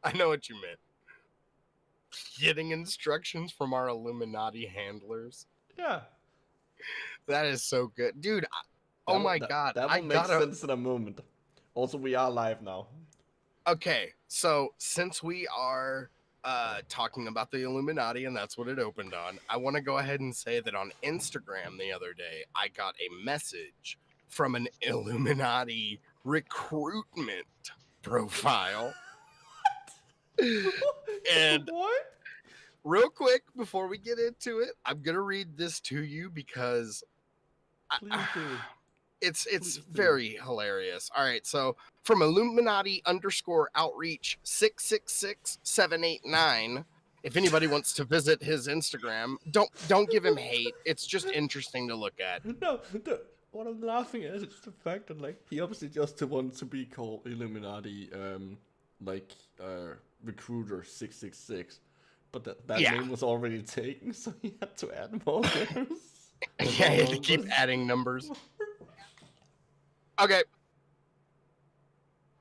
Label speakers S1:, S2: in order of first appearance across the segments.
S1: I know what you meant. Getting instructions from our Illuminati handlers.
S2: Yeah.
S1: That is so good. Dude, oh my god.
S2: That will make sense in a moment. Also, we are live now.
S1: Okay, so since we are talking about the Illuminati and that's what it opened on, I want to go ahead and say that on Instagram the other day, I got a message from an Illuminati recruitment profile. And
S2: what?
S1: Real quick, before we get into it, I'm going to read this to you because
S2: Please do.
S1: It's very hilarious. All right, so from Illuminati_outreach 666789. If anybody wants to visit his Instagram, don't give him hate. It's just interesting to look at.
S2: No, what I'm laughing at is the fact that he obviously just wants to be called Illuminati, recruiter 666, but that name was already taken, so he had to add more letters.
S1: Yeah, he had to keep adding numbers. Okay.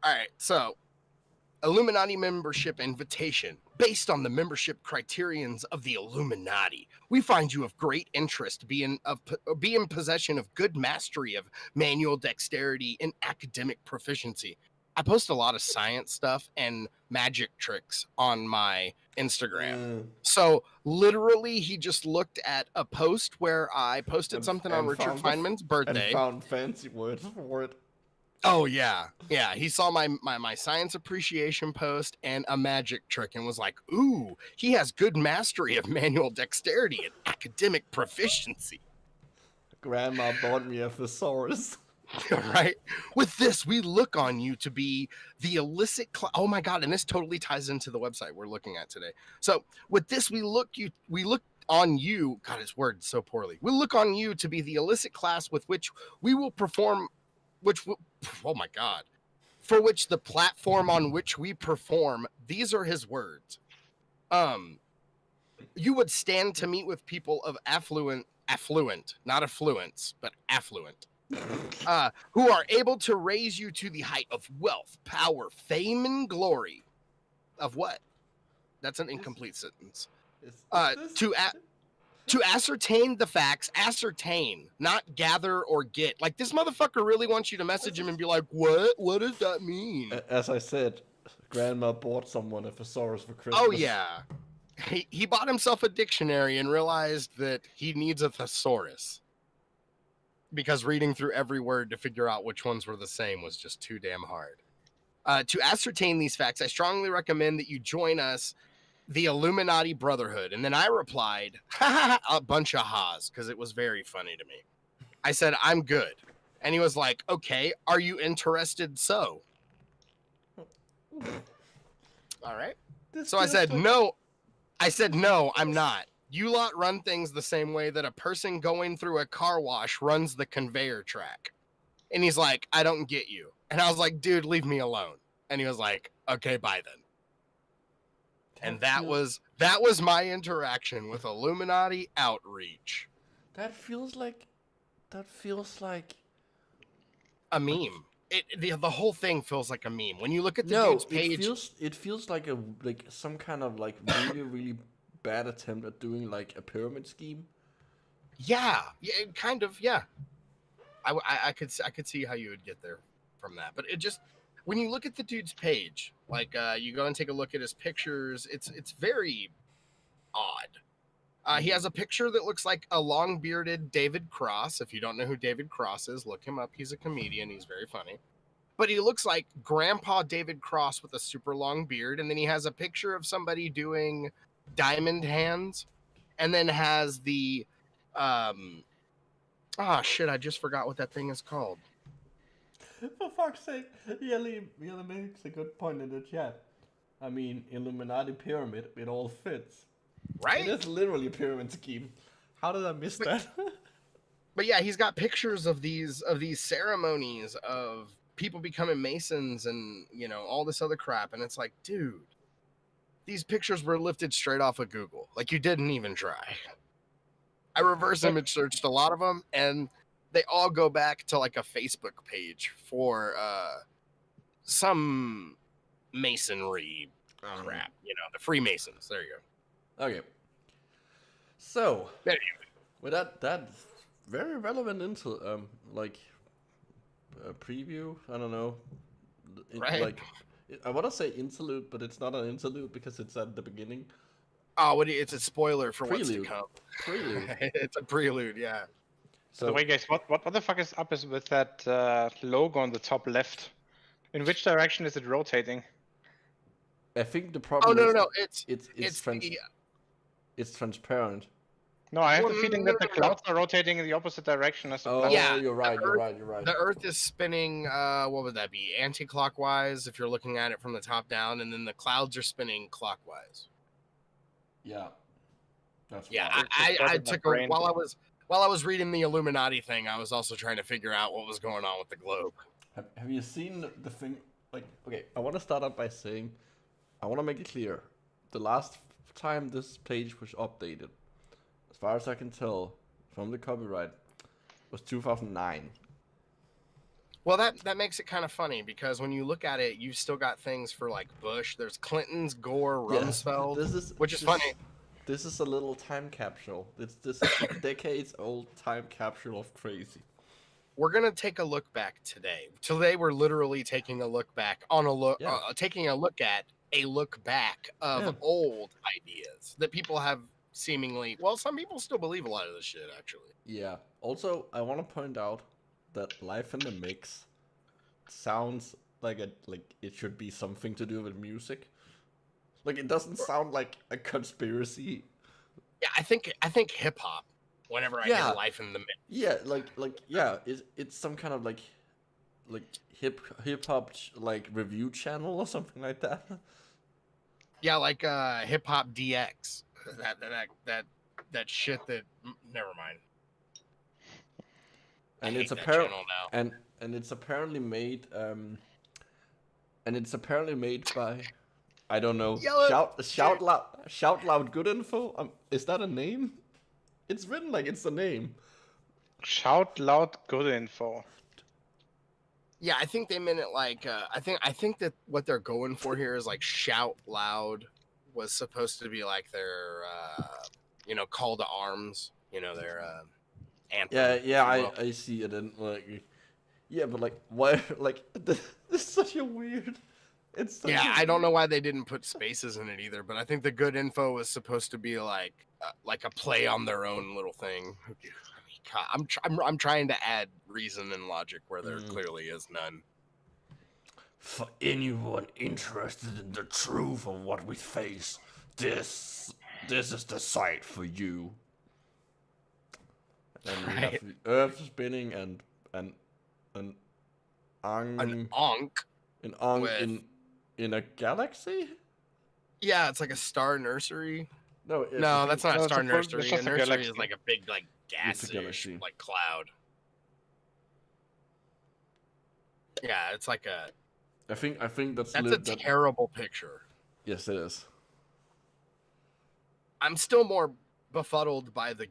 S1: All right, so Illuminati membership invitation. Based on the membership criterions of the Illuminati, we find you of great interest, be in possession of good mastery of manual dexterity and academic proficiency. I post a lot of science stuff and magic tricks on my Instagram. So literally, he just looked at a post where I posted something on Richard Feynman's birthday.
S2: And found fancy words for it.
S1: Oh, yeah. Yeah, he saw my science appreciation post and a magic trick and was like, ooh, he has good mastery of manual dexterity and academic proficiency.
S2: Grandma bought me a thesaurus.
S1: Right? With this, we look on you to be the illicit oh my god, and this totally ties into the website we're looking at today. So with this, we look on you, god, it's worded so poorly. We look on you to be the illicit class with which we will perform, oh my god, for which the platform on which we perform, these are his words. You would stand to meet with people of affluent, not affluence, but affluent. Who are able to raise you to the height of wealth, power, fame, and glory. Of what? That's an incomplete sentence. To ascertain the facts, ascertain, not gather or get. Like, this motherfucker really wants you to message him and be like, what? What does that mean?
S2: As I said, Grandma bought someone a thesaurus for Christmas.
S1: Oh, yeah. He bought himself a dictionary and realized that he needs a thesaurus. Because reading through every word to figure out which ones were the same was just too damn hard. To ascertain these facts, I strongly recommend that you join us, the Illuminati Brotherhood. And then I replied, a bunch of ha's, because it was very funny to me. I said, I'm good. And he was like, okay, are you interested so? All right. So I said, no. I said, no, I'm not. You lot run things the same way that a person going through a car wash runs the conveyor track. And he's like, I don't get you. And I was like, dude, leave me alone. And he was like, okay, bye then. And that was my interaction with Illuminati Outreach.
S2: That feels like
S1: a meme. The whole thing feels like a meme. When you look at the dude's page,
S2: it feels like some kind of really really bad attempt at doing like a pyramid scheme.
S1: Yeah, kind of, yeah. I could see how you would get there from that, but it just, when you look at the dude's page, like you go and take a look at his pictures, it's very odd. He has a picture that looks like a long bearded David Cross. If you don't know who David Cross is, look him up. He's a comedian. He's very funny. But he looks like Grandpa David Cross with a super long beard. And then he has a picture of somebody doing diamond hands, and then has the shit, I just forgot what that thing is called.
S2: For fuck's sake, Yelly makes a good point in the chat. I mean, Illuminati pyramid, it all fits.
S1: Right?
S2: It is literally a pyramid scheme. How did I miss that?
S1: But yeah, he's got pictures of these ceremonies of people becoming Masons and, you know, all this other crap, and it's like, dude, these pictures were lifted straight off of Google. Like, you didn't even try. I reverse image searched a lot of them, and they all go back to like a Facebook page for some masonry crap. You know, the Freemasons. There you go.
S2: Okay. So,
S1: Anyway.
S2: with that very relevant into preview. I don't know.
S1: Right.
S2: I want to say interlude, but it's not an interlude because it's at the beginning.
S1: Oh, it's a spoiler for
S2: Prelude.
S1: what's to come.
S2: Prelude.
S1: It's a prelude, yeah.
S2: So,
S3: By the way, guys, what the fuck is up with that logo on the top left? In which direction is it rotating?
S2: I think the problem
S1: Oh
S2: is
S1: no,
S2: it's transparent.
S3: No, I have
S1: Well,
S3: the feeling that the clouds are rotating in the opposite direction as the
S2: Oh,
S3: planet.
S1: Yeah,
S2: you're right.
S1: the Earth is spinning. What would that be? Anti-clockwise, if you're looking at it from the top down, and then the clouds are spinning clockwise.
S2: Yeah, that's
S1: Yeah,
S2: right.
S1: I took a while I was reading the Illuminati thing. I was also trying to figure out what was going on with the globe.
S2: Have you seen the thing? Like, okay, I want to start out by saying, I want to make it clear, the last time this page was updated, as far as I can tell from the copyright, was 2009.
S1: Well, that makes it kind of funny because when you look at it, you've still got things for like Bush. There's Clinton's, Gore, Rumsfeld, which is funny.
S2: This is a little time capsule. This is a decades-old time capsule of crazy.
S1: We're gonna take a look back today. Today we're literally taking a look back on taking a look at a look back of old ideas that people have seemingly. Well, some people still believe a lot of this shit, actually.
S2: Yeah. Also, I want to point out that Life in the Mix sounds like it should be something to do with music. Like, it doesn't sound like a conspiracy.
S1: Yeah, I think hip hop. Whenever I get Life in the Mix.
S2: Yeah, it's some kind of like hip hop like review channel or something like that.
S1: Yeah, like Hip Hop DX. That shit that. Never mind.
S2: And
S1: I
S2: it's
S1: hate that
S2: apparently
S1: channel now.
S2: and it's apparently made by, I don't know. Shout loud good info. Is that a name? It's written like it's a name.
S3: Shout loud good info.
S1: Yeah, I think they meant it like I think that what they're going for here is like shout loud was supposed to be like their call to arms, their anthem.
S2: Yeah, I see it, and like, yeah, but like, why? Like, this is such a weird.
S1: I don't know why they didn't put spaces in it either, but I think the good info was supposed to be like a play on their own little thing. I'm trying to add reason and logic where there clearly is none.
S2: For anyone interested in the truth of what we face, this is the site for you. And we have the Earth spinning and an
S1: onk
S2: in a galaxy.
S1: Yeah, it's like a star nursery.
S2: No,
S1: that's not a star nursery.
S3: It's just
S1: A
S3: a
S1: nursery
S3: galaxy.
S1: is like a big like gas like cloud. Yeah, it's like a.
S2: I think that's
S1: a terrible picture.
S2: Yes, it is.
S1: I'm still more befuddled by the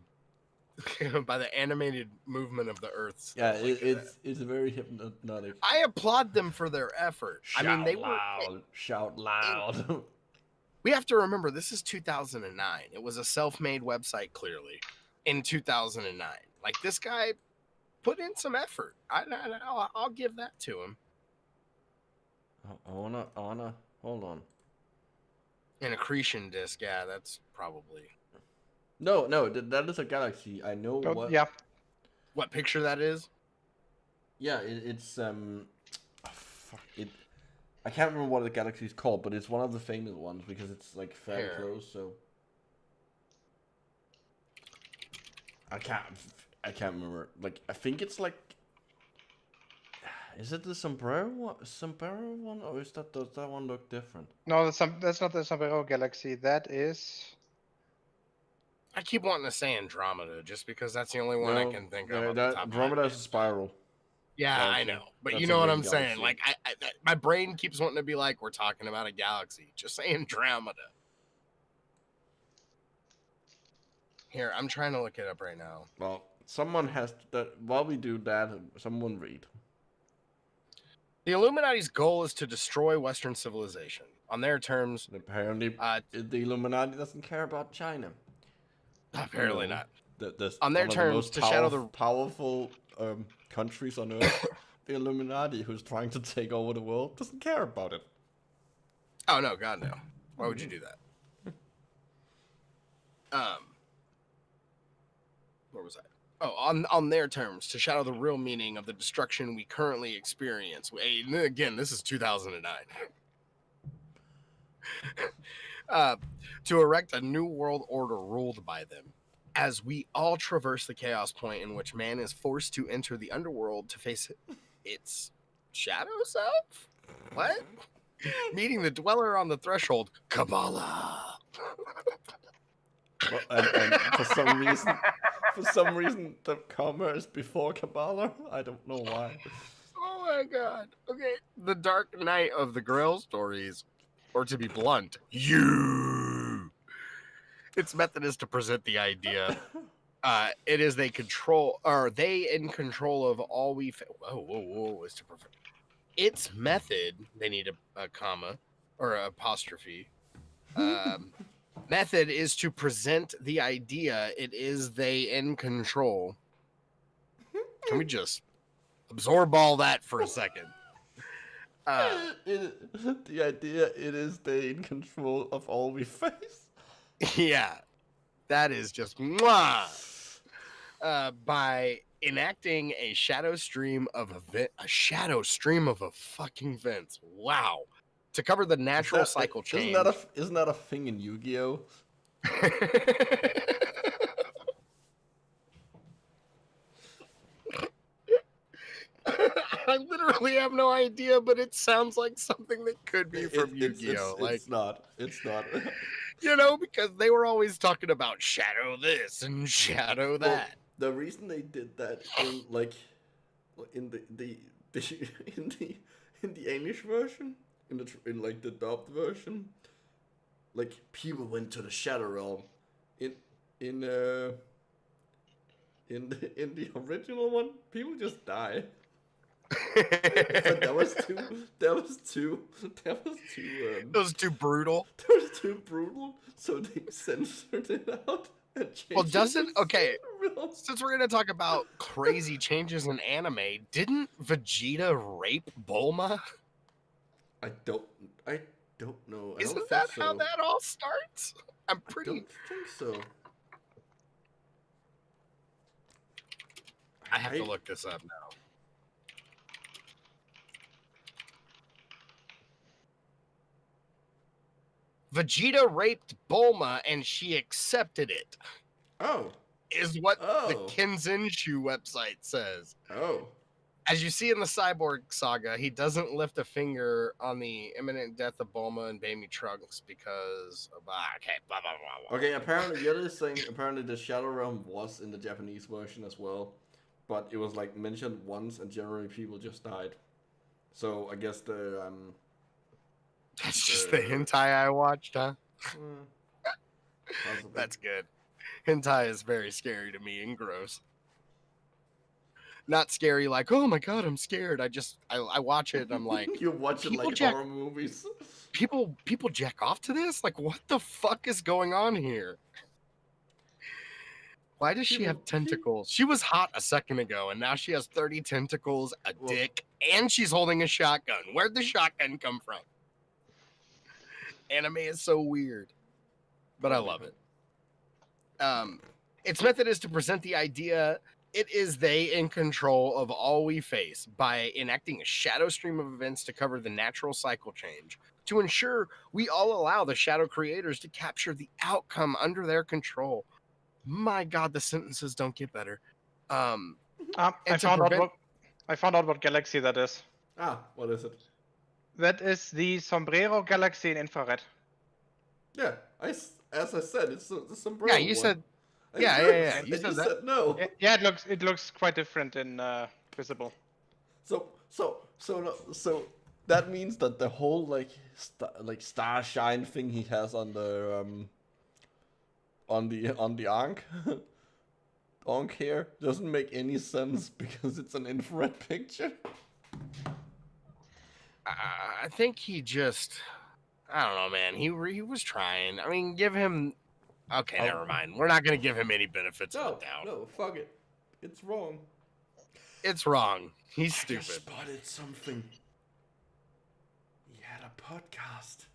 S1: by the animated movement of the Earth.
S2: Yeah, it's very hypnotic.
S1: I applaud them for their effort.
S2: Shout loud.
S1: We have to remember this is 2009. It was a self-made website, clearly, in 2009. Like, this guy put in some effort. I'll give that to him.
S2: I wanna hold on.
S1: An accretion disk, yeah, that's probably.
S2: No, that is a galaxy. I know what.
S3: Yeah.
S1: What picture that is?
S2: Yeah, it's I can't remember what the galaxy is called, but it's one of the famous ones because it's like fairly close. So I can't remember. Like, I think it's like. Is it the sombrero one, or does that one look different?
S3: No, that's not the Sombrero Galaxy. That is.
S1: I keep wanting to say Andromeda just because that's the only one I can think of.
S2: Andromeda is a spiral.
S1: Yeah, I know, but you know what I'm saying. Like, my brain keeps wanting to be like, we're talking about a galaxy. Just say Andromeda. Here, I'm trying to look it up right now.
S2: Well, someone has to. While we do that, someone read.
S1: The Illuminati's goal is to destroy Western civilization. On their terms,
S2: Apparently, the Illuminati doesn't care about China.
S1: apparently not.
S2: That's
S1: On their
S2: one of the
S1: terms,
S2: most
S1: to shadow the
S2: powerful countries on Earth. The Illuminati, who's trying to take over the world, doesn't care about it.
S1: Oh no, God no! Why would you do that? Where was I? Oh, on their terms, to shadow the real meaning of the destruction we currently experience. Again, this is 2009. To erect a new world order ruled by them, as we all traverse the chaos point in which man is forced to enter the underworld to face its shadow self. What? Meeting the dweller on the threshold, Kabbalah.
S2: And for some reason, the comma is before Kabbalah. I don't know why.
S1: Oh my God. Okay, the dark night of the Grail stories, or to be blunt, you. Its method is to present the idea. It is they in control of all we. Whoa! Is to prevent. Its method. They need a comma or a apostrophe. Method is to present the idea. It is they in control. Can we just absorb all that for a second?
S2: The idea it is they in control of all we face.
S1: Yeah, that is just mwah. By enacting a shadow stream of fucking events. Wow. To cover the natural cycle change.
S2: Isn't that a thing in Yu-Gi-Oh?
S1: I literally have no idea, but it sounds like something that could be from Yu-Gi-Oh.
S2: It's not.
S1: Because they were always talking about shadow this and shadow that.
S2: Well, the reason they did that in in the English version, in the dubbed version, like people went to the Shadow Realm. In the original one, people just die. But that was too
S1: brutal.
S2: That was too brutal. So they censored it out.
S1: Well, since we're gonna talk about crazy changes in anime, didn't Vegeta rape Bulma?
S2: I don't know.
S1: Isn't that how that all starts? I
S2: don't think so.
S1: I have to look this up now. Vegeta raped Bulma and she accepted it.
S2: Oh.
S1: Is what the Kenzinshu website says.
S2: Oh.
S1: As you see in the Cyborg saga, he doesn't lift a finger on the imminent death of Bulma and Baby Trunks because of blah, blah, blah.
S2: Okay, apparently the other thing, the Shadow Realm was in the Japanese version as well, but it was like mentioned once and generally people just died. So I guess
S1: that's just the hentai I watched, huh? That's good. Hentai is very scary to me and gross. Not scary like, oh my God, I'm scared. I watch it and I'm like,
S2: you watch it like horror movies.
S1: People jack off to this? Like, what the fuck is going on here? Why does she have tentacles? She was hot a second ago, and now she has 30 tentacles, dick, and she's holding a shotgun. Where'd the shotgun come from? Anime is so weird, but I love it. Its method is to present the idea it is they in control of all we face by enacting a shadow stream of events to cover the natural cycle change, to ensure we all allow the shadow creators to capture the outcome under their control. My God, the sentences don't get better.
S3: I found out what galaxy that is.
S2: Ah, what is it?
S3: That is the Sombrero Galaxy in infrared.
S2: Yeah, as I said, it's the Sombrero.
S1: Yeah, you said. Yeah.
S2: You said no.
S3: Yeah, it looks quite different in visible.
S2: So that means that the whole starshine thing he has on the Ankh here doesn't make any sense because it's an infrared picture.
S1: I think he just, I don't know, man. He was trying. I mean, give him. Okay, never mind. We're not gonna give him any benefits of the doubt.
S2: No, fuck it. It's wrong.
S1: It's wrong. He's
S2: I
S1: stupid.
S2: just spotted something. He had a podcast.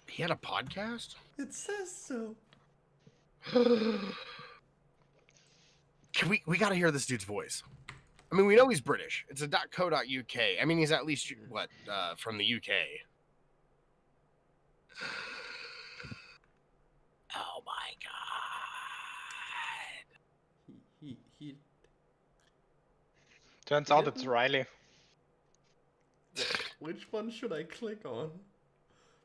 S1: He had a podcast?
S2: It says so.
S1: We gotta hear this dude's voice. I mean, we know he's British. It's a .co.uk. I mean, he's at least what from the UK. Oh my god!
S2: He.
S3: Turns out it's Riley.
S2: Which one should I click on?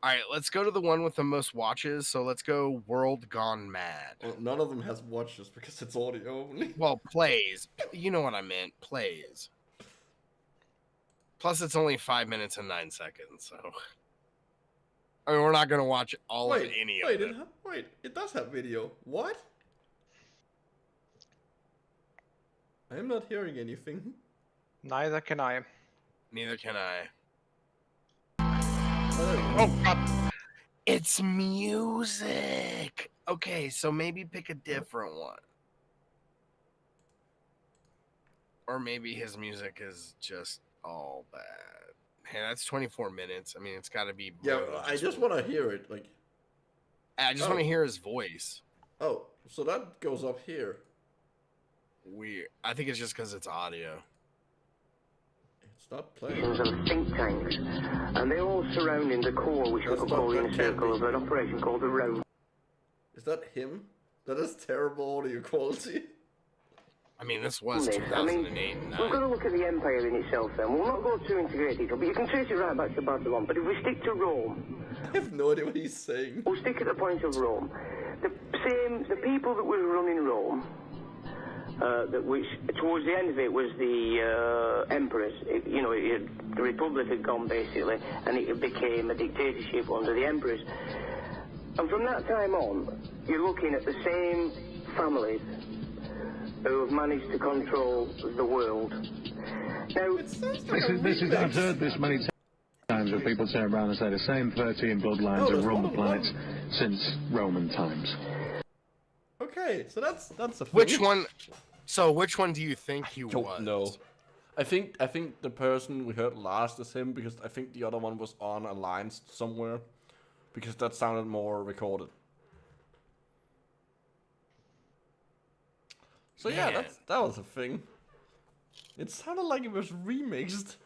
S1: All right, let's go to the one with the most watches. So let's go World Gone Mad.
S2: Well, none of them has watches because it's audio only.
S1: Well, plays. You know what I meant. Plays. Plus, it's only 5 minutes and 9 seconds. So, I mean, we're not gonna watch all of any of it.
S2: Wait, it does have video. What? I'm not hearing anything.
S3: Neither can I.
S1: Neither can I.
S3: Oh god.
S1: It's music. Okay, so maybe pick a different one. Or maybe his music is just all bad. Hey, that's 24 minutes. I mean, it's got to be.
S2: Yeah, I just want to hear it. Like,
S1: I just want to hear his voice.
S2: oh, so that goes up here.
S1: Weird. I think it's just because it's audio.
S2: It's not playing.
S4: And think tanks, and they're all surrounding the core, which we could call in a circle of an operation called the round.
S2: Is that him? That is terrible audio quality.
S1: I mean, this was
S4: I mean,
S1: 2008 and
S4: we've got to look at the empire in itself then. We'll not go too into great detail, but you can trace it right back to Babylon. But if we stick to Rome,
S2: I have no idea what he's saying.
S4: we'll stick at the point of Rome. The people that were running Rome, which towards the end of it was the emperors. The republic had gone basically, and it became a dictatorship under the emperors. And from that time on, you're looking at the same families who have managed to control the world. Now,
S5: I've heard this many times where people turn around and say the same 13 bloodlines have run the planet since Roman times.
S2: Okay, so that's a thing.
S1: Which one? So which one do you think he was?
S2: Don't know. I think the person we heard last is him because I think the other one was on a line somewhere because that sounded more recorded. So yeah,
S1: Man.
S2: that was a thing. It sounded like it was remixed.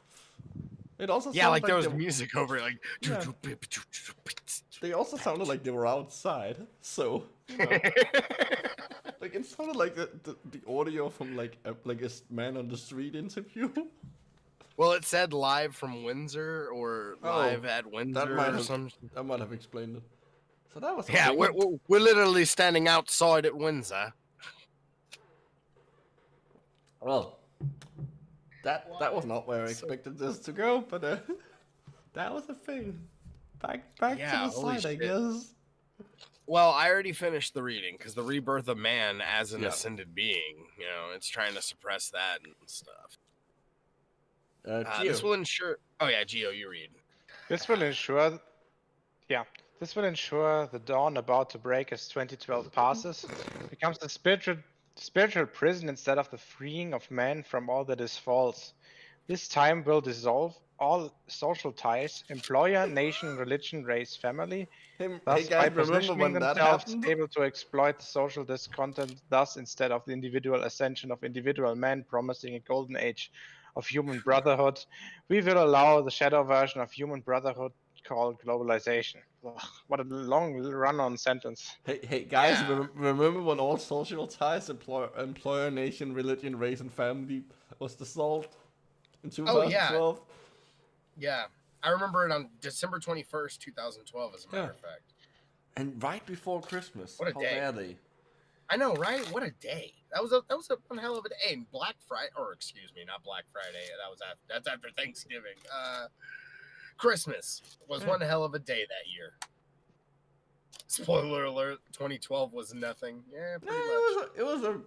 S2: It also
S1: Yeah,
S2: sounded
S1: like there was
S2: they,
S1: music over it, like.
S2: Yeah. They also sounded like they were outside. So you know, like it sounded like the audio from like a man on the street interview.
S1: Well, it said live from Windsor or live at Windsor or something.
S2: That might have explained it. So that was
S1: Yeah, we're literally standing outside at Windsor.
S2: Well, that was not where I expected this to go, but that was a thing. Back
S1: Yeah,
S2: to the
S1: holy
S2: side, I
S1: shit.
S2: guess.
S1: Well, I already finished the reading because the rebirth of man as an
S2: Yeah.
S1: ascended being, it's trying to suppress that and stuff.
S2: Geo.
S1: This will ensure. Oh yeah, Geo, you read.
S3: This will ensure. Yeah. This will ensure the dawn about to break as 2012 passes becomes a spiritual prison instead of the freeing of man from all that is false. This time will dissolve all social ties, employer, nation, religion, race, family,
S2: Hey
S3: thus
S2: guys,
S3: by
S2: remember
S3: positioning
S2: when that
S3: themselves
S2: happened?
S3: able to exploit the social discontent, thus instead of the individual ascension of individual man promising a golden age of human brotherhood, we will allow the shadow version of human brotherhood called globalization. Ugh, what a long run-on sentence.
S2: Hey guys,
S1: Yeah.
S2: remember when all social ties, employer, nation, religion, race, and family was dissolved in 2012?
S1: Yeah, I remember it on December 21st, 2012, as a matter of fact.
S2: And right before Christmas.
S1: What a
S2: How
S1: day.
S2: dare they?
S1: I know, right? What a day! That was one hell of a day. And Black Friday, or excuse me, not Black Friday. That's after Thanksgiving. Christmas was one hell of a day that year. Spoiler alert: 2012 was nothing. Yeah, pretty much.
S2: It was a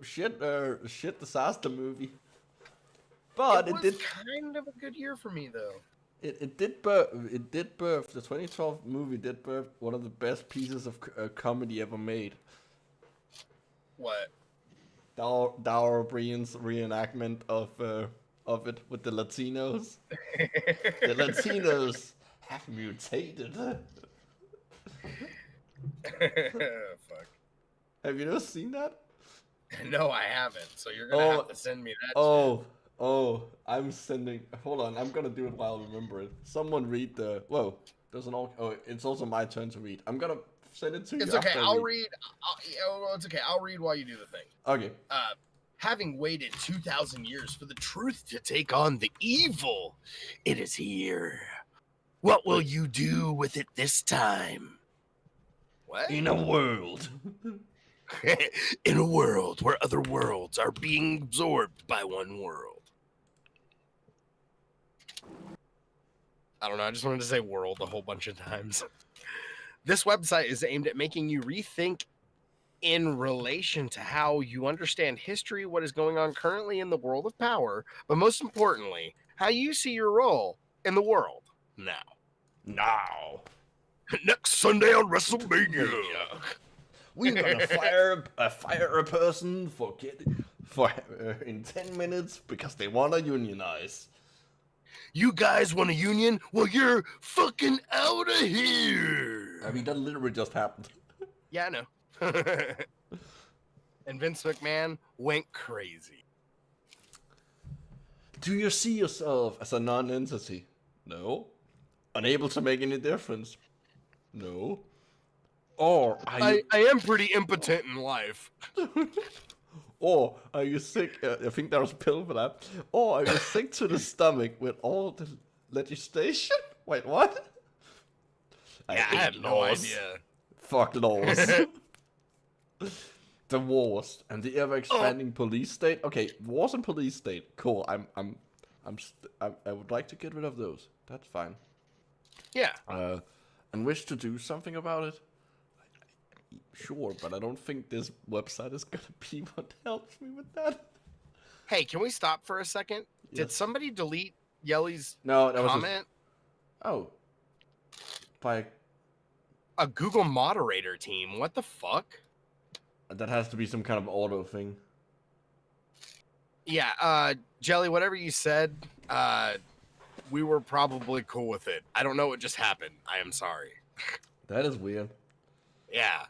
S2: shit disaster movie. But
S1: it
S2: it
S1: was
S2: did
S1: kind of a good year for me, though.
S2: it did birth the 2012 movie did birth one of the best pieces of comedy ever made.
S1: What?
S2: Dara Brian's reenactment of it with the Latinos. The Latinos have mutated.
S1: Fuck.
S2: Have you ever seen that?
S1: No, I haven't. So you're gonna have to send me that.
S2: I'm sending. Hold on, I'm gonna do it while I remember it. Someone read the. Whoa, there's an all. Oh, it's also my turn to read. I'm gonna send it to you.
S1: It's okay.
S2: after I
S1: I'll read. It's okay. I'll read while you do the thing.
S2: Okay.
S1: Having waited 2,000 years for the truth to take on the evil, it is here. What will you do with it this time? What?
S2: In a world.
S1: In a world where other worlds are being absorbed by one world. I don't know. I just wanted to say world a whole bunch of times. This website is aimed at making you rethink in relation to how you understand history, what is going on currently in the world of power, but most importantly, how you see your role in the world now. Next Sunday on WrestleMania.
S2: We're gonna fire a person in 10 minutes because they wanna unionize.
S1: You guys want a union? Well, you're fucking out of here.
S2: I mean, that literally just happened.
S1: Yeah, I know. And Vince McMahon went crazy.
S2: Do you see yourself as a non-entity? No. Unable to make any difference? No. Or are you...
S1: I am pretty impotent in life.
S2: Or are you sick? I think there was a pill for that. Or are you sick to the stomach with all the legislation? Wait, what?
S1: I have no idea.
S2: Fuck laws. The wars and the ever-expanding police state. Okay, wars and police state. Cool. I would like to get rid of those. That's fine.
S1: Yeah.
S2: And wish to do something about it. Sure, but I don't think this website is gonna be what helps me with that.
S1: Hey, can we stop for a second?
S2: Yes.
S1: Did somebody delete Yelly's
S2: No, that was
S1: comment?
S2: Oh. By
S1: A Google moderator team. What the fuck?
S2: that has to be some kind of auto thing.
S1: Yeah, Jelly, whatever you said, we were probably cool with it. I don't know what just happened. I am sorry.
S2: That is weird.
S1: Yeah.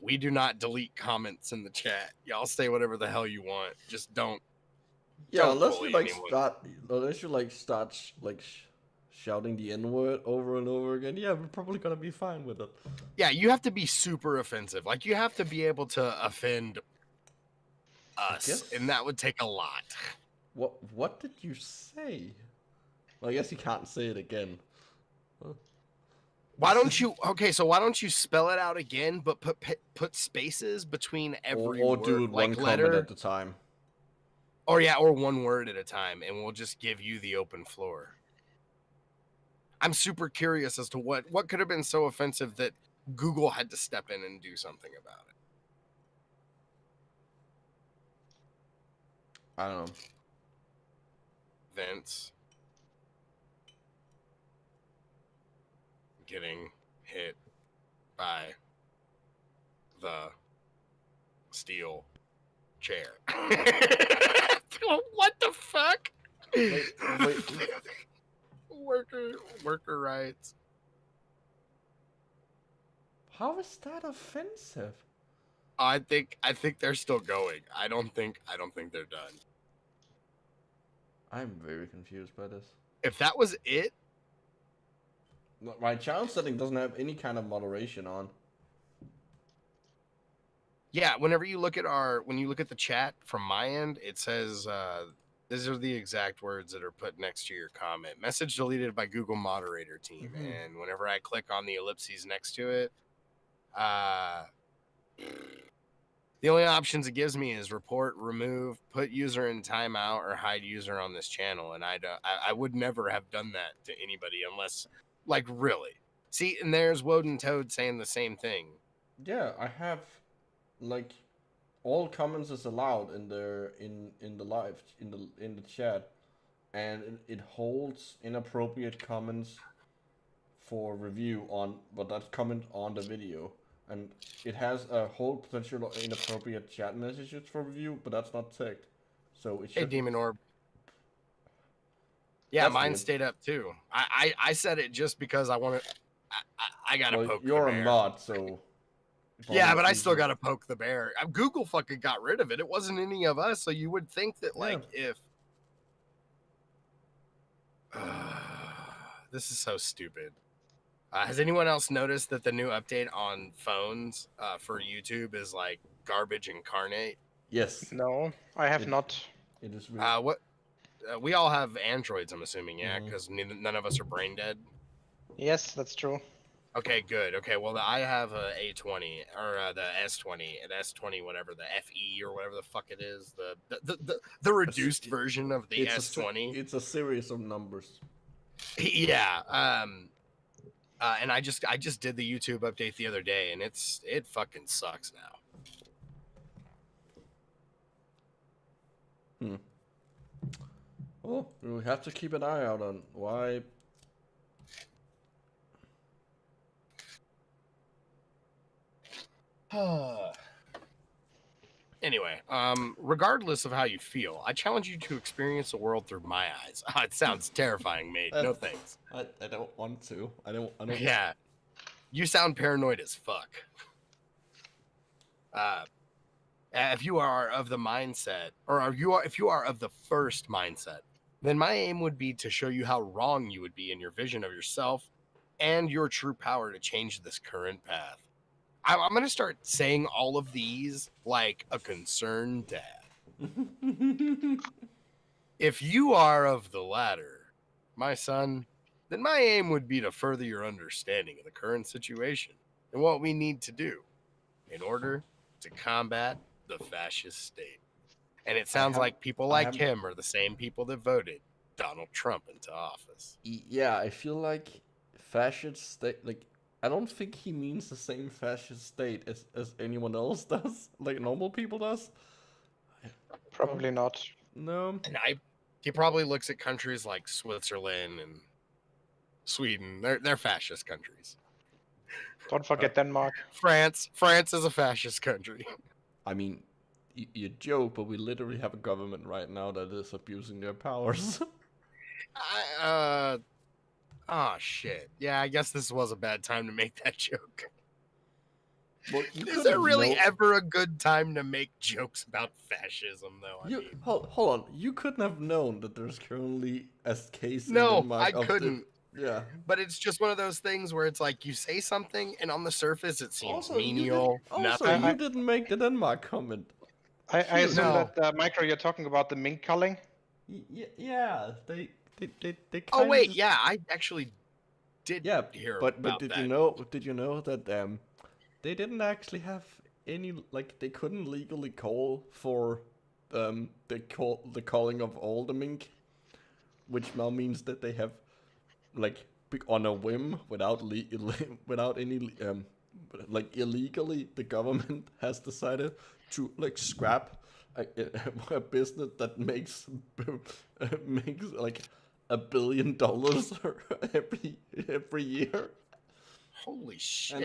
S1: We do not delete comments in the chat. Y'all say whatever the hell you want. Just don't.
S2: Yeah,
S1: Don't
S2: unless
S1: bully
S2: you like
S1: anyone.
S2: start shouting the N-word over and over again. Yeah, we're probably gonna be fine with it.
S1: Yeah, you have to be super offensive. Like, you have to be able to offend us,
S2: guess-
S1: and that would take a lot.
S2: What did you say? Well, I guess you can't say it again.
S1: Why don't you? Okay, so why don't you spell it out again, but put spaces between every
S2: Or
S1: word,
S2: do it
S1: like
S2: one
S1: letter,
S2: comment at a time.
S1: or one word at a time, and we'll just give you the open floor. I'm super curious as to what could have been so offensive that Google had to step in and do something about it.
S2: I don't know.
S1: Vince getting hit by the steel chair. What the fuck?
S2: Wait.
S1: Worker rights.
S2: How is that offensive?
S1: I think they're still going. I don't think they're done.
S2: I'm very confused by this.
S1: If that was it,
S2: My channel setting doesn't have any kind of moderation on.
S1: yeah, whenever you look at when you look at the chat from my end, it says these are the exact words that are put next to your comment. Message deleted by Google moderator team.
S2: Mhm.
S1: And whenever I click on the ellipses next to it, the only options it gives me is report, remove, put user in timeout, or hide user on this channel. And I would never have done that to anybody unless, like, really. See, and there's Woden Toad saying the same thing.
S2: Yeah, I have like all comments is allowed in the live in the chat, and it holds inappropriate comments for review on, but that's comment on the video, and it has a whole potential inappropriate chat messages for review, but that's not ticked. So it should.
S1: Hey, Demon Orb. Yeah,
S2: That's
S1: mine
S2: weird.
S1: stayed up too. I said it just because I want to. I gotta
S2: Well,
S1: poke.
S2: you're
S1: the
S2: a
S1: bear.
S2: mod, so.
S1: Yeah, but I
S2: easier.
S1: still gotta poke the bear. Google fucking got rid of it. It wasn't any of us, so you would think that like if. This is so stupid. Has anyone else noticed that the new update on phones for YouTube is like garbage incarnate?
S2: Yes.
S3: No, I have not.
S2: It is weird.
S1: What? We all have Androids, I'm assuming, yeah,
S2: Mhm.
S1: because none of us are brain dead.
S3: Yes, that's true.
S1: Okay, good. Okay, well, I have a A20 or the S20, an S20, whatever the FE or whatever the fuck it is, the reduced version of the S20.
S2: It's a series of numbers.
S1: Yeah. And I just did the YouTube update the other day, and it fucking sucks now.
S2: Well, we have to keep an eye out on why.
S1: Anyway, regardless of how you feel, I challenge you to experience the world through my eyes. It sounds terrifying, mate. No thanks.
S2: I don't want to. I don't.
S1: Yeah, you sound paranoid as fuck. If you are of the mindset, or if you are of the first mindset, then my aim would be to show you how wrong you would be in your vision of yourself and your true power to change this current path. I'm going to start saying all of these like a concerned dad. If you are of the latter, my son, then my aim would be to further your understanding of the current situation and what we need to do in order to combat the fascist state. And it sounds like people like him are the same people that voted Donald Trump into office.
S2: Yeah, I feel like fascist state, like, I don't think he means the same fascist state as anyone else does, like normal people does.
S3: Probably not.
S2: No.
S1: And he probably looks at countries like Switzerland and Sweden. They're fascist countries.
S3: Don't forget Denmark.
S1: France is a fascist country.
S2: I mean, you joke, but we literally have a government right now that is abusing their powers.
S1: Oh shit. Yeah, I guess this was a bad time to make that joke.
S2: Well,
S1: is there really ever a good time to make jokes about fascism, though? I mean,
S2: hold on. You couldn't have known that there's currently a case in
S1: no,
S2: Denmark.
S1: I couldn't.
S2: Yeah.
S1: But it's just one of those things where it's like you say something, and on the surface it seems menial.
S2: Also, you didn't make the Denmark comment.
S3: I assume that, Micro, you're talking about the mink culling?
S2: Yeah, they
S1: oh wait, yeah, I actually did hear about
S2: but did
S1: that.
S2: you know that they didn't actually have any, like, they couldn't legally call for the calling of all the mink, which now means that they have, like, on a whim, without any like, illegally, the government has decided to, like, scrap a business that makes like $1 billion every year.
S1: Holy shit!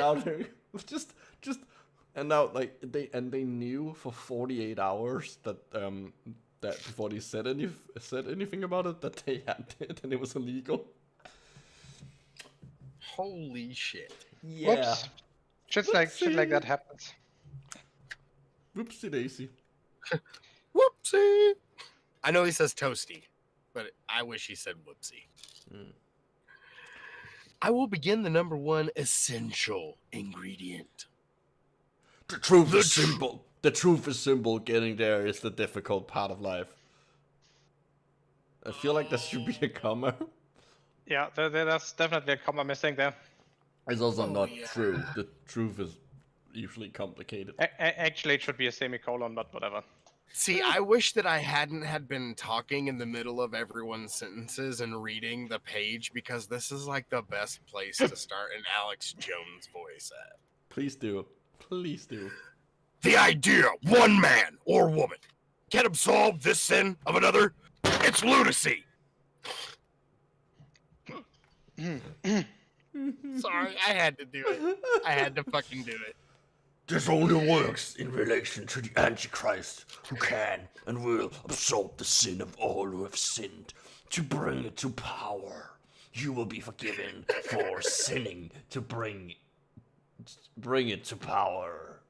S2: And now they they knew for 48 hours that that before they said anything about it, that they had it and it was illegal.
S1: Holy shit!
S2: Yeah.
S3: Whoops. Shit like that happens.
S2: Whoopsie daisy.
S1: Whoopsie. I know he says toasty, but I wish he said whoopsie. I will begin the number one essential ingredient.
S2: The truth is simple. The truth is simple. Getting there is the difficult part of life. I feel like there should be a comma.
S3: Yeah, that's definitely a comma missing there.
S2: It's also not true. The truth is usually complicated.
S3: Actually, it should be a semicolon, but whatever.
S1: See, I wish that I had been talking in the middle of everyone's sentences and reading the page, because this is like the best place to start an Alex Jones voice at.
S2: Please do. Please do.
S1: The idea one man or woman can absolve this sin of another, it's lunacy. Sorry, I had to do it. I had to fucking do it.
S2: This only works in relation to the Antichrist, who can and will absolve the sin of all who have sinned, to bring it to power. You will be forgiven for sinning to bring it to power.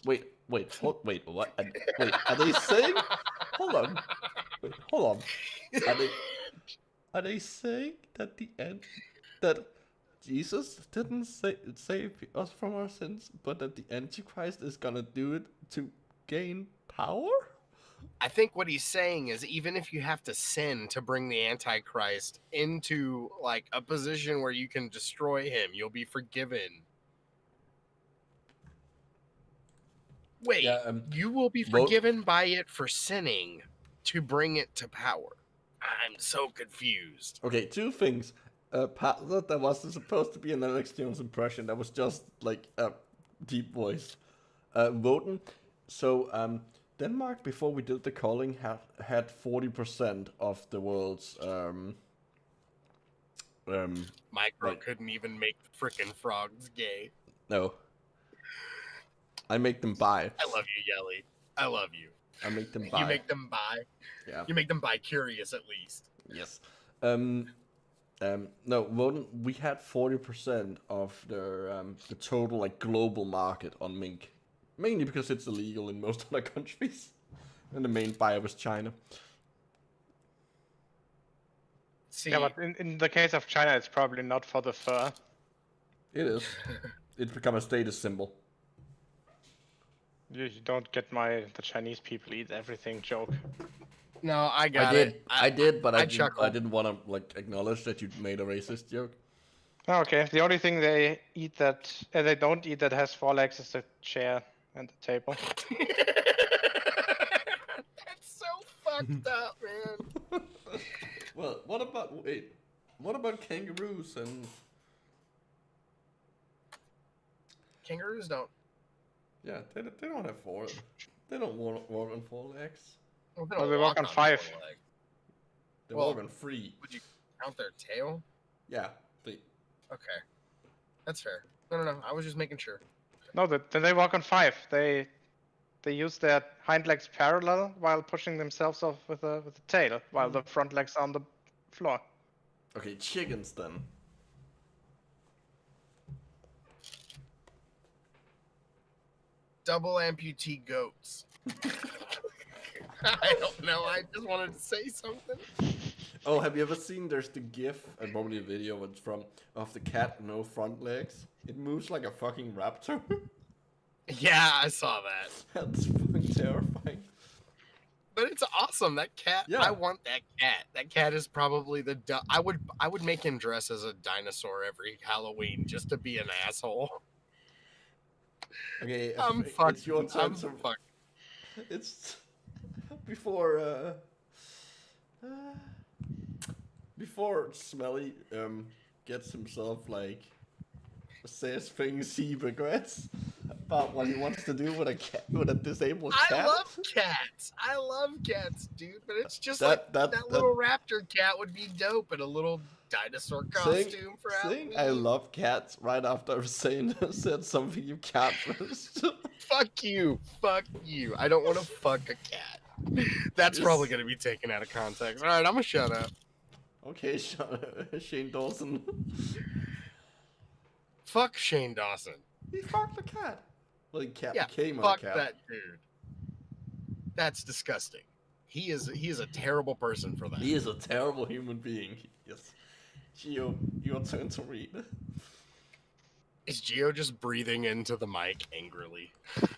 S2: Wait, what? Are they saying? Hold on. Wait, hold on. Are they saying that that Jesus didn't save us from our sins, but that the Antichrist is gonna do it to gain power?
S1: I think what he's saying is even if you have to sin to bring the Antichrist into like a position where you can destroy him, you'll be forgiven. Wait,
S2: Yeah,
S1: you will be forgiven by it for sinning to bring it to power. I'm so confused.
S2: Okay, two things. That wasn't supposed to be an Alex Jones impression. That was just like a deep voice. Voten. So Denmark, before we did the calling, had 40% of the world's
S1: Micro couldn't even make the frickin' frogs gay.
S2: No. I make them buy.
S1: I love you, Yelly. I love you.
S2: I make them buy.
S1: You make them buy.
S2: Yeah.
S1: You make them buy curious at least.
S2: Yes. No, we had 40% of the total like global market on mink, mainly because it's illegal in most other countries, and the main buyer was China.
S1: See,
S3: Yeah, but in the case of China, it's probably not for the fur.
S2: It is. It's become a status symbol.
S3: You don't get the Chinese people eat everything joke.
S1: no, I got it.
S2: I did, but I
S1: chuckled.
S2: didn't want to like acknowledge that you made a racist joke.
S3: Okay, the only thing they eat they don't eat that has 4 legs is the chair and the table.
S1: That's so fucked up, man.
S2: Well, what about kangaroos and
S1: Kangaroos don't.
S2: yeah, they don't have 4. They don't walk on 4 legs.
S1: Well,
S3: Oh, they walk on 5.
S1: 4 legs.
S2: They
S1: Well,
S2: walk on 3.
S1: Would you count their tail?
S2: Yeah, they.
S1: Okay, that's fair. No. I was just making sure.
S3: No, then they walk on 5. They use their hind legs parallel while pushing themselves off with the tail, while the front legs are on the floor.
S2: Okay, chickens then.
S1: Double amputee goats. I don't know. I just wanted to say something.
S2: Oh, have you ever seen? There's the GIF and probably a video it's from of the cat no front legs. It moves like a fucking raptor.
S1: Yeah, I saw that.
S2: That's fucking terrifying.
S1: But it's awesome. That cat.
S2: Yeah.
S1: I want that cat. That cat is probably the. I would make him dress as a dinosaur every Halloween just to be an asshole.
S2: Okay,
S1: I'm
S2: it's
S1: fucked.
S2: your turn.
S1: I'm fucked.
S2: It's before Smelly gets himself like says things he regrets about what he wants to do with a disabled cat.
S1: I love cats, dude. But it's just
S2: That
S1: little raptor cat would be dope in a little dinosaur costume for Halloween.
S2: I love cats right after I was said something you can't.
S1: Fuck you. I don't want to fuck a cat. That's probably going to be taken out of context. All right, I'm going to shut up.
S2: Okay, Shane Dawson.
S1: Fuck Shane Dawson.
S2: He fucked a cat. Well, the cat
S1: Yeah,
S2: became
S1: fuck
S2: a cat.
S1: that dude. That's disgusting. He is a terrible person for that.
S2: He is a terrible human being. Yes. Geo, your turn to read.
S1: Is Geo just breathing into the mic angrily?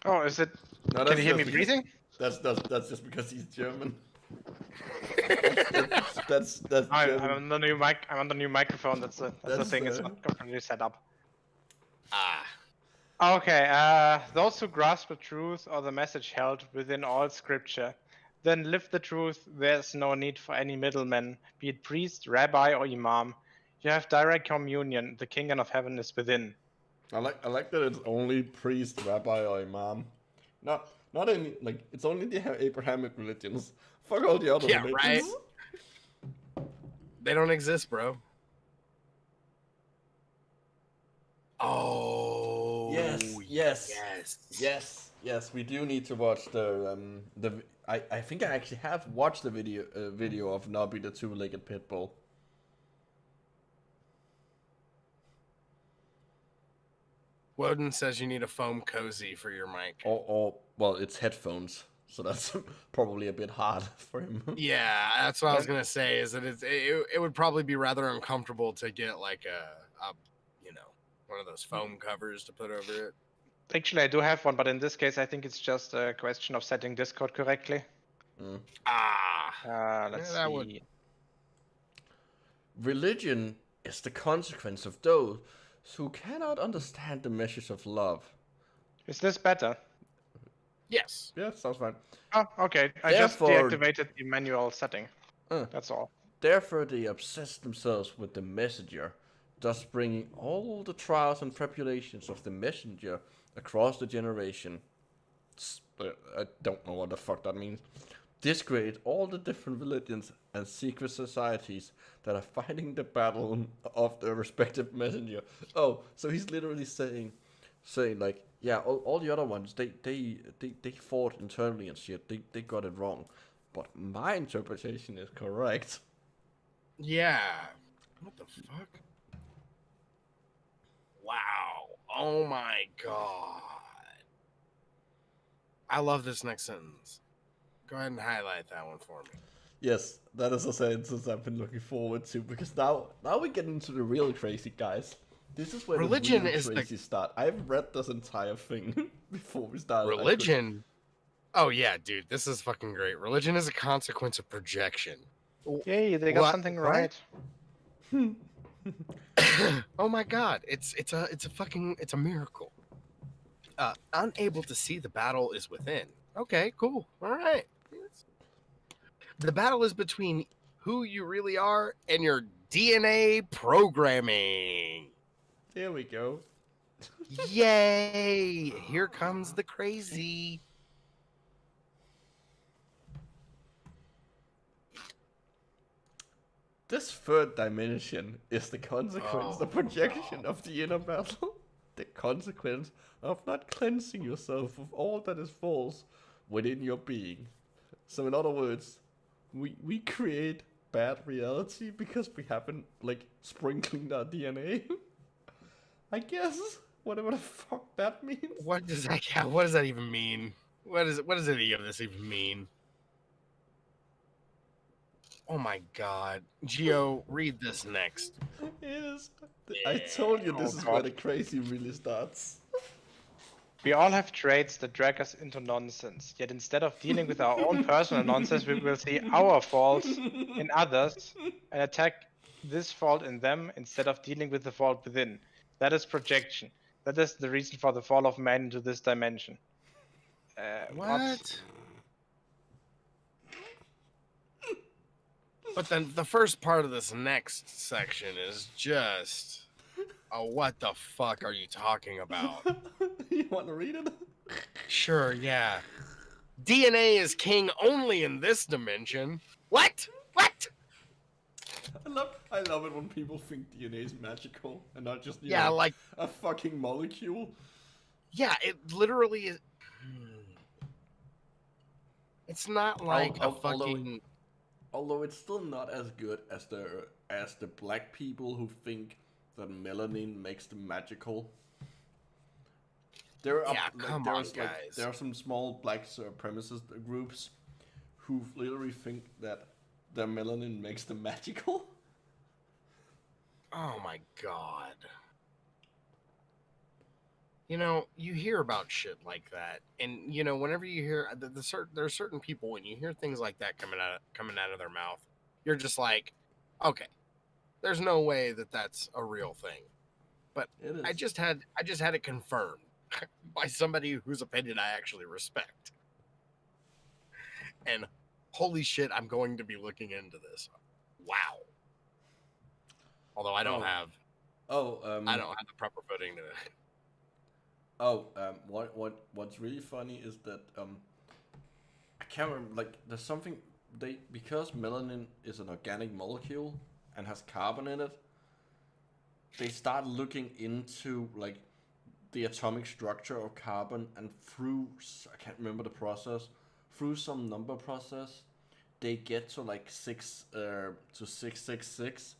S3: Oh, is it?
S2: No,
S3: Can you hear me
S2: just
S3: breathing?
S2: That's just because he's German. that's
S3: I'm
S2: German.
S3: on the new mic. I'm on the new microphone. That's the thing. It's not completely set up.
S1: Ah.
S3: Okay. Those who grasp the truth or the message held within all scripture, then live the truth. There's no need for any middlemen, be it priest, rabbi, or imam. You have direct communion. The kingdom of heaven is within.
S2: I like that it's only priest, rabbi, or imam. Not any, like, it's only the Abrahamic religions. Fuck all the other
S1: Yeah,
S2: religions.
S1: right. They don't exist, bro. Oh.
S2: Yes. We do need to watch the. I think I actually have watched the video of Nobby the two-legged pit bull.
S1: Woden says you need a foam cozy for your mic.
S2: Or well, it's headphones, so that's probably a bit hard for him.
S1: Yeah, that's what I was gonna say. Is that it would probably be rather uncomfortable to get like a one of those foam covers to put over it.
S3: Actually, I do have one, but in this case, I think it's just a question of setting Discord correctly. Let's see.
S2: Religion is the consequence of those who cannot understand the measures of love.
S3: Is this better?
S1: Yes.
S2: Yeah, sounds fine.
S3: Oh, okay. I just deactivated the manual setting. That's all.
S2: Therefore, they obsess themselves with the messenger, thus bringing all the trials and tribulations of the messenger across the generation. I don't know what the fuck that means. Discredit all the different religions and secret societies that are fighting the battle of the respective messenger. Oh, so he's literally saying like, yeah, all the other ones, they fought internally and shit. They got it wrong. But my interpretation is correct.
S1: Yeah. What the fuck? Wow. Oh my god. I love this next sentence. Go ahead and highlight that one for me.
S2: Yes, that is a sentence I've been looking forward to, because now we get into the real crazy, guys. This is where
S1: religion
S2: the real
S1: is
S2: crazy start. I've read this entire thing before we started.
S1: Religion? Oh yeah, dude, this is fucking great. Religion is a consequence of projection.
S3: Yay, they got something right.
S1: Oh my god, it's a miracle. Unable to see the battle is within. Okay, cool. All right. The battle is between who you really are and your DNA programming.
S2: There we go.
S1: Yay! Here comes the crazy.
S2: This third dimension is the consequence, the projection of the inner battle. The consequence of not cleansing yourself of all that is false within your being. So in other words, we create bad reality because we haven't, like, sprinkling our DNA. I guess, whatever the fuck that means.
S1: What does that even mean? What does any of this even mean? Oh my god. Geo, read this next.
S2: Yes. I told you this is where the crazy really starts.
S3: We all have traits that drag us into nonsense, yet instead of dealing with our own personal nonsense, we will see our faults in others and attack this fault in them instead of dealing with the fault within. That is projection. That is the reason for the fall of man into this dimension.
S1: What? But then the first part of this next section is just, oh, what the fuck are you talking about?
S2: You want to read it?
S1: Sure, yeah. DNA is king only in this dimension. What? What?
S2: I love it when people think DNA is magical and not just
S1: like
S2: a fucking molecule.
S1: Yeah, it literally is. It's not like a fucking.
S2: Although it's still not as good as the black people who think that melanin makes them magical. There are there are some small black supremacist groups who literally think that their melanin makes them magical.
S1: Oh my god. You know, you hear about shit like that, and you know, whenever you hear there are certain people, when you hear things like that coming out of their mouth, you're just like, okay, there's no way that that's a real thing. But I just had it confirmed by somebody whose opinion I actually respect. And holy shit, I'm going to be looking into this. Wow. Although I don't have I don't have the proper footing to
S2: Oh, what's really funny is that I can't remember. Like, there's something because melanin is an organic molecule and has carbon in it. They start looking into like the atomic structure of carbon, and through I can't remember the process, through some number process, they get to like 666.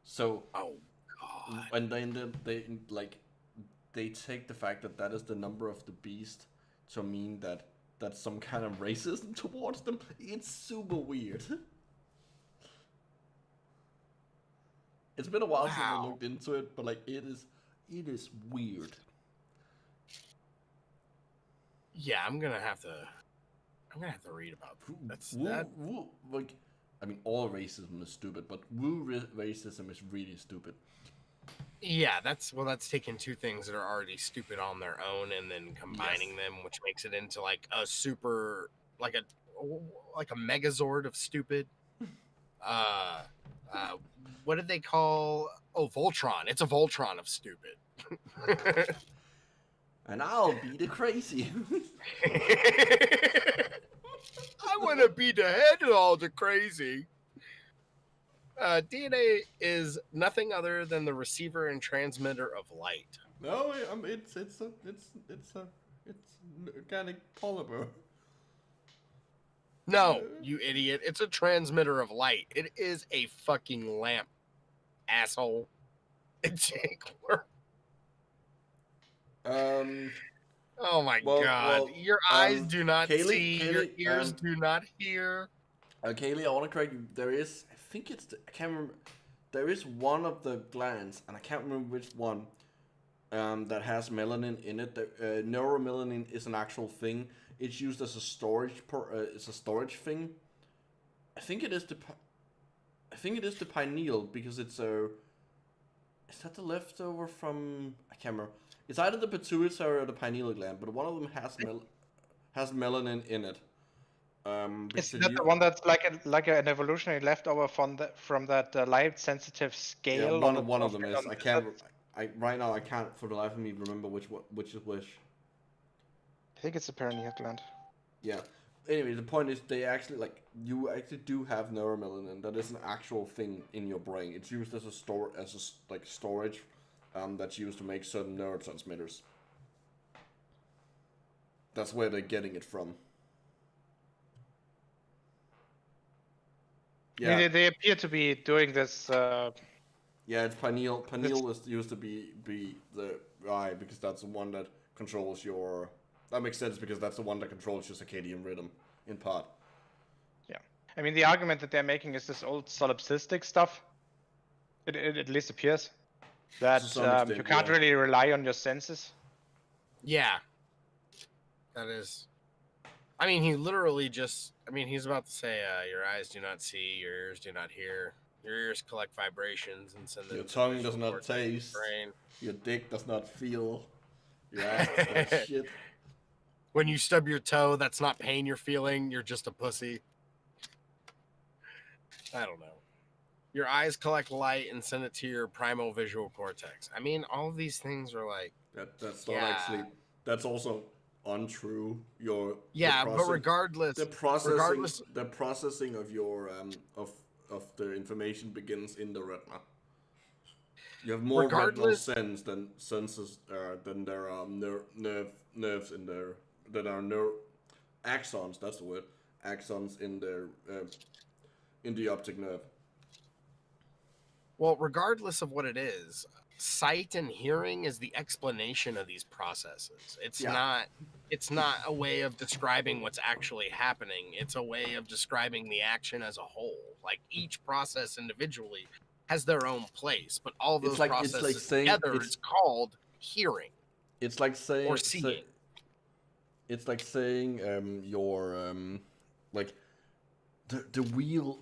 S2: So
S1: Oh God.
S2: and then they take the fact that that is the number of the beast to mean that that's some kind of racism towards them. It's super weird. It's been a while since I looked into it, but like it is weird.
S1: Yeah, I'm gonna have to read about that.
S2: Like, I mean, all racism is stupid, but racism is really stupid.
S1: Yeah, that's taking two things that are already stupid on their own and then combining them, which makes it into like a super like a megazord of stupid. What did they call? Oh, Voltron. It's a Voltron of stupid.
S2: And I'll be the crazy.
S1: I want to be the head of all the crazy. DNA is nothing other than the receiver and transmitter of light.
S2: No, it's organic polymer.
S1: No, you idiot. It's a transmitter of light. It is a fucking lamp, asshole. It's Oh my God.
S2: Well,
S1: your eyes do not see,
S2: Kaylee,
S1: your ears do not hear.
S2: Kaylee, I want to correct you. There is, I think it's, I can't remember. There is one of the glands, and I can't remember which one, that has melanin in it. Neuromelanin is an actual thing. It's used as a storage. It's a storage thing. I think it is the pineal, because it's a. Is that the leftover from? I can't remember. It's either the pituitary or the pineal gland, but one of them has melanin in it.
S3: Is that the one that's like an evolutionary leftover from that light sensitive scale?
S2: Yeah, one of them is. Right now I can't for the life of me remember which is which.
S3: I think it's the pineal gland.
S2: Yeah. Anyway, the point is you actually do have neuromelanin. That is an actual thing in your brain. It's used as storage, that's used to make certain neurotransmitters. That's where they're getting it from. Yeah.
S3: I mean, they appear to be doing this.
S2: Yeah, it's pineal. Pineal is used to be the eye because that's the one that controls your. That makes sense because that's the one that controls your circadian rhythm, in part.
S3: Yeah, I mean the argument that they're making is this old solipsistic stuff. It at least appears that you can't really rely on your senses.
S1: Yeah, that is. I mean, he literally just. I mean, he's about to say, "Your eyes do not see, your ears do not hear, your ears collect vibrations and send them."
S2: Your tongue does not taste. Your dick does not feel. Your ass does not shit.
S1: When you stub your toe, that's not pain you're feeling. You're just a pussy. I don't know. Your eyes collect light and send it to your primal visual cortex. I mean, all of these things are like.
S2: That's not actually. That's also untrue.
S1: But regardless,
S2: the processing of your of the information begins in the retina. You have more retinal sense than senses than there are nerves in there. That are axons. That's the word. Axons in the optic nerve.
S1: Well, regardless of what it is, sight and hearing is the explanation of these processes. It's not a way of describing what's actually happening. It's a way of describing the action as a whole. Like each process individually has their own place, but all those processes together is called hearing.
S2: It's like saying
S1: or seeing.
S2: It's like saying your like the wheel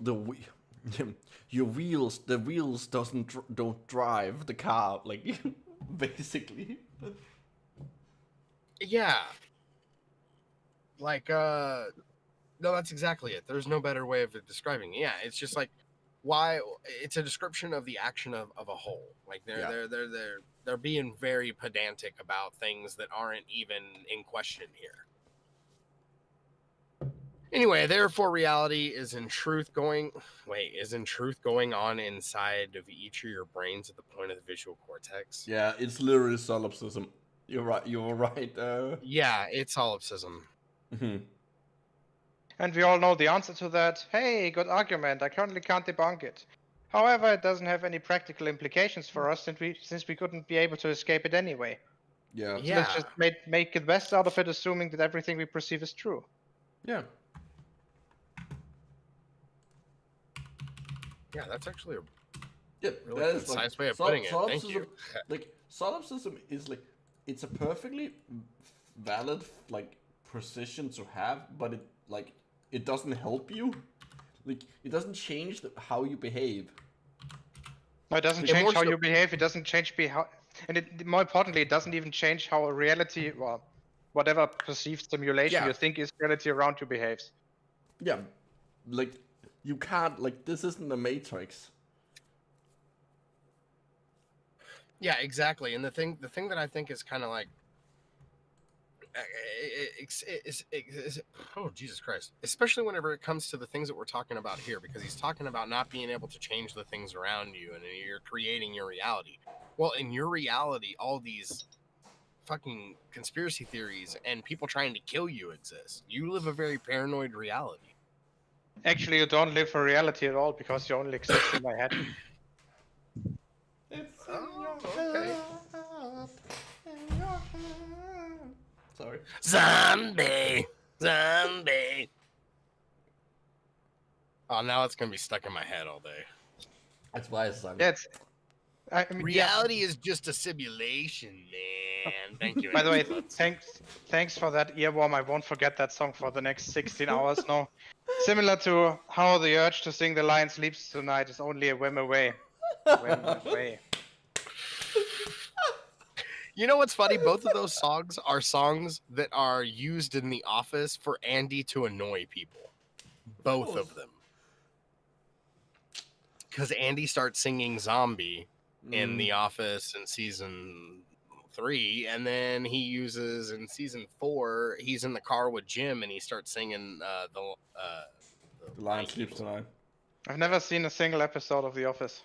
S2: your wheels don't drive the car, like basically.
S1: Yeah. Like no, that's exactly it. There's no better way of describing it. Yeah, it's just like why it's a description of the action of a whole. Like they're being very pedantic about things that aren't even in question here. Anyway, therefore reality is in truth going on inside of each of your brains at the point of the visual cortex.
S2: Yeah, it's literally solipsism. You're right. You're right.
S1: Yeah, it's solipsism.
S3: And we all know the answer to that. Hey, good argument. I currently can't debunk it. However, it doesn't have any practical implications for us since we couldn't be able to escape it anyway.
S2: Yeah.
S3: So let's just make the best out of it, assuming that everything we perceive is true.
S2: Yeah.
S1: Yeah, that's actually a really
S2: that is
S1: concise
S2: like,
S1: way of putting it. Thank you.
S2: Like solipsism is like it's a perfectly valid like position to have, but it doesn't help you. Like it doesn't change how you behave.
S3: No, it doesn't change how you behave. It doesn't change and more importantly, it doesn't even change how a reality, well, whatever perceived simulation you think is reality around you behaves.
S2: Yeah, like you can't this isn't the Matrix.
S1: Yeah, exactly. And the thing that I think is kind of like, oh Jesus Christ! Especially whenever it comes to the things that we're talking about here, because he's talking about not being able to change the things around you, and you're creating your reality. Well, in your reality, all these fucking conspiracy theories and people trying to kill you exist. You live a very paranoid reality.
S3: Actually, you don't live a reality at all because you only exist in my head.
S2: It's
S1: okay.
S2: Sorry.
S1: Zombie. Oh, now it's gonna be stuck in my head all day.
S2: That's why it's
S3: Yeah,
S1: reality is just a simulation, man. Thank you.
S3: By the way, thanks for that earworm. I won't forget that song for the next 16 hours now. Similar to how the urge to sing The Lion Sleeps Tonight is only a whim away.
S1: You know what's funny? Both of those songs are songs that are used in The Office for Andy to annoy people. Both of them. Because Andy starts singing Zombie in The Office in season 3, and then he uses in season 4, he's in the car with Jim and he starts singing the
S2: Lion Sleeps Tonight.
S3: I've never seen a single episode of The Office.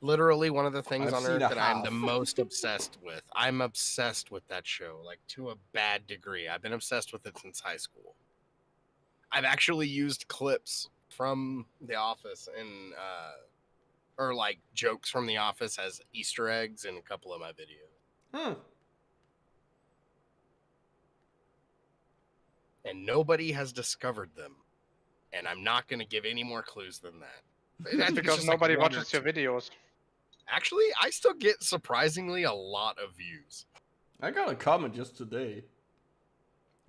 S1: Literally one of the things on earth that
S2: half.
S1: I'm the most obsessed with. I'm obsessed with that show, like to a bad degree. I've been obsessed with it since high school. I've actually used clips from The Office and or like jokes from The Office as Easter eggs in a couple of my videos. And nobody has discovered them. And I'm not going to give any more clues than that.
S3: That's because nobody watches your videos.
S1: Actually, I still get surprisingly a lot of views.
S2: I got a comment just today.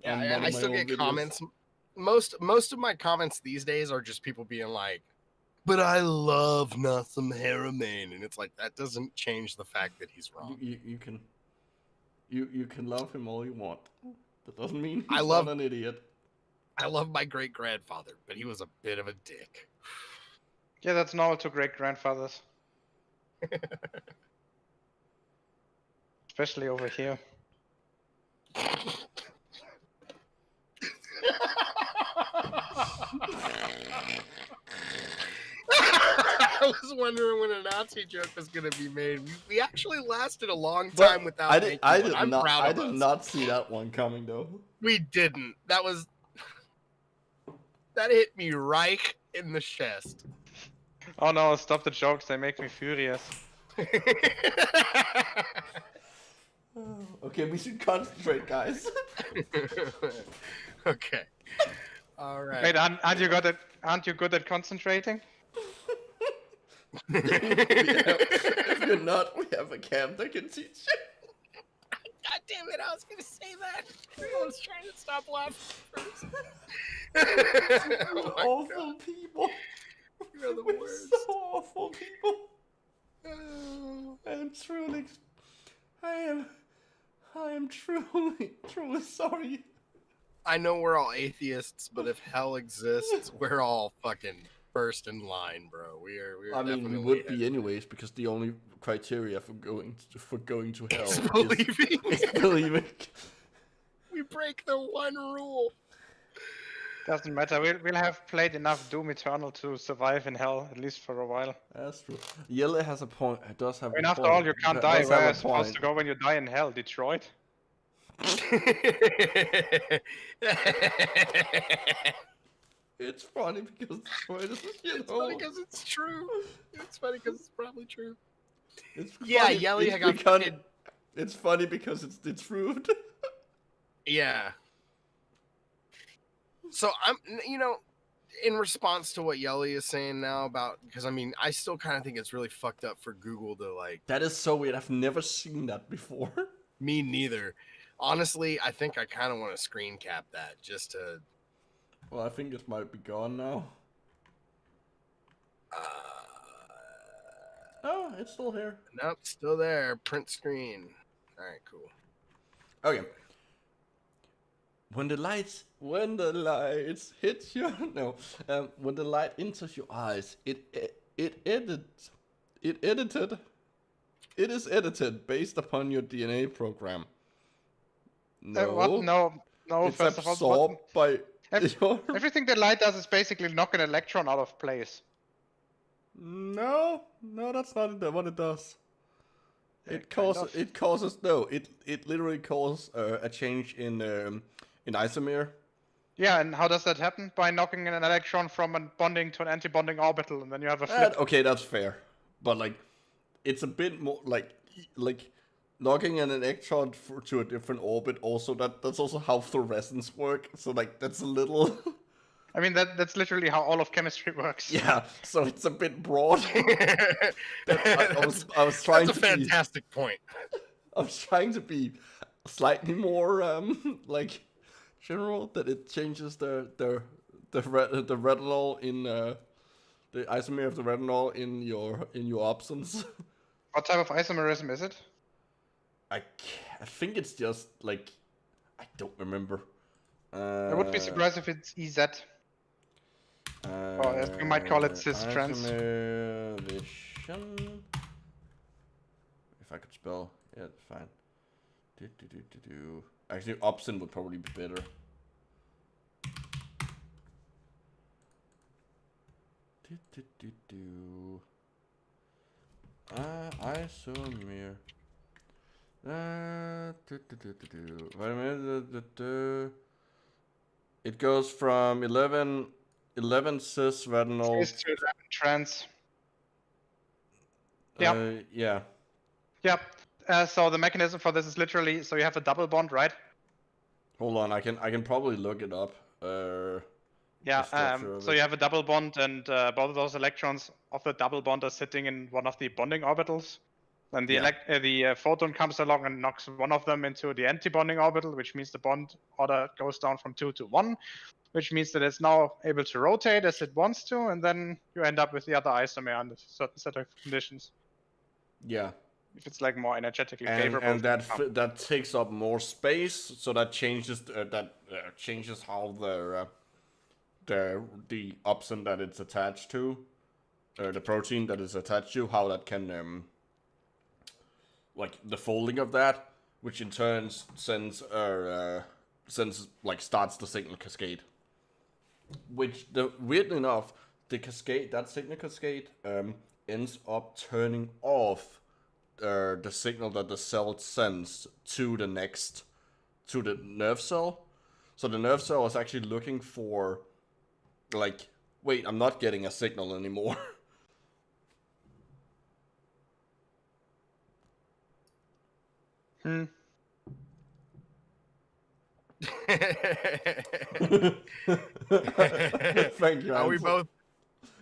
S1: Yeah, I still get comments. Most of my comments these days are just people being like, "But I love Natham Harriman," and it's like that doesn't change the fact that he's wrong.
S2: You can love him all you want. That doesn't mean he's not an idiot.
S1: I love my great grandfather, but he was a bit of a dick.
S3: Yeah, that's normal to great grandfathers. Especially over here.
S1: I was wondering when a Nazi joke was going to be made. We actually lasted a long time without making one.
S2: I did not see that one coming though.
S1: We didn't. That hit me right in the chest.
S3: Oh no, stop the jokes, they make me furious.
S2: Okay, we should concentrate, guys.
S1: Okay. All right.
S3: Wait, aren't you good at concentrating?
S2: If you're not, we have a camp that can teach you.
S1: God damn it, I was gonna say that. I was trying to stop laughing first.
S2: Awful people.
S1: You're the worst.
S2: So awful people. I am truly sorry.
S1: I know we're all atheists, but if hell exists, we're all fucking first in line, bro. We are.
S2: I mean, we
S1: definitely
S2: would be anyways, because the only criteria for going to hell
S1: is believing.
S2: is believing.
S1: We break the one rule.
S3: Doesn't matter. We'll have played enough Doom Eternal to survive in hell, at least for a while.
S2: That's true. Yelle has a point. It does have
S3: I mean,
S2: a
S3: after
S2: point.
S3: all, you can't
S2: It
S3: die.
S2: does
S3: Where
S2: have
S3: are
S2: a
S3: you supposed
S2: point.
S3: to go when you die in hell? Detroit?
S2: It's funny because it's funny, you
S1: It's
S2: know.
S1: funny because it's true. It's funny because it's probably true.
S2: It's
S1: Yeah,
S2: funny,
S1: Yelly,
S2: it's
S1: I got
S2: because-
S1: fucking-
S2: It's funny because it's the truth.
S1: Yeah. So I'm, in response to what Yelly is saying now about, because I mean, I still kind of think it's really fucked up for Google to like.
S2: That is so weird. I've never seen that before.
S1: Me neither. Honestly, I think I kind of want to screen cap that just to.
S2: Well, I think it might be gone now. Oh, it's still here.
S1: Nope, still there. Print screen. All right, cool.
S2: Okay. When the lights hit you, no, when the light enters your eyes, it is edited based upon your DNA program. No,
S3: What? No.
S2: it's
S3: First of all,
S2: absorbed by your.
S3: everything the light does is basically knock an electron out of place.
S2: No, that's not what it does. It
S3: kind
S2: causes it literally causes a change in isomer.
S3: Yeah, and how does that happen? By knocking an electron from a bonding to an anti-bonding orbital, and then you have a flip.
S2: Okay, that's fair, but like, it's a bit more like knocking an electron to a different orbit. Also, that's also how fluorescence work. So like, that's a little.
S3: I mean, that's literally how all of chemistry works.
S2: Yeah, so it's a bit broad. I was trying
S1: That's a
S2: to be.
S1: fantastic point.
S2: I was trying to be slightly more like general, that it changes the retinol in the isomer of the retinol in your opsons.
S3: What type of isomerism is it?
S2: I think it's just like, I don't remember.
S3: I would be surprised if it's EZ. Or as we might call it, cis trans.
S2: Isomerization. If I could spell, yeah, fine. Actually, opsin would probably be better. Isomer. Wait a minute. It goes from 11 cis retinol.
S3: Cis to 11 trans. Yeah.
S2: Yeah.
S3: Yeah. So the mechanism for this is literally, so you have a double bond, right?
S2: Hold on, I can probably look it up.
S3: Yeah.
S2: The structure of
S3: So
S2: it.
S3: you have a double bond, and both of those electrons of the double bond are sitting in one of the bonding orbitals. Then the photon comes along and knocks one of them into the anti-bonding orbital, which means the bond order goes down from 2 to 1, which means that it's now able to rotate as it wants to, and then you end up with the other isomer under certain set of conditions.
S2: Yeah.
S3: If it's like more energetically
S2: And
S3: favorable.
S2: that takes up more space, so that changes how the opsin that it's attached to, the protein that is attached to, how that can like the folding of that, which in turn sends starts the signal cascade. Which weirdly enough, that signal cascade ends up turning off the signal that the cell sends to the nerve cell. So the nerve cell is actually looking for, like, wait, I'm not getting a signal anymore. Thank you.
S1: Are we
S2: Ansel.
S1: both?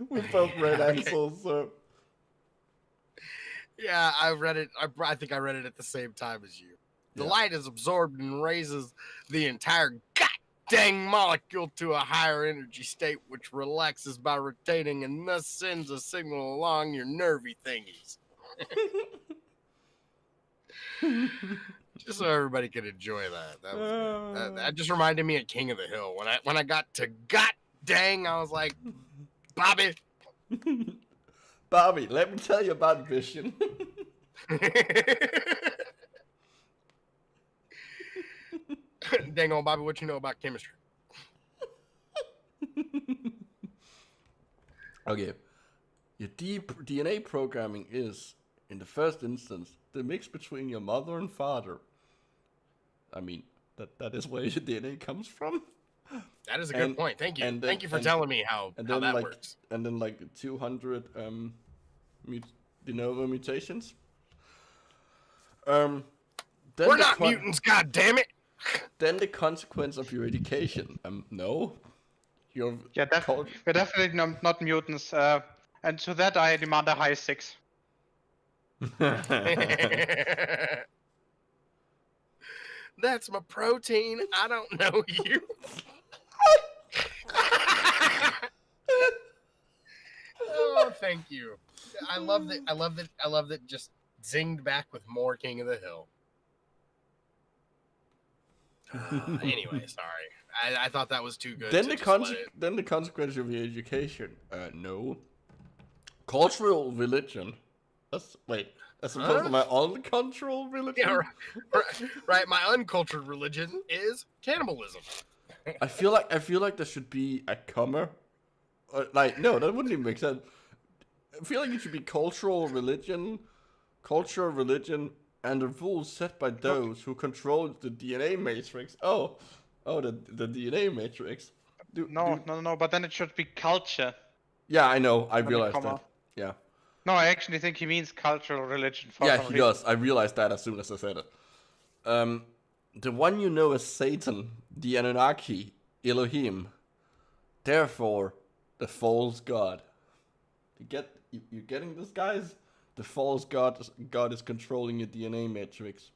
S2: We both read
S1: Okay.
S2: Ansel, so.
S1: Yeah, I read it. I think I read it at the same time as you. The
S2: Yeah.
S1: light is absorbed and raises the entire dang molecule to a higher energy state, which relaxes by rotating and thus sends a signal along your nervy thingies. Just so everybody could enjoy that. That was good. That just reminded me of King of the Hill. When I got to god dang, I was like, Bobby.
S2: Bobby, let me tell you about vision.
S1: Dang on, Bobby, what you know about chemistry?
S2: Okay. Your deep DNA programming is, in the first instance, the mix between your mother and father. I mean, that is where your DNA comes from.
S1: That is a good point. Thank you. Thank you for telling me how that works.
S2: And then like 200 de novo mutations. Then
S1: We're not mutants, god damn it!
S2: Then the consequence of your education. No. We're
S3: definitely not mutants. And to that I demand a high 6.
S1: That's my protein. I don't know you. Oh, thank you. I love that just zinged back with more King of the Hill. Anyway, sorry. I thought that was too good.
S2: Then the consequence of your education. No. Cultural religion. As opposed to my uncultural religion.
S1: Yeah, right. My uncultured religion is cannibalism.
S2: I feel like there should be a comma. No, that wouldn't even make sense. I feel like it should be cultural religion, and the rules set by those who control the DNA matrix. Oh, the DNA matrix.
S3: No, but then it should be culture.
S2: Yeah, I know. I realized that. Yeah.
S3: No, I actually think he means cultural religion.
S2: Yeah, he does. I realized that as soon as I said it. The one you know as Satan, the Anunnaki, Elohim. Therefore, the false god. You getting this, guys? The false god is controlling your DNA matrix.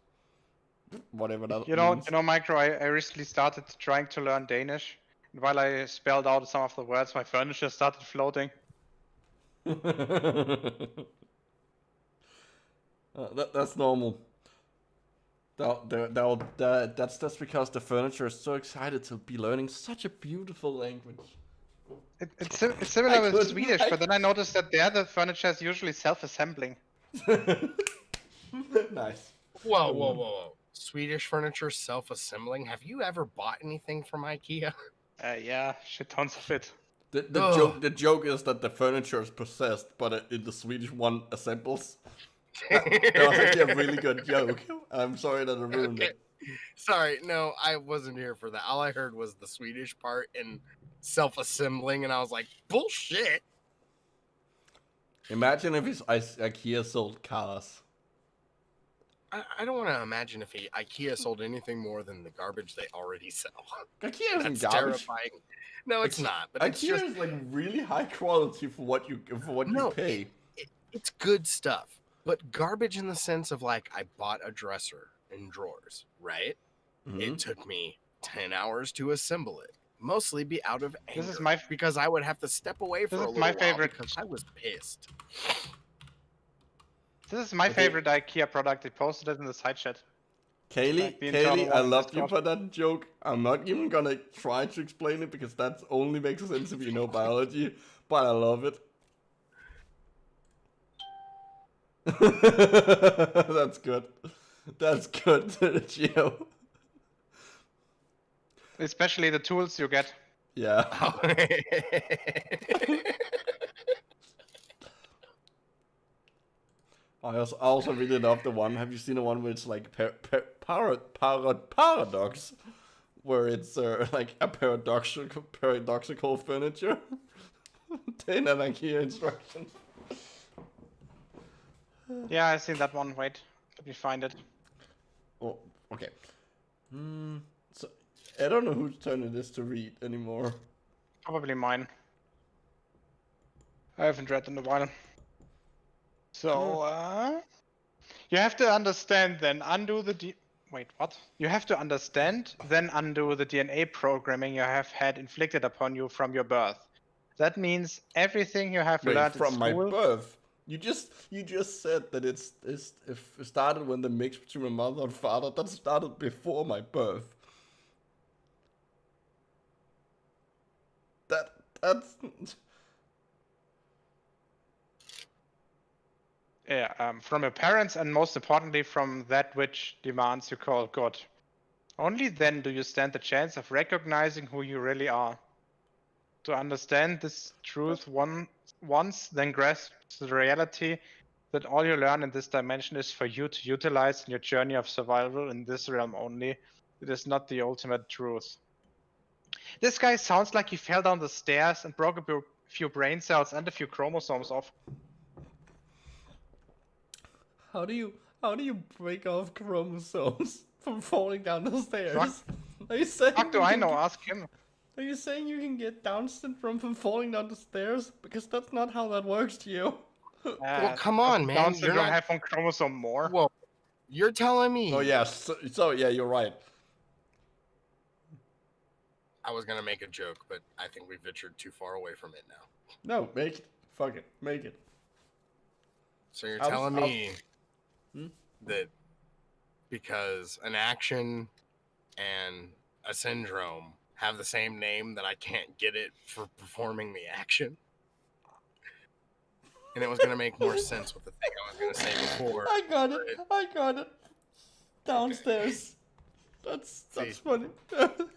S2: Whatever that means.
S3: You know, Micro, I recently started trying to learn Danish. And while I spelled out some of the words, my furniture started floating.
S2: That's normal. That's because the furniture is so excited to be learning such a beautiful language.
S3: It's similar with Swedish, but then I noticed that there the furniture is usually self-assembling.
S2: Nice.
S1: Whoa. Swedish furniture self-assembling? Have you ever bought anything from IKEA?
S3: Yeah, shit tons of it.
S2: The joke is that the furniture is possessed, but the Swedish one assembles. That was actually a really good joke. I'm sorry that I ruined it.
S1: Sorry, no, I wasn't here for that. All I heard was the Swedish part and self-assembling, and I was like, bullshit.
S2: Imagine if IKEA sold cars.
S1: I don't want to imagine if IKEA sold anything more than the garbage they already sell.
S2: IKEA isn't
S1: That's
S2: garbage.
S1: terrifying. No, it's not. But
S2: IKEA
S1: it's just
S2: is like really high quality for what you pay.
S1: It's good stuff, but garbage in the sense of like I bought a dresser and drawers, right?
S2: Mm-hmm.
S1: It took me 10 hours to assemble it. Mostly be out of anger.
S3: This is
S1: because I would have to step away for a little while because I was pissed.
S3: This is my favorite IKEA product. I posted it in the side chat.
S2: Kaylee, I love you for that joke. I'm not even gonna try to explain it because that only makes sense if you know biology, but I love it. That's good. That's good, Geo.
S3: Especially the tools you get.
S2: Yeah. I also really love the one. Have you seen the one where it's like paradox, where it's like a paradoxical furniture? 10 and IKEA instructions.
S3: Yeah, I seen that one. Wait, let me find it.
S2: Oh, okay. So I don't know whose turn it is to read anymore.
S3: Probably mine. I haven't read in a while. So, you have to understand, then undo the wait, what? You have to understand, then undo the DNA programming you have had inflicted upon you from your birth. That means everything you have learned
S2: from
S3: in
S2: my
S3: school.
S2: birth. You just said that it started when the mix between my mother and father. That started before my birth. That's
S3: from your parents, and most importantly, from that which demands you call God. Only then do you stand the chance of recognizing who you really are. To understand this truth once, then grasp the reality that all you learn in this dimension is for you to utilize in your journey of survival in this realm only. It is not the ultimate truth. This guy sounds like he fell down the stairs and broke a few brain cells and a few chromosomes off.
S2: How do you break off chromosomes from falling down the stairs?
S3: Fuck.
S2: Are you saying
S3: Fuck do I know? Ask him.
S2: Are you saying you can get Down syndrome from falling down the stairs? Because that's not how that works, Geo.
S1: Well, come on, man.
S3: Down
S1: You're
S3: syndrome
S1: not.
S3: have one chromosome more.
S1: Well, you're telling me.
S2: Oh yeah, so yeah, you're right.
S1: I was gonna make a joke, but I think we ventured too far away from it now.
S2: No, make it. Fuck it, make it.
S1: So you're
S2: I'll-
S1: telling me
S2: Hmm?
S1: that because an action and a syndrome have the same name, that I can't get it for performing the action? And it was gonna make more sense with the thing I was gonna say before.
S2: I got it. Downstairs. That's
S1: See.
S2: funny.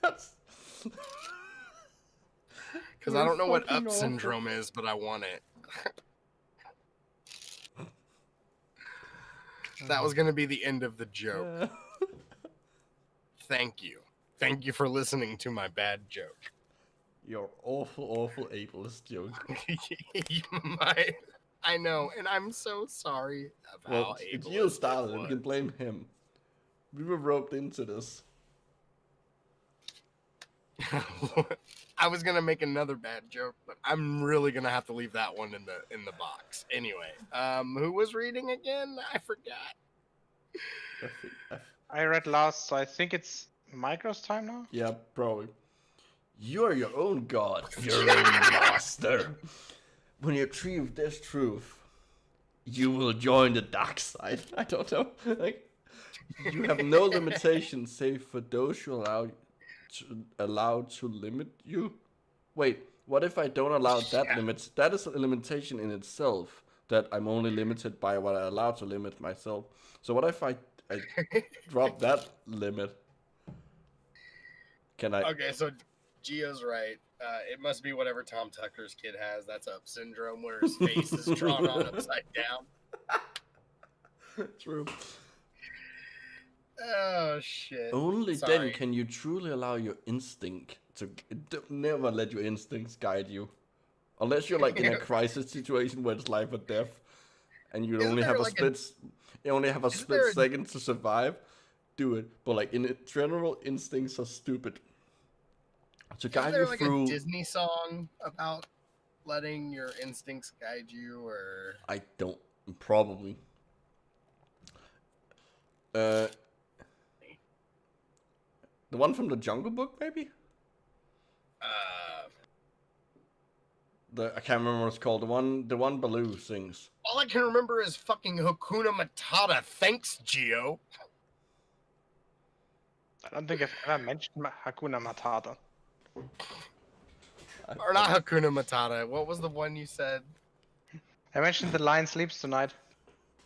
S2: That's
S1: Because I don't know what
S2: fucking
S1: up
S2: awful.
S1: syndrome is, but I want it. That was gonna be the end of the joke. Thank you. Thank you for listening to my bad joke.
S2: Your awful ableist joke.
S1: You might. I know, and I'm so sorry about
S2: Well,
S1: how
S2: it's
S1: ableist
S2: you
S1: it
S2: started it. You can
S1: was.
S2: blame him. We were roped into this.
S1: I was gonna make another bad joke, but I'm really gonna have to leave that one in the box. Anyway, who was reading again? I forgot.
S3: I read last, so I think it's Micro's time now.
S2: Yeah, probably. You're your own god, your own master. When you achieve this truth, you will join the dark side. I don't know. Like, you have no limitations save for those you allowed to limit you. Wait, what if I don't allow that limit? That is a limitation in itself. That I'm only limited by what I allow to limit myself. So what if I drop that limit? Can I?
S1: Okay, so Gio's right. It must be whatever Tom Tucker's kid has. That's up syndrome, where his face is drawn on upside down.
S2: True.
S1: Oh shit.
S2: Only
S1: Sorry.
S2: then can you truly allow your instinct to never let your instincts guide you, unless you're like in a crisis situation where it's life or death, and you
S1: Isn't
S2: only
S1: there
S2: have a
S1: like
S2: split. You only have a
S1: Isn't
S2: split
S1: there a-
S2: second to survive. Do it, but like in general, instincts are stupid. To
S1: Is
S2: guide
S1: there
S2: you
S1: like
S2: through,
S1: a Disney song about letting your instincts guide you, or
S2: I don't probably. The one from the Jungle Book, maybe. I can't remember what it's called. The one Baloo sings.
S1: all I can remember is fucking Hakuna Matata. Thanks, Gio.
S3: I don't think I've ever mentioned Hakuna Matata.
S1: Or not Hakuna Matata. What was the one you said?
S3: I mentioned The Lion Sleeps Tonight.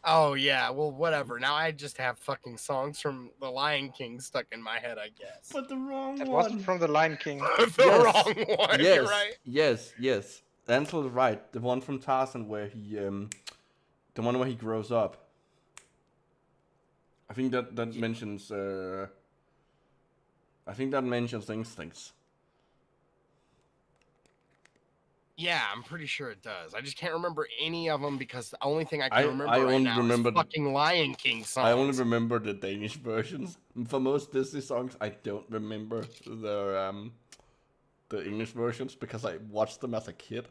S1: Oh yeah, well whatever. Now I just have fucking songs from The Lion King stuck in my head, I guess.
S2: But the wrong
S3: That
S2: one.
S3: wasn't from The Lion King.
S1: The
S2: Yes.
S1: wrong one,
S2: Yes,
S1: you're right?
S2: yes. Ansel's right. The one from Tarzan where he, the one where he grows up. I think that mentions. I think that mentions instincts.
S1: Yeah, I'm pretty sure it does. I just can't remember any of them because the only thing I can
S2: I
S1: remember right
S2: only
S1: now
S2: remember
S1: is fucking Lion King songs.
S2: I only remember the Danish versions. For most Disney songs, I don't remember the English versions because I watched them as a kid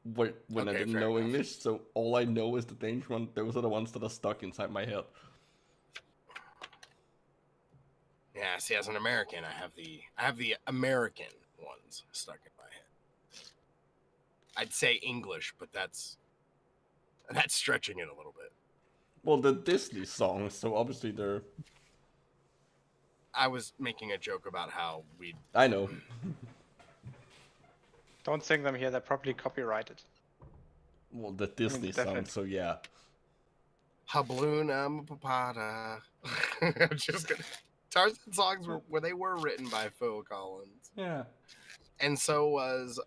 S2: when I
S1: Okay,
S2: didn't
S1: fair
S2: know
S1: enough.
S2: English. So all I know is the Danish one. Those are the ones that are stuck inside my head.
S1: Yeah, see, as an American, I have the American ones stuck in my head. I'd say English, but that's stretching it a little bit.
S2: Well, the Disney songs, so obviously they're.
S1: I was making a joke about how we.
S2: I know.
S3: Don't sing them here, they're probably copyrighted.
S2: Well, the Disney
S3: definitely.
S2: songs, so yeah.
S1: Habluna Papata. I'm just gonna. Tarzan songs where they were written by Phil Collins.
S2: Yeah.
S1: And so was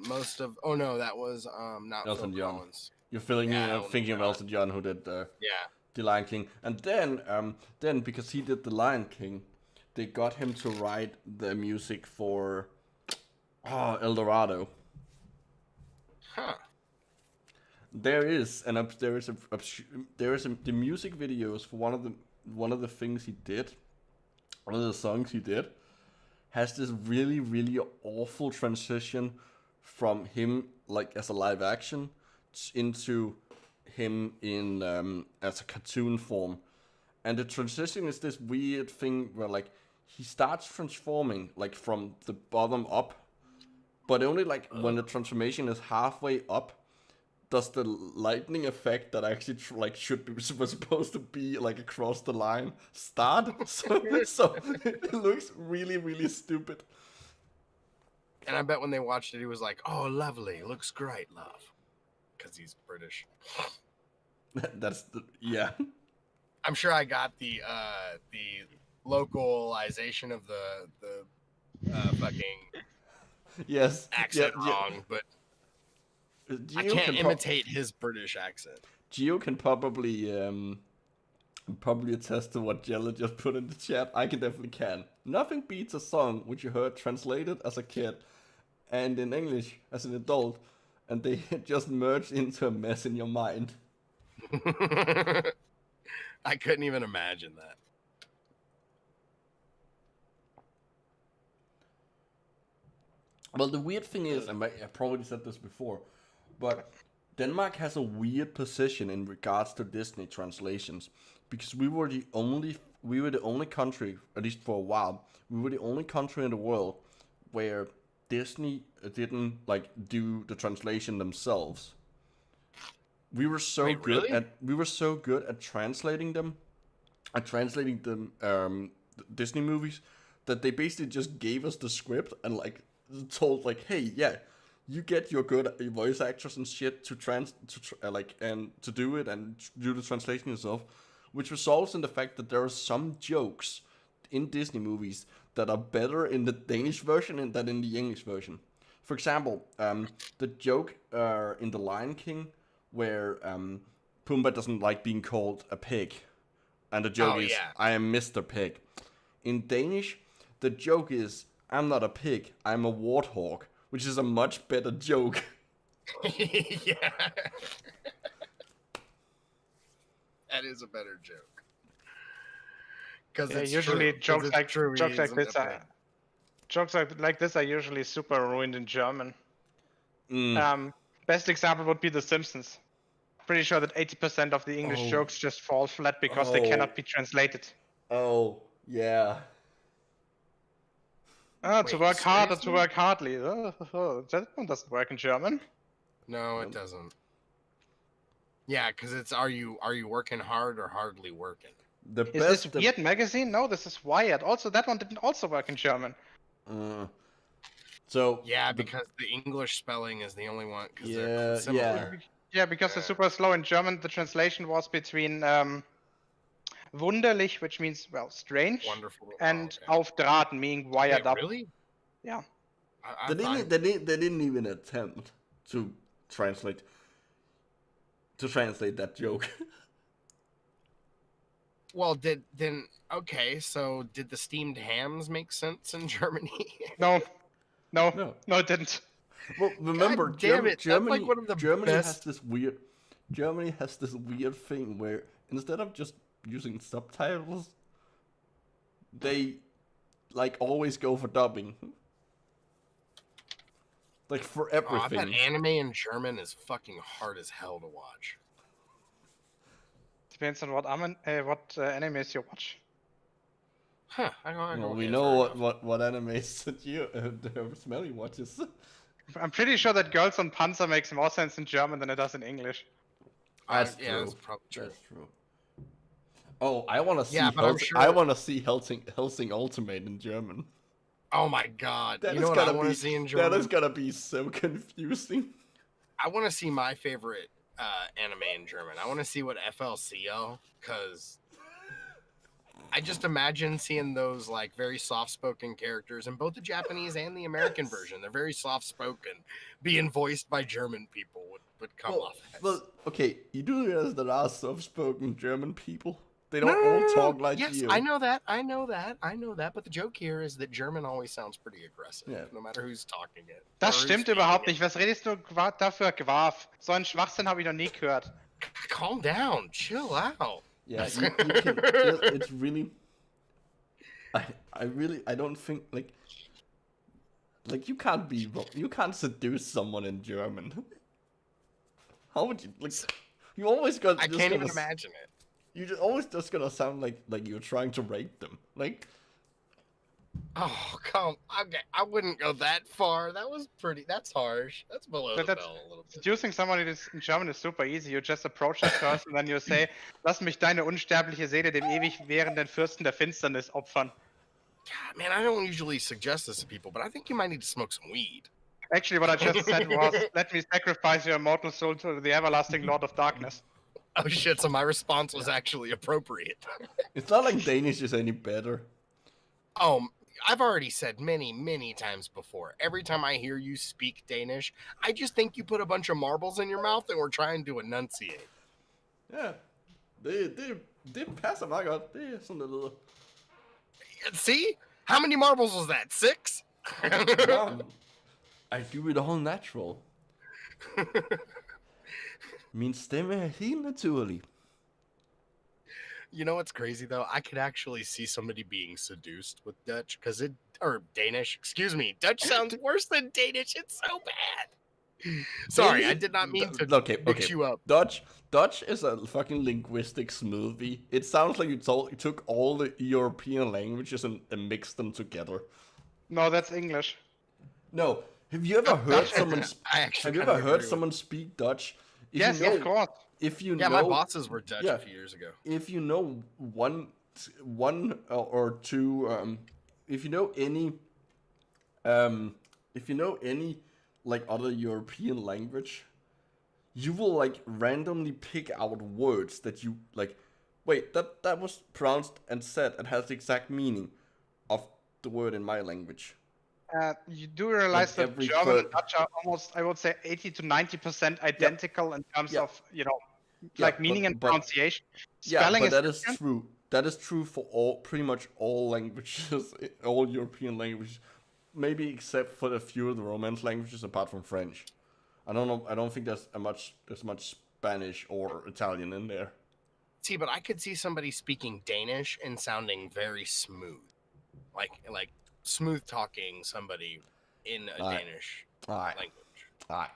S1: most of. Oh no, that was not
S2: Elton
S1: Phil
S2: John.
S1: Collins.
S2: You're feeling
S1: Elton
S2: thinking of
S1: John.
S2: Elton John, who did
S1: Yeah.
S2: The Lion King, and then because he did The Lion King, they got him to write the music for El Dorado.
S1: Huh.
S2: There is the music videos for one of the things he did, one of the songs he did, has this really really awful transition from him like as a live action into him in as a cartoon form, and the transition is this weird thing where like he starts transforming like from the bottom up, but only like when the transformation is halfway up does the lightning effect that actually was supposed to be like across the line start. So it looks really really stupid.
S1: And I bet when they watched it, he was like, "Oh, lovely, looks great, love," because he's British.
S2: Yeah.
S1: I'm sure I got the localization of the fucking
S2: Yes.
S1: accent
S2: yeah.
S1: wrong, but I
S2: Geo
S1: can't
S2: can
S1: imitate his British accent.
S2: Geo can probably attest to what Jella just put in the chat. I definitely can. Nothing beats a song which you heard translated as a kid and in English as an adult, and they just merged into a mess in your mind.
S1: I couldn't even imagine that.
S2: Well, the weird thing is, I probably said this before, but Denmark has a weird position in regards to Disney translations, because we were the only country, at least for a while, we were the only country in the world where Disney didn't like do the translation themselves. We were so good at translating them, Disney movies, that they basically just gave us the script and like told like, hey, yeah, you get your good voice actors and shit to do it and do the translation yourself, which results in the fact that there are some jokes in Disney movies that are better in the Danish version than in the English version. For example, the joke in The Lion King where Pumbaa doesn't like being called a pig, and the joke is, I am Mr. Pig. In Danish, the joke is, I'm not a pig, I'm a warthog, which is a much better joke.
S1: Yeah. That is a better joke. Because
S3: usually jokes like this are usually super ruined in German. Best example would be The Simpsons. Pretty sure that 80% of the English jokes just fall flat because they cannot be translated.
S2: Oh, yeah.
S3: To work hard or to work hardly. That one doesn't work in German.
S1: No, it doesn't. Yeah, because it's are you working hard or hardly working?
S3: Is this Weird magazine? No, this is Wired. Also, that one didn't also work in German.
S2: So
S1: yeah, because the English spelling is the only one.
S2: Yeah,
S1: similar.
S3: Yeah, because they're super slow in German. The translation was between wunderlich, which means strange,
S1: wonderful,
S3: and auf Draht, meaning wired up.
S1: Really?
S3: Yeah.
S2: They didn't even attempt to translate that joke.
S1: Well, okay, so did the steamed hams make sense in Germany?
S3: No, it didn't.
S2: Well, remember,
S1: Germany
S2: has this weird thing where instead of just using subtitles, they like always go for dubbing. Like for everything.
S1: I bet anime in German is fucking hard as hell to watch.
S3: Depends on what animes you watch.
S1: Huh?
S2: We know what animes that you Smelly watches.
S3: I'm pretty sure that Girls on Panzer makes more sense in German than it does in English.
S2: That's
S1: true. That's probably true.
S2: That's true. Oh, I want to see. I want to see Helsing Ultimate in German.
S1: Oh my god! You know what I want to see in German?
S2: That is gonna be so confusing.
S1: I want to see my favorite anime in German. I want to see what FLCL, because I just imagine seeing those like very soft-spoken characters in both the Japanese and the American version. They're very soft-spoken, being voiced by German people would come off as.
S2: Well, okay, you do realize there are soft-spoken German people. They don't all talk like
S1: yes,
S2: you.
S1: I know that. But the joke here is that German always sounds pretty aggressive,
S2: Yeah.
S1: no matter who's talking it.
S3: Das
S1: or who's
S3: stimmt
S1: speaking
S3: überhaupt
S1: it.
S3: nicht. Was redest du dafür, Graf? So einen Schwachsinn habe ich noch nie gehört.
S1: Calm down, chill out.
S2: Yeah, you can. It's really. I don't think like you can't seduce someone in German. How would you like? You always got.
S1: I can't even imagine it.
S2: You're always just gonna sound like you're trying to rape them. Like,
S1: Oh, okay, I wouldn't go that far. That's harsh. That's below the
S3: That's-
S1: belt a little bit.
S3: Seducing somebody in German is super easy. You just approach that person and then you say, lass mich deine unsterbliche Seele dem ewig währenden Fürsten der Finsternis opfern.
S1: God, man, I don't usually suggest this to people, but I think you might need to smoke some weed.
S3: Actually, what I just said was, let me sacrifice your immortal soul to the everlasting Lord of Darkness.
S1: Oh shit, so my response was actually appropriate.
S2: it's not like Danish is any better.
S1: I've already said many, many times before, every time I hear you speak Danish, I just think you put a bunch of marbles in your mouth and we're trying to enunciate.
S2: Ja, det passer meget godt. Det er sådan, det lyder.
S1: See? How many marbles was that? 6?
S2: I do it all natural. Min stemme er helt naturlig.
S1: You know what's crazy though? I could actually see somebody being seduced with Dutch or Danish. Excuse me. Dutch sounds worse than Danish. It's so bad. Sorry, I did not mean to mix you up.
S2: Dutch is a fucking linguistic smoothie. It sounds like you took all the European languages and mixed them together.
S3: No, that's English.
S2: No, have you ever heard someone?
S1: Have
S2: you ever heard someone speak Dutch?
S3: Yes, of course.
S2: If you
S1: yeah,
S2: know,
S1: my bosses were Dutch a few years ago.
S2: If you know one or two, if you know any like other European language, you will like randomly pick out words that you like. Wait, that was pronounced and said and has the exact meaning of the word in my language.
S3: You do realize that German and Dutch are almost, I would say, 80 to 90% identical in terms of, meaning and pronunciation. Spelling
S2: but that is
S3: different.
S2: true. That is true for pretty much all languages, all European languages, maybe except for a few of the Romance languages, apart from French. I don't know. I don't think there's much Spanish or Italian in there.
S1: See, but I could see somebody speaking Danish and sounding very smooth, like smooth talking somebody in a Danish language.
S2: Alright.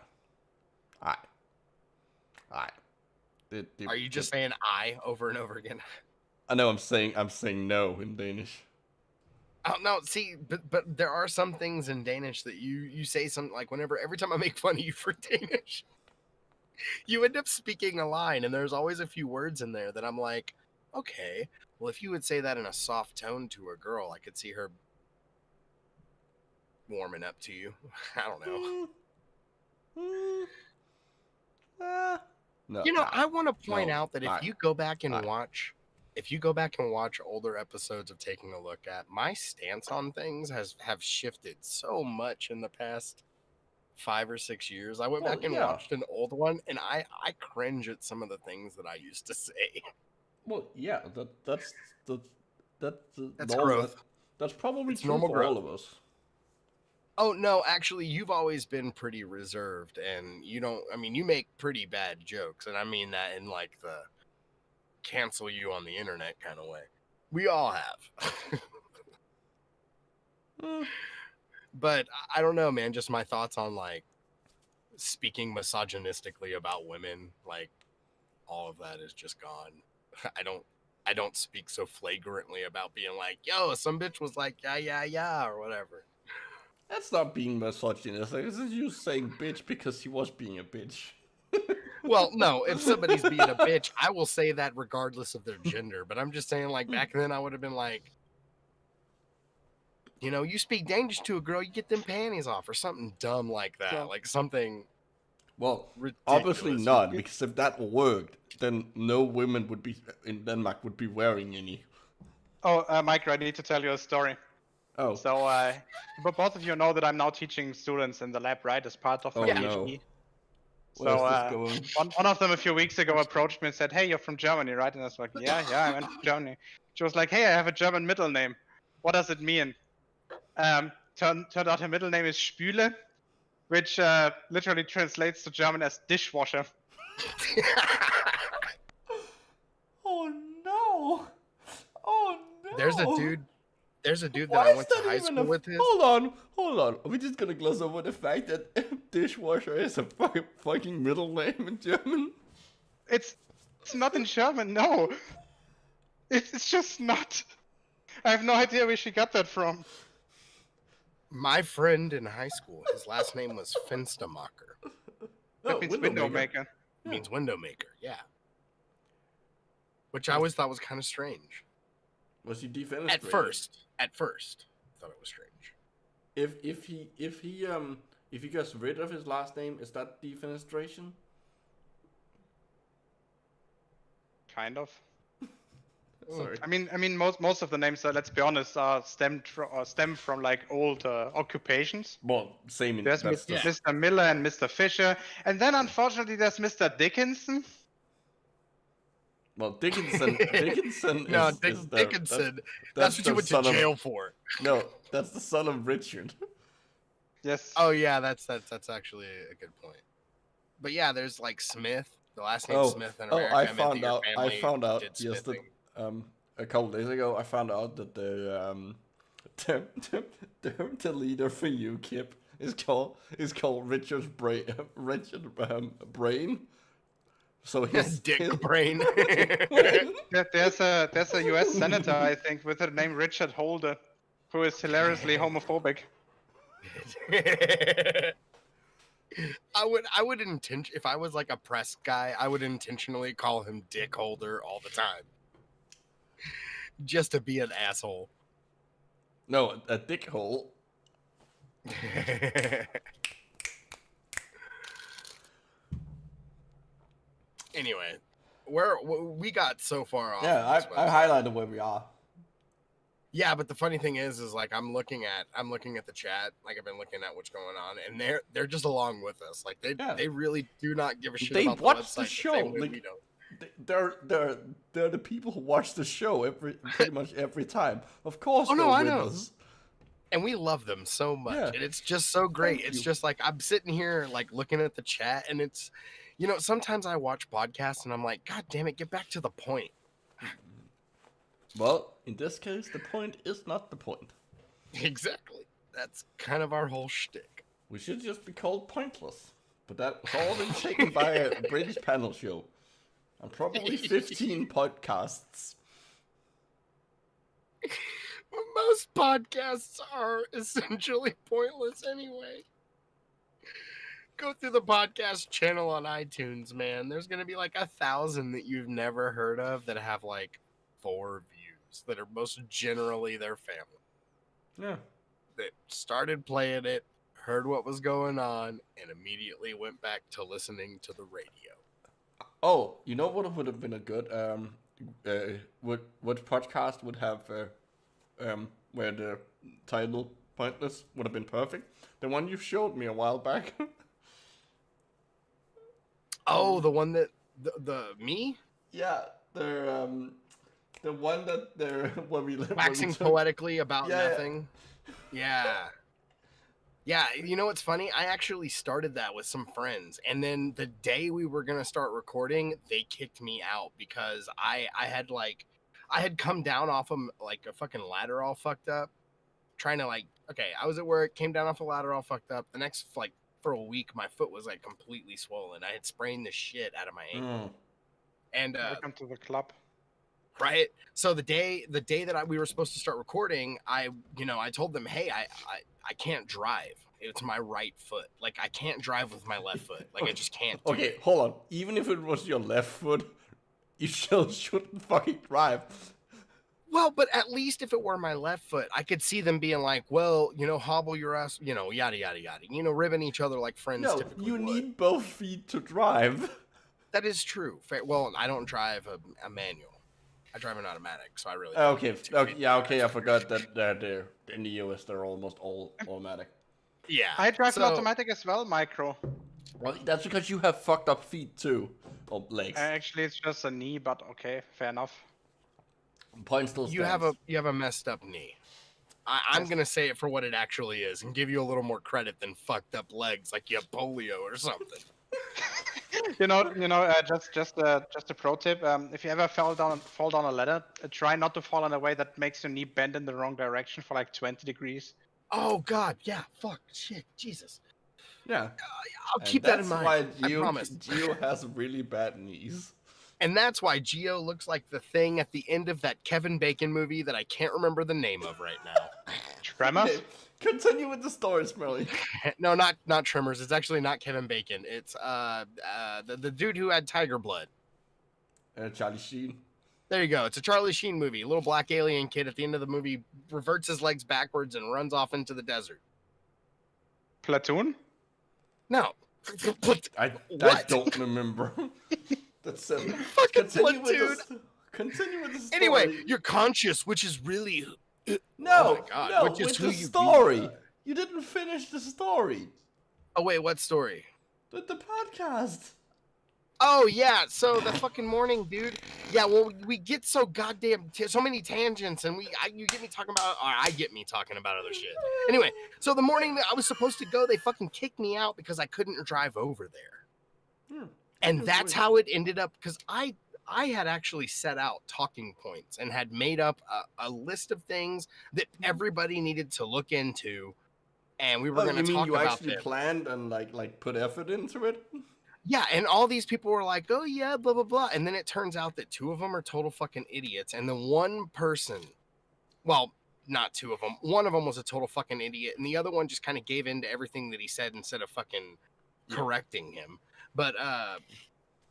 S1: Are you just saying "I" over and over again?
S2: I know. I'm saying no in Danish.
S1: Oh no! See, but there are some things in Danish that you say something like every time I make fun of you for Danish, you end up speaking a line, and there's always a few words in there that I'm like, okay, well, if you would say that in a soft tone to a girl, I could see her warming up to you. I don't know.
S2: No,
S1: I want to point out that if you go back and watch older episodes of Taking a Look At, my stance on things have shifted so much in the past 5 or 6 years. I went back and watched an old one, and I cringe at some of the things that I used to say.
S2: Well, yeah, that's
S1: growth.
S2: That's probably
S1: it's
S2: true
S1: normal
S2: for
S1: growth.
S2: all of us.
S1: Oh, no, actually, you've always been pretty reserved, and you make pretty bad jokes, and I mean that in, like, the cancel you on the internet kind of way. We all have. But I don't know, man, just my thoughts on, like, speaking misogynistically about women, like, all of that is just gone. I don't speak so flagrantly about being like, yo, some bitch was like, yeah, or whatever.
S2: That's not being misogynistic. This is you saying bitch because he was being a bitch.
S1: Well, no, if somebody's being a bitch, I will say that regardless of their gender. But I'm just saying, like, back then I would have been like, you speak Danish to a girl, you get them panties off, or something dumb like that.
S3: Yeah.
S1: Like something
S2: Well,
S1: Ridiculous.
S2: obviously not, because if that worked, then no women would be in Denmark would be wearing any.
S3: Oh, Micro, I need to tell you a story.
S2: Oh.
S3: So, but both of you know that I'm now teaching students in the lab, right, as part of my
S2: Oh,
S3: PhD.
S2: no.
S3: So,
S2: Where's this going?
S3: one of them a few weeks ago approached me and said, "Hey, you're from Germany, right?" And I was like, "Yeah, I'm from Germany." She was like, "Hey, I have a German middle name. What does it mean?" Turned out her middle name is Spüle, which literally translates to German as dishwasher.
S2: Oh no! Oh no!
S1: There's a dude that
S2: Why
S1: I
S2: is
S1: went to
S2: that
S1: high
S2: even
S1: school with.
S2: Hold on. Are we just gonna gloss over the fact that dishwasher is a fucking middle name in German?
S3: It's not in German, no. It's just not. I have no idea where she got that from.
S1: My friend in high school, his last name was Fenstermacher.
S3: That means window maker.
S1: Means window maker, yeah. Which I always thought was kind of strange.
S2: Was he defenestrated?
S1: At first, I thought it was strange.
S2: If he gets rid of his last name, is that defenestration?
S3: Kind of.
S2: Sorry.
S3: I mean, most of the names, let's be honest, are stem from like old occupations.
S2: Well, same in
S3: There's Mr. Miller and Mr. Fisher, and then unfortunately there's Mr. Dickinson.
S2: Well, Dickinson.
S1: No, Dickinson. That's what you went to jail for.
S2: No, that's the son of Richard.
S3: Yes.
S1: Oh yeah, that's actually a good point. But yeah, there's like Smith. The last name Smith in America.
S2: I found out
S1: did
S2: just
S1: smithing.
S2: a couple days ago. I found out that the leader for UKIP is called Richard Brain. So his
S1: Dick Brain.
S3: There's a U.S. senator, I think, with the name Richard Holder, who is hilariously homophobic. I would if I was like a press guy, I would intentionally call him Dick Holder all the time. Just to be an asshole.
S2: No, a dick hole.
S1: Anyway, we got so far off.
S2: Yeah, I highlighted where we are.
S1: Yeah, but the funny thing is like I'm looking at the chat, like I've been looking at what's going on, and they're just along with us. Like they really do not give a shit about the website. They watch the show.
S2: Like, we don't. They're the people who watch the show pretty much every time. Of course,
S1: I know.
S2: Us.
S1: And we love them so much,
S2: yeah.
S1: and it's just so great. It's just like I'm sitting here like looking at the chat, and it's, you know, sometimes I watch podcasts and I'm like, God damn it, get back to the point.
S2: Well, in this case, the point is not the point.
S1: Exactly. That's kind of our whole shtick.
S2: We should just be called Pointless. But that's all been taken by a British panel show. And probably 15 podcasts.
S1: Most podcasts are essentially pointless anyway. Go through the podcast channel on iTunes, man. There's going to be like 1,000 that you've never heard of that have like 4 views that are most generally their family.
S2: Yeah.
S1: That started playing it, heard what was going on, and immediately went back to listening to the radio.
S2: Oh, you know what would have been a good what podcast would have where the title Pointless would have been perfect? The one you showed me a while back.
S1: Oh, the one that the me?
S2: Yeah, the one that they're when we
S1: waxing poetically about nothing. Yeah. Yeah, you know what's funny? I actually started that with some friends, and then the day we were gonna start recording, they kicked me out because I had come down off of like a fucking ladder all fucked up, trying to like, okay, I was at work, came down off a ladder all fucked up. The next like for a week, my foot was like completely swollen. I had sprained the shit out of my ankle. And
S3: welcome to the club.
S1: Right. So the day that we were supposed to start recording, I told them, hey, I can't drive. It's my right foot. Like I can't drive with my left foot. Like I just can't.
S2: Okay, hold on. Even if it was your left foot, you still shouldn't fucking drive.
S1: Well, but at least if it were my left foot, I could see them being like, well, hobble your ass, yada, yada, yada. Ribbing each other like friends
S2: No,
S1: typically
S2: you
S1: would.
S2: need both feet to drive.
S1: That is true. Well, I don't drive a manual. I drive an automatic, so I really.
S2: Okay, I forgot that they're in the US. They're almost all automatic.
S1: Yeah.
S3: I drive an
S1: so-
S3: automatic as well, Micro.
S2: Well, that's because you have fucked up feet too, or legs.
S3: Actually, it's just a knee, but okay, fair enough.
S2: Point still stands.
S1: You have a messed up knee. I'm gonna say it for what it actually is, and give you a little more credit than fucked up legs, like you have polio or something.
S3: Just a pro tip. If you ever fall down a ladder, try not to fall in a way that makes your knee bend in the wrong direction for like 20 degrees.
S1: Oh God, yeah, fuck, shit, Jesus.
S2: Yeah.
S1: I'll keep that in mind.
S2: That's why
S1: I promise.
S2: Geo has really bad knees.
S1: And that's why Geo looks like the thing at the end of that Kevin Bacon movie that I can't remember the name of right now.
S3: Tremors?
S2: Okay, continue with the story, Smelly.
S1: No, not Tremors. It's actually not Kevin Bacon. It's the dude who had tiger blood.
S2: Charlie Sheen.
S1: There you go. It's a Charlie Sheen movie. A little black alien kid at the end of the movie reverts his legs backwards and runs off into the desert.
S3: Platoon?
S1: No.
S2: I don't remember. That's
S1: Fucking
S2: continue
S1: Platoon.
S2: Continue with the story.
S1: Anyway, you're conscious, which is really
S2: No,
S1: oh my God,
S2: no,
S1: which is
S2: with
S1: who
S2: the
S1: you
S2: story.
S1: be.
S2: You didn't finish the story.
S1: Oh wait, what story?
S2: The podcast.
S1: Oh yeah, so the fucking morning, dude. Yeah, well, we get so goddamn so many tangents, and you get me talking about, or I get me talking about other shit. Anyway, so the morning that I was supposed to go, they fucking kicked me out because I couldn't drive over there. And that's how it ended up. Because I had actually set out talking points and had made up a list of things that everybody needed to look into, and we were going to talk about.
S2: You actually planned and like put effort into it?
S1: Yeah, and all these people were like, oh yeah, blah, blah, blah. And then it turns out that two of them are total fucking idiots. And the one person, well, not two of them, one of them was a total fucking idiot. And the other one just kind of gave in to everything that he said instead of fucking correcting him. But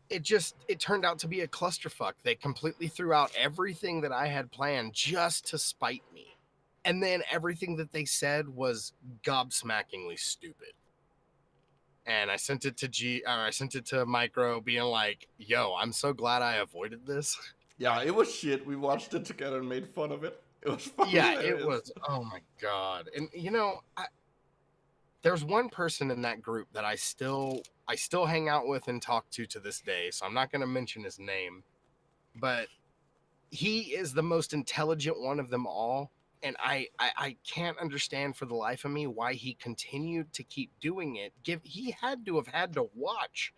S1: it turned out to be a clusterfuck. They completely threw out everything that I had planned just to spite me. And then everything that they said was gobsmackingly stupid. And I sent it to Micro being like, yo, I'm so glad I avoided this.
S2: Yeah, it was shit. We watched it together and made fun of it. It was fucking hilarious.
S1: It was, oh my God. And there's one person in that group that I still hang out with and talk to this day. So I'm not going to mention his name, but he is the most intelligent one of them all. And I can't understand for the life of me why he continued to keep doing it. He had to have had to watch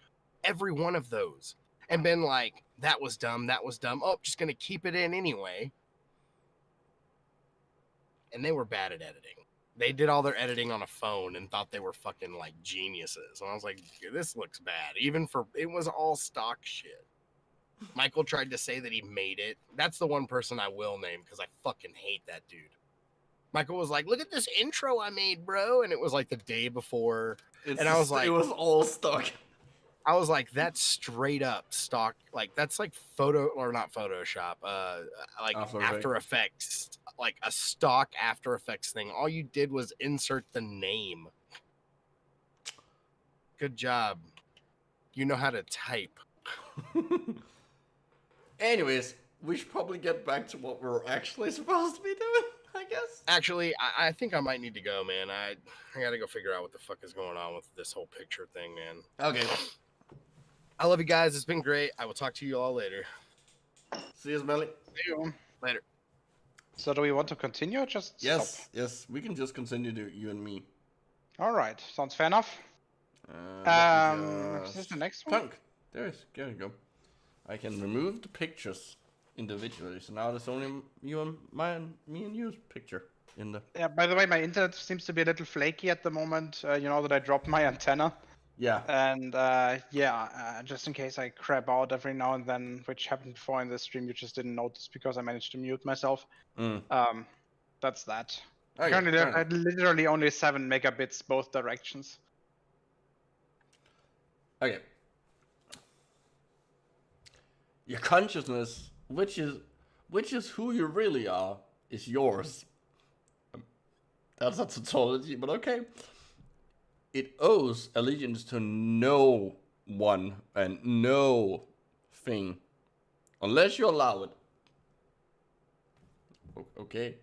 S1: every one of those and been like, that was dumb. Oh, just going to keep it in anyway. And they were bad at editing. They did all their editing on a phone and thought they were fucking like geniuses. And I was like, this looks bad. It was all stock shit. Michael tried to say that he made it. That's the one person I will name because I fucking hate that dude. Michael was like, look at this intro I made, bro. And it was like the day before. And I was like,
S2: it was all stock.
S1: I was like, that's straight up stock. Like, that's like not Photoshop, like After Effects, like a stock After Effects thing. All you did was insert the name. Good job. You know how to type.
S2: Anyways, we should probably get back to what we're actually supposed to be doing, I guess.
S1: Actually, I think I might need to go, man. I gotta go figure out what the fuck is going on with this whole picture thing, man.
S2: Okay.
S1: I love you guys. It's been great. I will talk to you all later.
S2: See you, Smelly.
S3: See you.
S1: Later.
S3: So do we want to continue or just stop?
S2: Yes, we can just continue to you and me.
S3: All right, sounds fair enough. Is this the next one?
S2: Punk. There you go. I can remove the pictures individually, so now there's only me and you's picture in the.
S3: Yeah. By the way, my internet seems to be a little flaky at the moment. You know that I dropped my antenna.
S2: Yeah.
S3: And just in case I crap out every now and then, which happened before in the stream, you just didn't notice because I managed to mute myself. That's that.
S2: Okay,
S3: Currently, there are literally only 7 megabits both directions.
S2: Okay. Your consciousness, which which is who you really are, is yours. That's a tautology, but okay. It owes allegiance to no one and no thing, unless you allow it. Okay.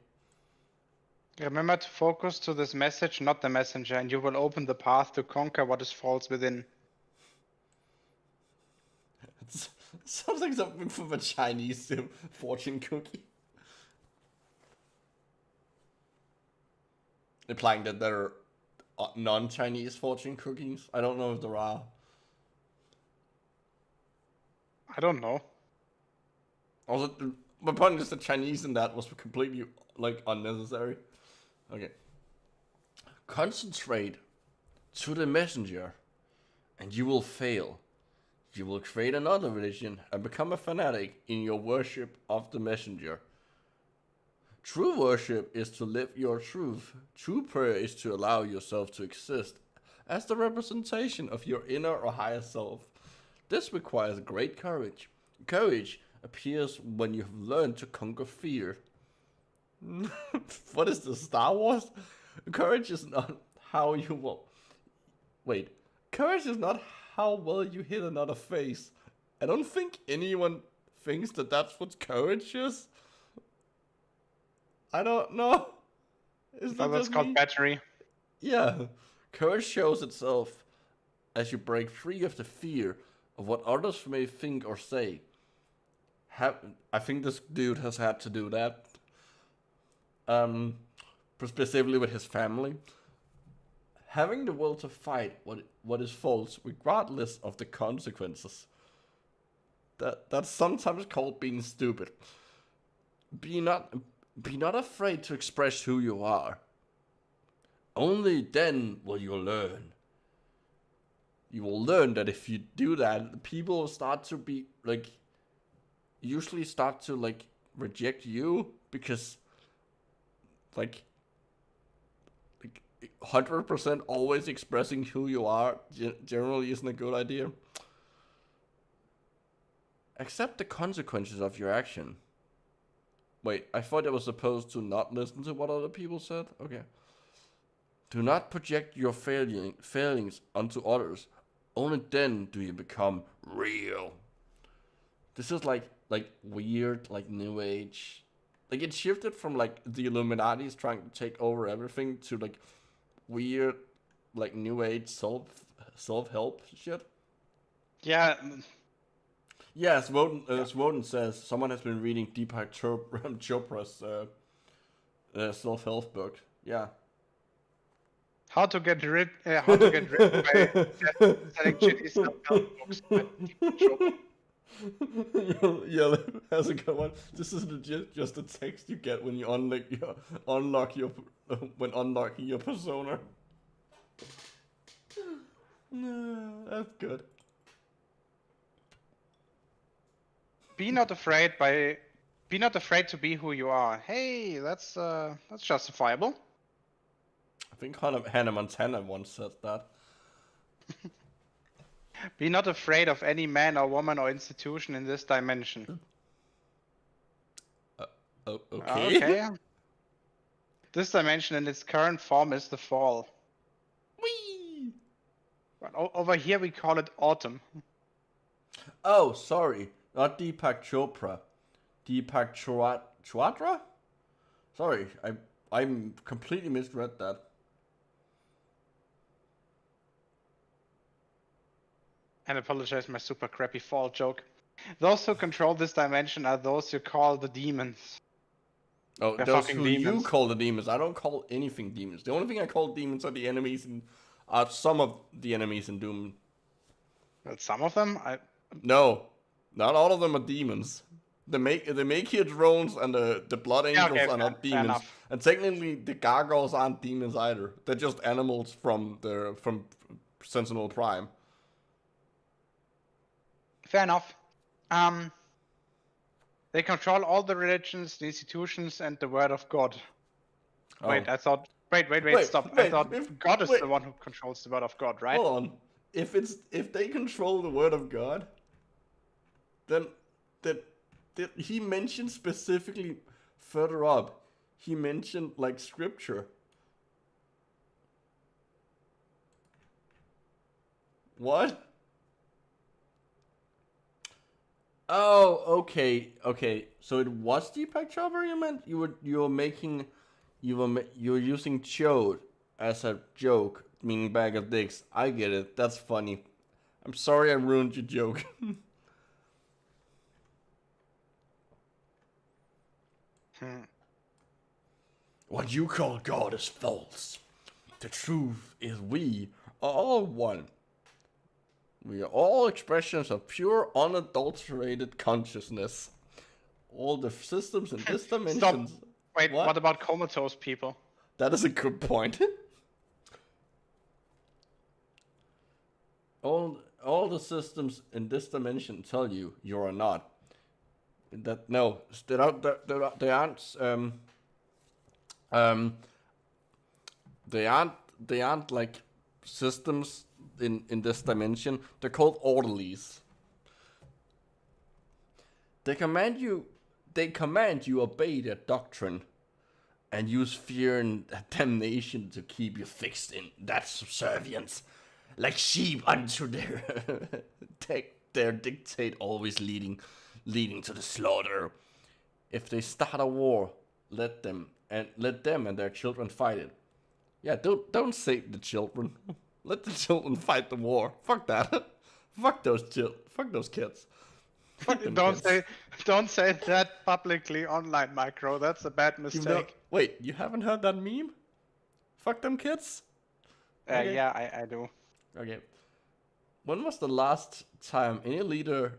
S3: Remember to focus to this message, not the messenger, and you will open the path to conquer what is false within.
S2: It sounds like something from a Chinese fortune cookie. Implying that there are non-Chinese fortune cookies. I don't know if there are.
S3: I don't know.
S2: Also, my point is the Chinese in that was completely, like, unnecessary. Okay. Concentrate to the messenger, and you will fail. You will create another religion and become a fanatic in your worship of the messenger. True worship is to live your truth. True prayer is to allow yourself to exist as the representation of your inner or higher self. This requires great courage. Courage appears when you have learned to conquer fear. What is this, Star Wars? Courage is not how you will... Wait. Courage is not how well you hit another face. I don't think anyone thinks that that's what courage is. I don't know. Is that
S3: That's called battery.
S2: Yeah. Courage shows itself as you break free of the fear of what others may think or say. I think this dude has had to do that. Specifically with his family. Having the will to fight what is false, regardless of the consequences. That's sometimes called being stupid. Be not afraid to express who you are. Only then will you learn. You will learn that if you do that, people will start to be like, usually start to like reject you because like 100% always expressing who you are generally isn't a good idea. Accept the consequences of your action. Wait, I thought I was supposed to not listen to what other people said? Okay. Do not project your failings onto others. Only then do you become real. This is like weird, like New Age. Like it shifted from like the Illuminati's trying to take over everything to like weird, like New Age self-help shit.
S3: Yeah.
S2: Yeah, Swoden says someone has been reading Deepak Chopra's self-help book. Yeah.
S3: How to get rid by selling shitty self-help books.
S2: Yeah, that's a good one. This is just the text you get when you unlocking your persona. That's good.
S3: Be not afraid to be who you are. Hey, that's justifiable.
S2: I think Hannah Montana once said that.
S3: Be not afraid of any man or woman or institution in this dimension.
S2: Okay.
S3: Okay. This dimension in its current form is the fall.
S2: Whee!
S3: But over here we call it autumn.
S2: Oh, sorry. Not Deepak Chopra. Deepak Chopra? Sorry, I'm completely misread that.
S3: And apologize my super crappy fall joke. Those who control this dimension are those you call the demons.
S2: Oh,
S3: They're
S2: those
S3: fucking
S2: who
S3: demons.
S2: you call the demons. I don't call anything demons. The only thing I call demons are the enemies and are some of the enemies in Doom.
S3: Well, some of them,
S2: No, not all of them are demons. The Makia drones and the Blood Angels are not demons. And technically, the Gargoyles aren't demons either. They're just animals from Sentinel Prime.
S3: fair enough. They control all the religions, the institutions, and the word of God.
S2: Oh.
S3: Wait, I thought. Wait, stop. I thought God is the one who controls the word of God, right?
S2: Hold on. If they control the word of God, then he mentioned specifically further up. He mentioned like scripture. What? Oh, okay. So it was Deepak Chopra you meant? You were using chode as a joke, meaning bag of dicks. I get it. That's funny. I'm sorry I ruined your joke. What you call God is false. The truth is we are all one. We are all expressions of pure, unadulterated consciousness. All the systems in this dimension.
S3: Wait, what about comatose people?
S2: That is a good point. all the systems in this dimension tell you you are not. That no, they aren't. They aren't like systems in this dimension. They're called orderlies. They command you obey their doctrine and use fear and damnation to keep you fixed in that subservience, like sheep unto their dictate, always leading to the slaughter. If they start a war, let them and their children fight it. Yeah, don't save the children. Let the children fight the war. Fuck that. Fuck those kids. Fuck them kids.
S3: Don't say that publicly online, Micro. That's a bad mistake.
S2: Wait, you haven't heard that meme? Fuck them kids? Okay.
S3: Yeah, I do.
S2: Okay. When was the last time any leader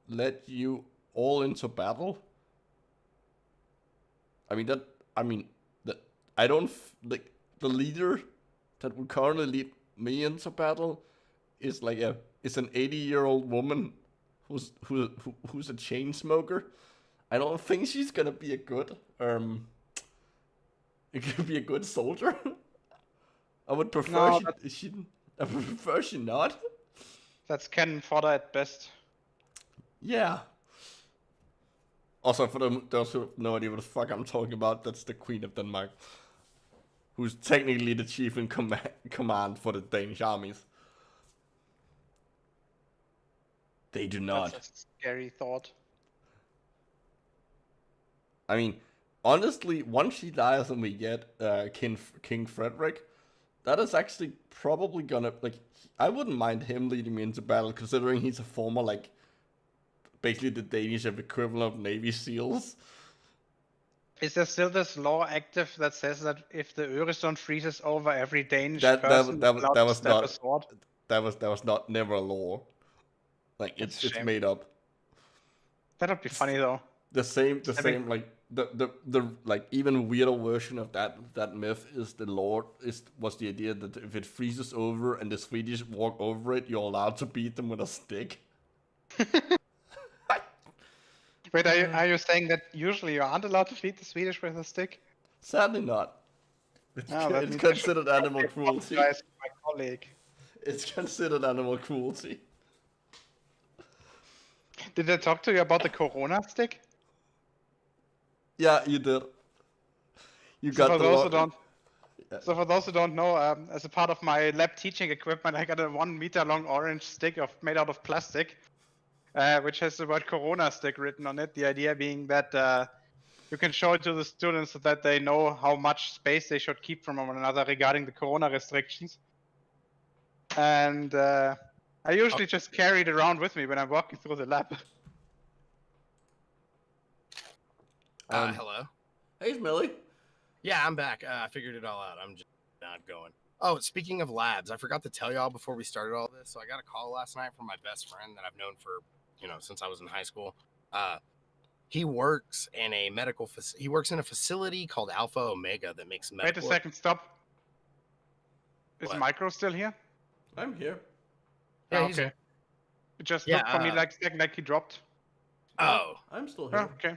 S2: led you all into battle? The leader that would currently lead me into battle is like an 80-year-old woman who's a chain smoker. I don't think she's gonna be a good soldier. I would prefer she not.
S3: That's cannon fodder at best.
S2: Yeah. Also, for those who have no idea what the fuck I'm talking about, that's the Queen of Denmark, who's technically the chief in command for the Danish armies. They do not.
S3: That's a scary thought.
S2: I mean, honestly, once she dies and we get King Frederick, that is actually probably gonna, like, I wouldn't mind him leading me into battle, considering he's a former, like, basically the Danish equivalent of Navy SEALs.
S3: Is there still this law active that says that if the Øresund freezes over, every Danish person
S2: that was
S3: stab
S2: not
S3: a sword?
S2: That was not never a law. Like it's made up.
S3: That'd be funny though.
S2: The same like the like even weirder version of that myth is was the idea that if it freezes over and the Swedish walk over it, you're allowed to beat them with a stick.
S3: Wait, are you saying that usually you aren't allowed to beat the Swedish with a stick?
S2: Sadly not. It's considered animal cruelty.
S3: My colleague.
S2: It's considered animal cruelty.
S3: Did I talk to you about the Corona stick?
S2: Yeah, you did.
S3: So for those who don't know, as a part of my lab teaching equipment, I got a 1 meter long orange stick made out of plastic, which has the word Corona stick written on it. The idea being that you can show it to the students so that they know how much space they should keep from one another regarding the Corona restrictions. And I usually just carry it around with me when I'm walking through the lab.
S1: Hello.
S2: Hey, Millie.
S1: Yeah, I'm back. I figured it all out. I'm just not going. Oh, speaking of labs, I forgot to tell y'all before we started all this. So I got a call last night from my best friend that I've known for, since I was in high school. He works in a he works in a facility called Alpha Omega that makes medical.
S3: Wait a second, stop. Is Micro still here?
S2: I'm here.
S1: Yeah,
S3: okay. It just looked for me like he dropped.
S1: Oh.
S2: I'm still here.
S3: Oh, okay.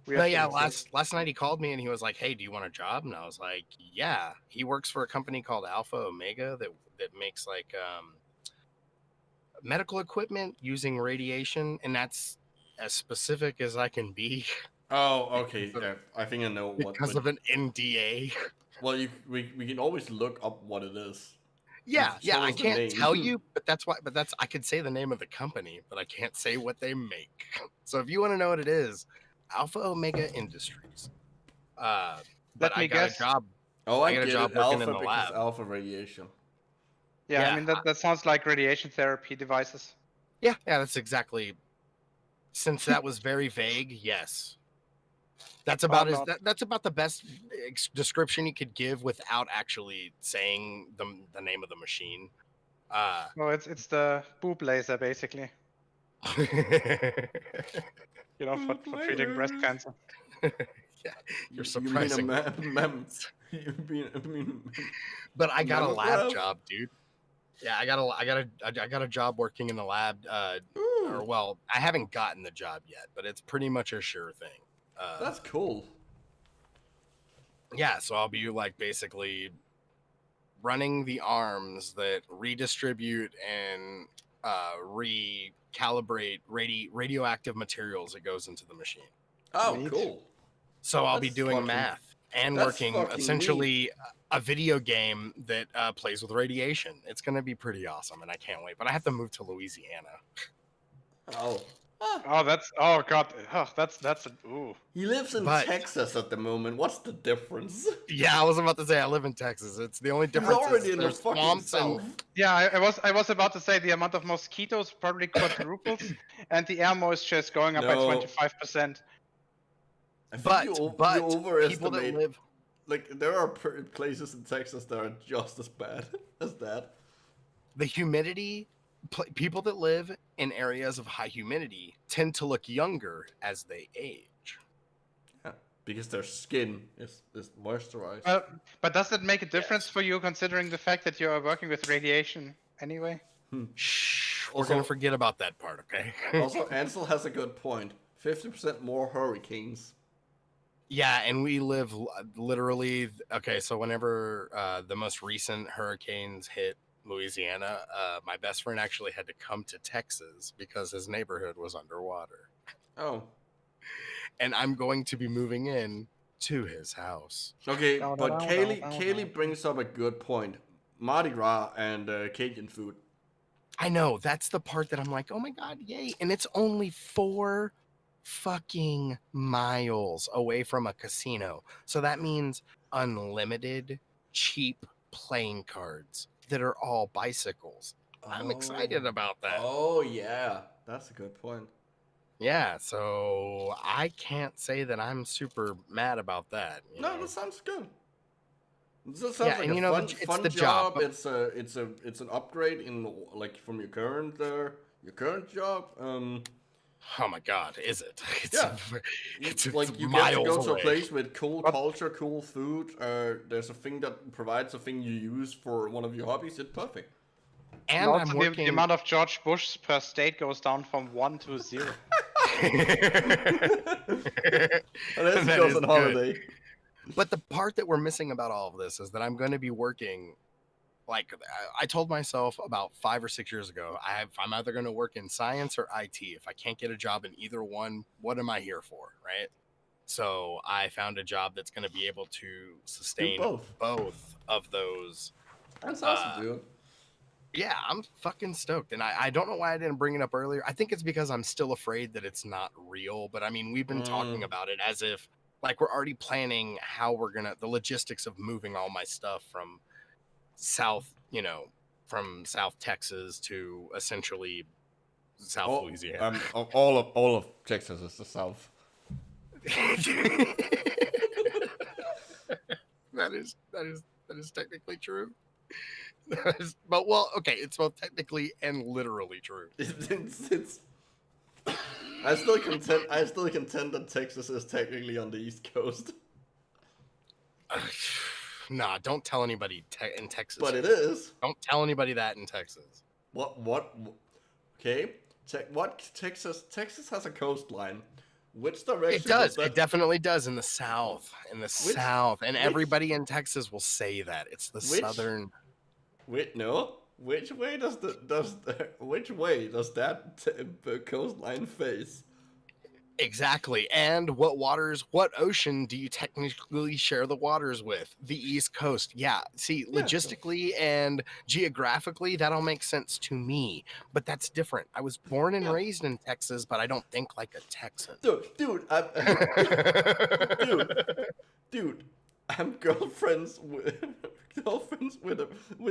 S1: No, yeah, last night he called me and he was like, "Hey, do you want a job?" And I was like, "Yeah." He works for a company called Alpha Omega that makes like medical equipment using radiation, and that's as specific as I can be
S2: Oh, okay. Yeah, I think I know what.
S1: because of an NDA.
S2: Well, we can always look up what it is.
S1: Yeah,
S2: Just
S1: yeah,
S2: tell
S1: I
S2: us the
S1: can't
S2: name.
S1: tell you, but that's why. But that's I could say the name of the company, but I can't say what they make. So if you want to know what it is, Alpha Omega Industries. But
S3: Let
S1: I
S3: me
S1: got a
S3: guess.
S1: job.
S2: Oh,
S1: I
S2: I
S1: got a
S2: get
S1: job
S2: it.
S1: working in
S2: Alpha
S1: the
S2: because
S1: lab.
S2: alpha radiation.
S3: Yeah,
S1: Yeah,
S3: I mean that sounds like radiation therapy devices.
S1: Yeah, that's exactly. Since that was very vague, yes. That's about
S3: Or not.
S1: that's about the best description you could give without actually saying the name of the machine.
S3: No, it's the boob laser basically. You know, for treating breast cancer.
S1: Yeah, you're
S2: You mean a
S1: surprising.
S2: You mean
S1: But I got a lab
S2: Mammogram?
S1: job, dude. Yeah, I got a job working in the lab. Or well, I haven't gotten the job yet, but it's pretty much a sure thing.
S2: That's cool.
S1: Yeah, so I'll be like basically running the arms that redistribute and recalibrate radioactive materials that goes into the machine.
S2: Oh,
S3: Neat.
S2: cool.
S1: So I'll be
S2: That's
S1: doing
S2: fucking-
S1: math and
S2: that's
S1: working
S2: fucking
S1: essentially a video game that plays with radiation. It's going to be pretty awesome, and I can't wait. But I have to move to Louisiana.
S2: Oh.
S3: Oh, that's ooh.
S2: He lives in
S1: But-
S2: Texas at the moment. What's the difference?
S1: Yeah, I was about to say I live in Texas. It's the only
S2: He's
S1: difference.
S2: already
S1: Is
S2: in the
S1: there's
S2: fucking
S1: swamps
S2: south.
S1: and
S3: Yeah, I was about to say the amount of mosquitoes probably quadruples, and the air moisture is going up by
S2: No.
S3: 25%.
S2: I think
S1: but
S2: you
S1: people
S2: overestimate.
S1: that live.
S2: Like there are places in Texas that are just as bad as that.
S1: The humidity, people that live in areas of high humidity tend to look younger as they age.
S2: Yeah, because their skin is moisturized.
S3: But does it make a difference for you considering the fact that you are working with radiation anyway?
S1: Shh, we're
S2: Also-
S1: gonna forget about that part, okay?
S2: Also, Ansel has a good point. 50% more hurricanes.
S1: Yeah, and we live literally. Okay, so whenever the most recent hurricanes hit Louisiana, my best friend actually had to come to Texas because his neighborhood was underwater,
S2: Oh.
S1: and I'm going to be moving in to his house.
S2: Okay,
S3: Down,
S2: but
S3: down,
S2: Kaylee
S3: down,
S2: Kaylee
S3: down.
S2: brings up a good point. Mardi Gras and Cajun food.
S1: I know, that's the part that I'm like, oh my god, yay! And it's only 4 fucking miles away from a casino, so that means unlimited cheap playing cards that are all bicycles. I'm excited about that.
S2: Oh yeah, that's a good point.
S1: Yeah, so I can't say that I'm super mad about that. You
S2: No,
S1: know?
S2: that sounds good. This sounds
S1: Yeah,
S2: like
S1: and
S2: a
S1: you know,
S2: fun,
S1: it's
S2: fun
S1: the
S2: job.
S1: job.
S2: It's an upgrade in like from your current job.
S1: Oh my god, is it? It's,
S2: Yeah.
S1: it's
S2: Like you get to
S1: miles
S2: go to a
S1: away.
S2: place with cool culture, cool food. There's a thing that provides a thing you use for one of your hobbies. It's perfect.
S1: And
S3: Also,
S1: I'm
S3: the
S1: working.
S3: amount of George Bush per state goes down from 1 to 0.
S2: Unless he
S1: That
S2: goes
S1: is
S2: on
S1: good.
S2: holiday.
S1: But the part that we're missing about all of this is that I'm going to be working. Like I told myself about 5 or 6 years ago, I'm either going to work in science or IT. If I can't get a job in either one, what am I here for, right? So I found a job that's going to be able to sustain both of those.
S2: That's awesome, dude.
S1: Yeah, I'm fucking stoked. And I don't know why I didn't bring it up earlier. I think it's because I'm still afraid that it's not real. But I mean, we've been talking about it as if like we're already planning how we're going to, the logistics of moving all my stuff from South, from South Texas to essentially South Louisiana.
S2: All of Texas is the South.
S1: That is technically true. But well, okay, it's both technically and literally true.
S2: It's I still contend that Texas is technically on the East Coast.
S1: Nah, don't tell anybody in Texas.
S2: But it is.
S1: Don't tell anybody that in Texas.
S2: What? Okay. Texas has a coastline. Which direction?
S1: It does.
S2: That...
S1: It definitely does in the South. South, and everybody in Texas will say that it's the southern.
S2: Wait, no. Which way does that coastline face?
S1: Exactly. And what ocean do you technically share the waters with? The East Coast. Yeah. See,
S2: Yeah.
S1: logistically and geographically, that all makes sense to me. But that's different. I was born and raised in Texas, but I don't think like a Texan.
S2: Dude, dude, I'm girlfriends with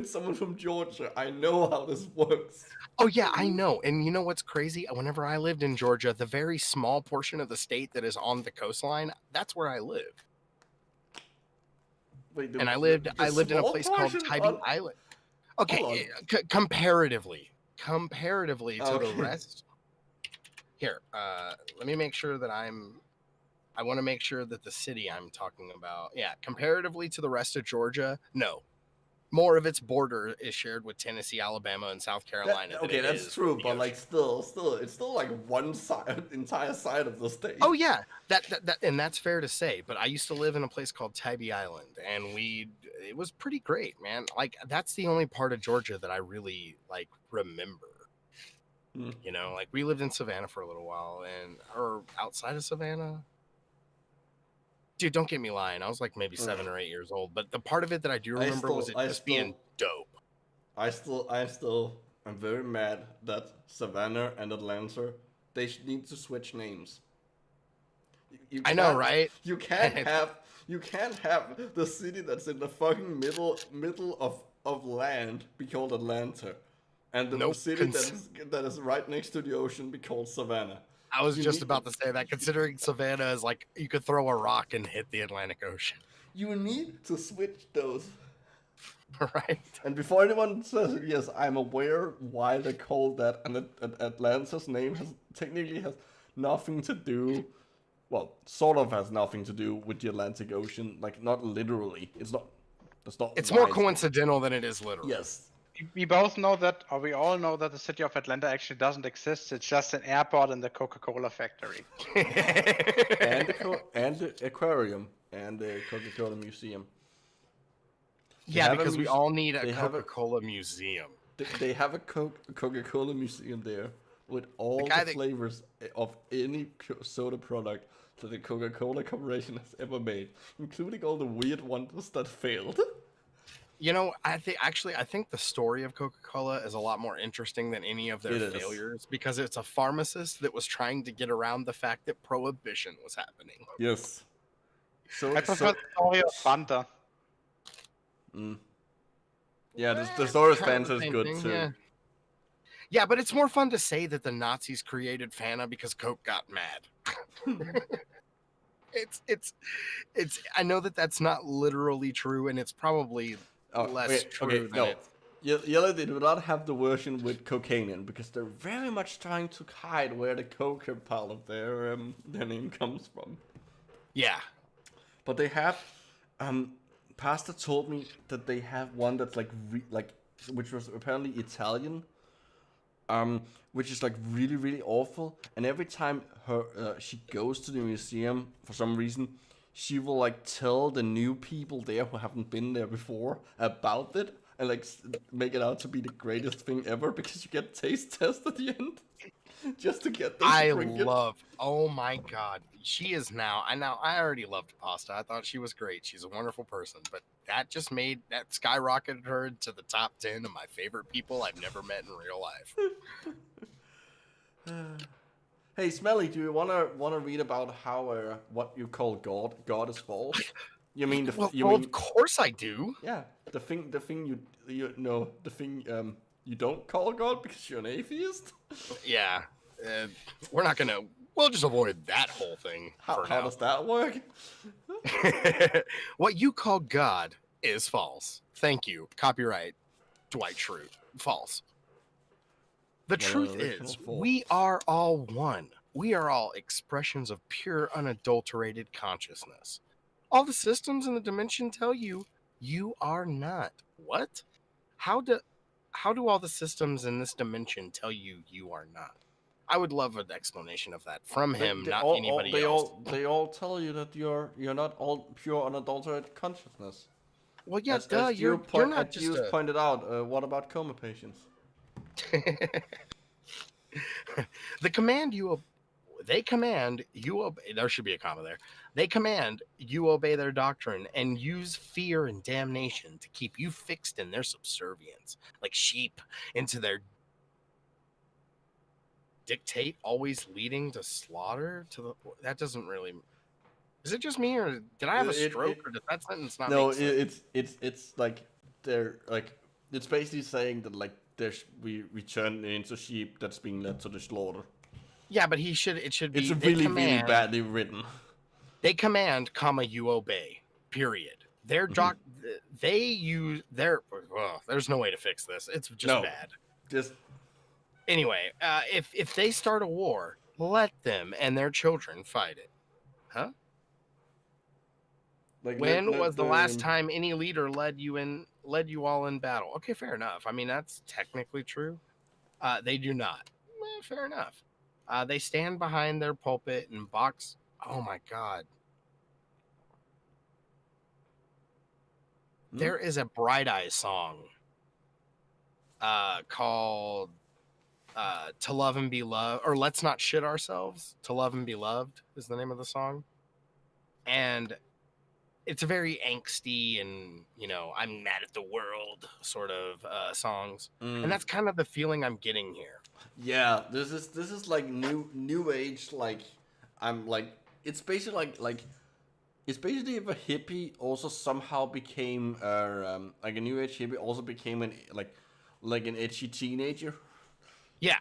S2: someone from Georgia. I know how this works.
S1: Oh, yeah, I know. And you know what's crazy? Whenever I lived in Georgia, the very small portion of the state that is on the coastline, that's where I live.
S2: Wait,
S1: And I lived in a
S2: small
S1: place called
S2: portion
S1: Tybee
S2: on-
S1: Island.
S2: Hold
S1: Okay,
S2: on.
S1: comparatively to the
S2: Okay.
S1: rest. Here, let me make sure that I want to make sure that the city I'm talking about, yeah, comparatively to the rest of Georgia, no. More of its border is shared with Tennessee, Alabama, and South Carolina. than
S2: Okay,
S1: it
S2: that's
S1: is
S2: true,
S1: with the
S2: but like
S1: ocean.
S2: it's still like one side, entire side of the state.
S1: Oh yeah, that and that's fair to say. But I used to live in a place called Tybee Island, and it was pretty great, man. Like that's the only part of Georgia that I really like remember.
S2: Hmm.
S1: You know, like we lived in Savannah for a little while, or outside of Savannah. Dude, don't get me lying. I was like maybe 7 or 8 years old, but the part of it that I do remember was it just being dope.
S2: I'm very mad that Savannah and Atlanta, they need to switch names. You
S1: I know,
S2: can't-
S1: right?
S2: You can't have the city that's in the fucking middle of land be called Atlanta, and the
S1: Nope,
S2: city that is right next to the ocean be called Savannah.
S1: I was
S2: You
S1: just
S2: need-
S1: about to say that, considering Savannah is like you could throw a rock and hit the Atlantic Ocean,
S2: You need to switch those.
S1: right?
S2: And before anyone says it, yes, I'm aware why they call that, and Atlanta's name technically has nothing to do, well, sort of has nothing to do with the Atlantic Ocean, like not literally. It's not.
S1: It's
S2: why
S1: more coincidental than it is literal.
S2: Yes.
S3: We both know that, or we all know that the city of Atlanta actually doesn't exist. It's just an airport and the Coca-Cola factory.
S2: And the aquarium and the Coca-Cola museum.
S1: Yeah,
S2: have a
S1: because we
S2: muse-
S1: all need a
S2: they have a-
S1: Coca-Cola museum.
S2: They have a Coca-Cola museum there with all
S1: guy
S2: the
S1: that-
S2: flavors of any soda product that the Coca-Cola Corporation has ever made, including all the weird ones that failed.
S1: You know, I think the story of Coca-Cola is a lot more interesting than any of their
S2: It is.
S1: failures because it's a pharmacist that was trying to get around the fact that prohibition was happening.
S2: Yes. So,
S3: I prefer the story of Fanta.
S2: yeah, the story of
S1: Kind of
S2: Fanta
S1: the
S2: is
S1: same
S2: good
S1: thing,
S2: too.
S1: yeah. Yeah, but it's more fun to say that the Nazis created Fanta because Coke got mad. it's I know that that's not literally true, and it's probably less true than it.
S2: Yellow, they do not have the version with cocaine in because they're very much trying to hide where the coca part of their name comes from.
S1: Yeah.
S2: But they have, Pasta told me that they have one that's like which was apparently Italian, which is like really really awful. And every time she goes to the museum for some reason, she will like tell the new people there who haven't been there before about it and like make it out to be the greatest thing ever because you get taste test at the end just to get them to drink it.
S1: Oh my god, she is now. I already loved Pasta. I thought she was great. She's a wonderful person, but that just made that skyrocketed her to the top 10 of my favorite people I've never met in real life.
S2: Hey, Smelly, do you wanna read about how what you call God is false? You mean the
S1: Of course I do.
S2: yeah, the thing you know the thing you don't call God because you're an atheist?
S1: Yeah, we'll just avoid that whole thing
S2: How
S1: for now.
S2: does that work?
S1: What you call God is false. Thank you. Copyright Dwight Schrute. False. The truth is, we are all one. We are all expressions of pure, unadulterated consciousness. All the systems in the dimension tell you you are not. What? How do all the systems in this dimension tell you you are not? I would love an explanation of that from him, not anybody else.
S2: They all tell you that you're not all pure unadulterated consciousness.
S1: Well, yeah,
S2: As
S1: you're not
S2: as
S1: just
S2: you
S1: a...
S2: pointed out. What about coma patients?
S1: The command you They command you obey. There should be a comma there. They command you obey their doctrine and use fear and damnation to keep you fixed in their subservience, like sheep into their dictate, always leading to slaughter. That doesn't really. Is it just me, or did I have a stroke, or did that sentence not make sense?
S2: It's like they're like it's basically saying that like we turn into sheep that's being led to the slaughter.
S1: Yeah, but it should be.
S2: It's really badly written.
S1: They command, comma, you obey. Period. Their they use their. There's no way to fix this. It's just bad.
S2: Just
S1: anyway. If they start a war, let them and their children fight it. Huh?
S2: Like,
S1: when was the last time any leader led you all in battle? Okay, fair enough. I mean, that's technically true. They do not. Fair enough. They stand behind their pulpit and box. Oh my God. There is a Bright Eyes song called To Love and Be Loved, or Let's Not Shit Ourselves. To Love and Be Loved is the name of the song. And it's a very angsty and, I'm mad at the world sort of songs. And that's kind of the feeling I'm getting here.
S2: Yeah, this is like new age, like I'm like it's basically like it's basically if a hippie also somehow became like a new age hippie also became an edgy teenager.
S1: Yeah.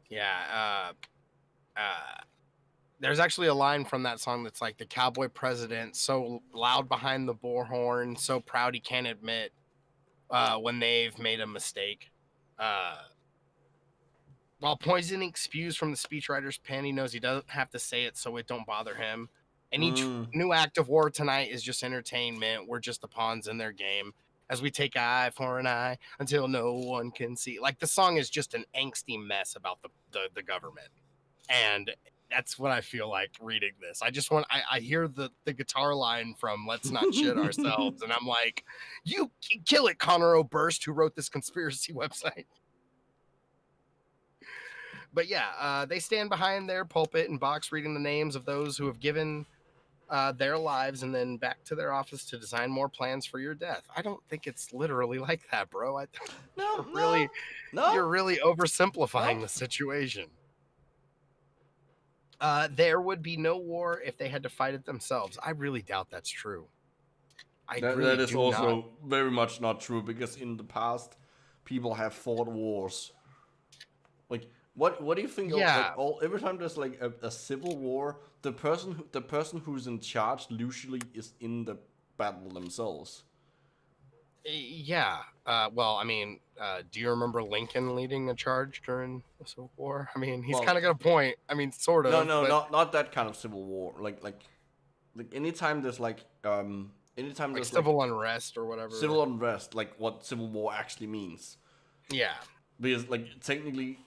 S1: Yeah, there's actually a line from that song that's like the cowboy president, so loud behind the bull horn, so proud he can't admit when they've made a mistake. While poisoning spews from the speechwriter's pen, he knows he doesn't have to say it, so it don't bother him. And each new act of war tonight is just entertainment. We're just the pawns in their game, as we take eye for an eye until no one can see. Like, the song is just an angsty mess about the government. And that's what I feel like reading this. I hear the guitar line from Let's Not Shit Ourselves, and I'm like, you kill it, Connor Oberst, who wrote this conspiracy website. But yeah, they stand behind their pulpit and box reading the names of those who have given their lives and then back to their office to design more plans for your death. I don't think it's literally like that, bro. You're really oversimplifying the situation. There would be no war if they had to fight it themselves. I really doubt that's true.
S2: That is also very much not true, because in the past, people have fought wars. Like, what do you think?
S1: Yeah.
S2: Every time there's like a civil war, the person who's in charge usually is in the battle themselves.
S1: Yeah. Well, I mean, do you remember Lincoln leading a charge during the Civil War? I mean, he's kind of got a point. I mean, sort of.
S2: No, not that kind of civil war. Like anytime there's like anytime there's
S1: civil unrest or whatever.
S2: Civil unrest, like what civil war actually means.
S1: Yeah.
S2: Because like technically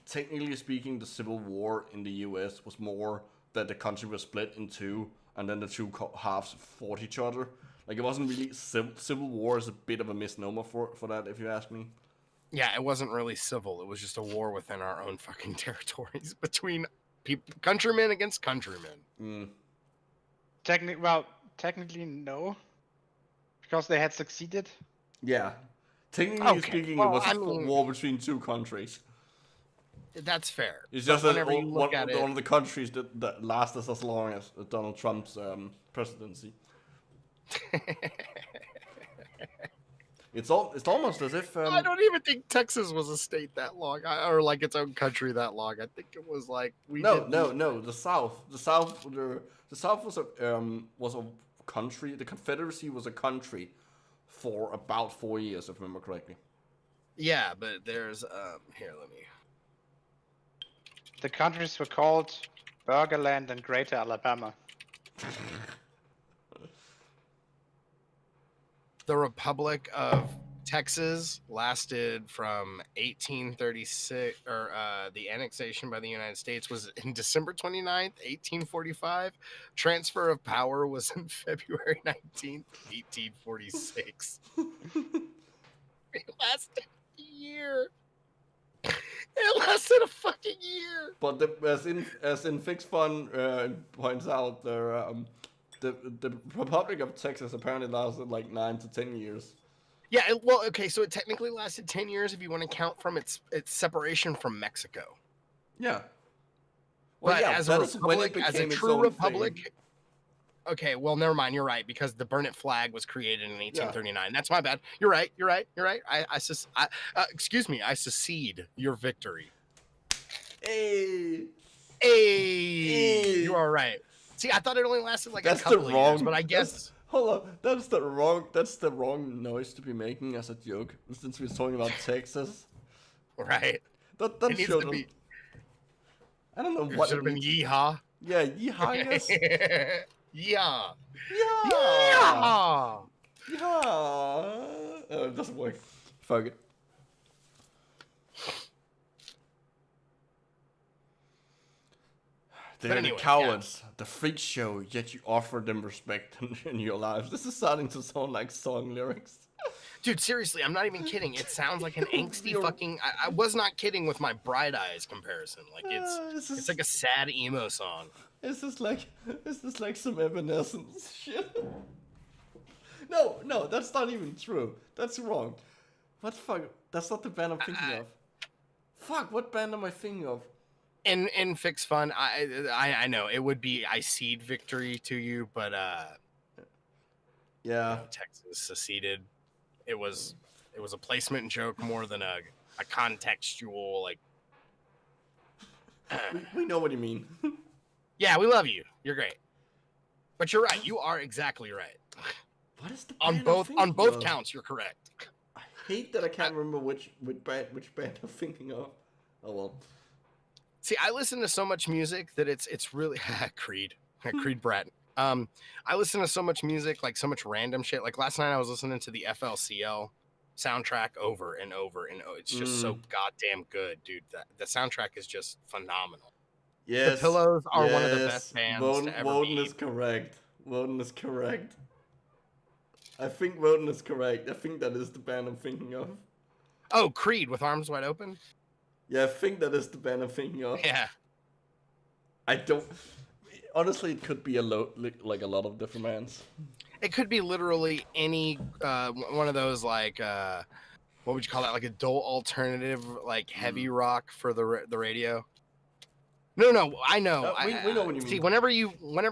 S2: speaking, the Civil War in the U.S. was more that the country was split in two, and then the two halves fought each other. Like, it wasn't really civil war is a bit of a misnomer for that, if you ask me.
S1: Yeah, it wasn't really civil. It was just a war within our own fucking territories between countrymen against countrymen.
S3: Technically no, because they had succeeded.
S2: Yeah. Technically speaking, it was a war between two countries.
S1: That's fair.
S2: It's just that one of the countries that lasted as long as Donald Trump's presidency. It's almost as if
S1: I don't even think Texas was a state that long, or like its own country that long. I think it was like
S2: No. The South was a country. The Confederacy was a country for about 4 years, if I remember correctly.
S1: Yeah, but there's here. Let me.
S3: The countries were called Burgerland and Greater Alabama.
S1: The Republic of Texas lasted from 1836, or the annexation by the United States was in December 29th, 1845. Transfer of power was in February 19th, 1846. It lasted a year. It lasted a fucking year.
S2: But as in Fix Fun points out, the Republic of Texas apparently lasted like 9 to 10 years.
S1: Yeah, well, okay, so it technically lasted 10 years if you want to count from its separation from Mexico.
S2: Yeah. Well,
S1: But
S2: yeah,
S1: as a
S2: that is when it
S1: republic, as a
S2: became its
S1: true
S2: own
S1: republic.
S2: thing.
S1: Okay, well, never mind. You're right because the Burn It flag was created in 1839. That's my bad. You're right. Excuse me. I secede your victory.
S2: Hey.
S1: Hey, you are right. See, I thought it only lasted like a couple of years, but I guess.
S2: Hold on, that's the wrong noise to be making as a joke. Since we're talking about Texas,
S1: Right.
S2: that
S1: It needs
S2: should
S1: to be.
S2: I don't know
S1: It
S2: what
S1: should have been yeehaw.
S2: Yeah, yeehaw, I guess.
S1: Yeah.
S2: Yeah. Yeah. It doesn't work. Fuck it. They're
S1: anyway,
S2: the cowards, the freak show, yet you offer them respect in your lives. This is starting to sound like song lyrics.
S1: Dude, seriously, I'm not even kidding. It sounds like an angsty fucking. I was not kidding with my Bright Eyes comparison. Like it's like a sad emo song.
S2: Is this like some Evanescence shit? No, that's not even true. That's wrong. What the fuck? That's not the band I'm thinking of. Fuck, what band am I thinking of?
S1: In Fix Fun, I know it would be I cede victory to you, but
S2: Yeah.
S1: Texas seceded. It was a placement joke more than a contextual like.
S2: We know what you mean.
S1: Yeah, we love you. You're great, but you're right. You are exactly right.
S2: What is the
S1: On
S2: band
S1: both
S2: I'm thinking of?
S1: counts, you're correct.
S2: I hate that I can't remember which band I'm thinking of. Oh well.
S1: See, I listen to so much music that it's really Creed Bratton. I listen to so much music, like so much random shit. Like last night, I was listening to the FLCL soundtrack over and over, and it's just so goddamn good, dude. The soundtrack is just phenomenal.
S2: Yes.
S1: The Pillows are one of the best bands to ever
S2: Woden
S1: be.
S2: is correct. Woden is correct. I think Woden is correct. I think that is the band I'm thinking of.
S1: Oh, Creed with Arms Wide Open.
S2: Yeah, I think that is the band I'm thinking of.
S1: Yeah.
S2: I don't. Honestly, it could be like a lot of different bands.
S1: It could be literally any one of those like what would you call that? Like adult alternative, like heavy rock for the radio. No, I know.
S2: We know what you mean.
S1: See, whenever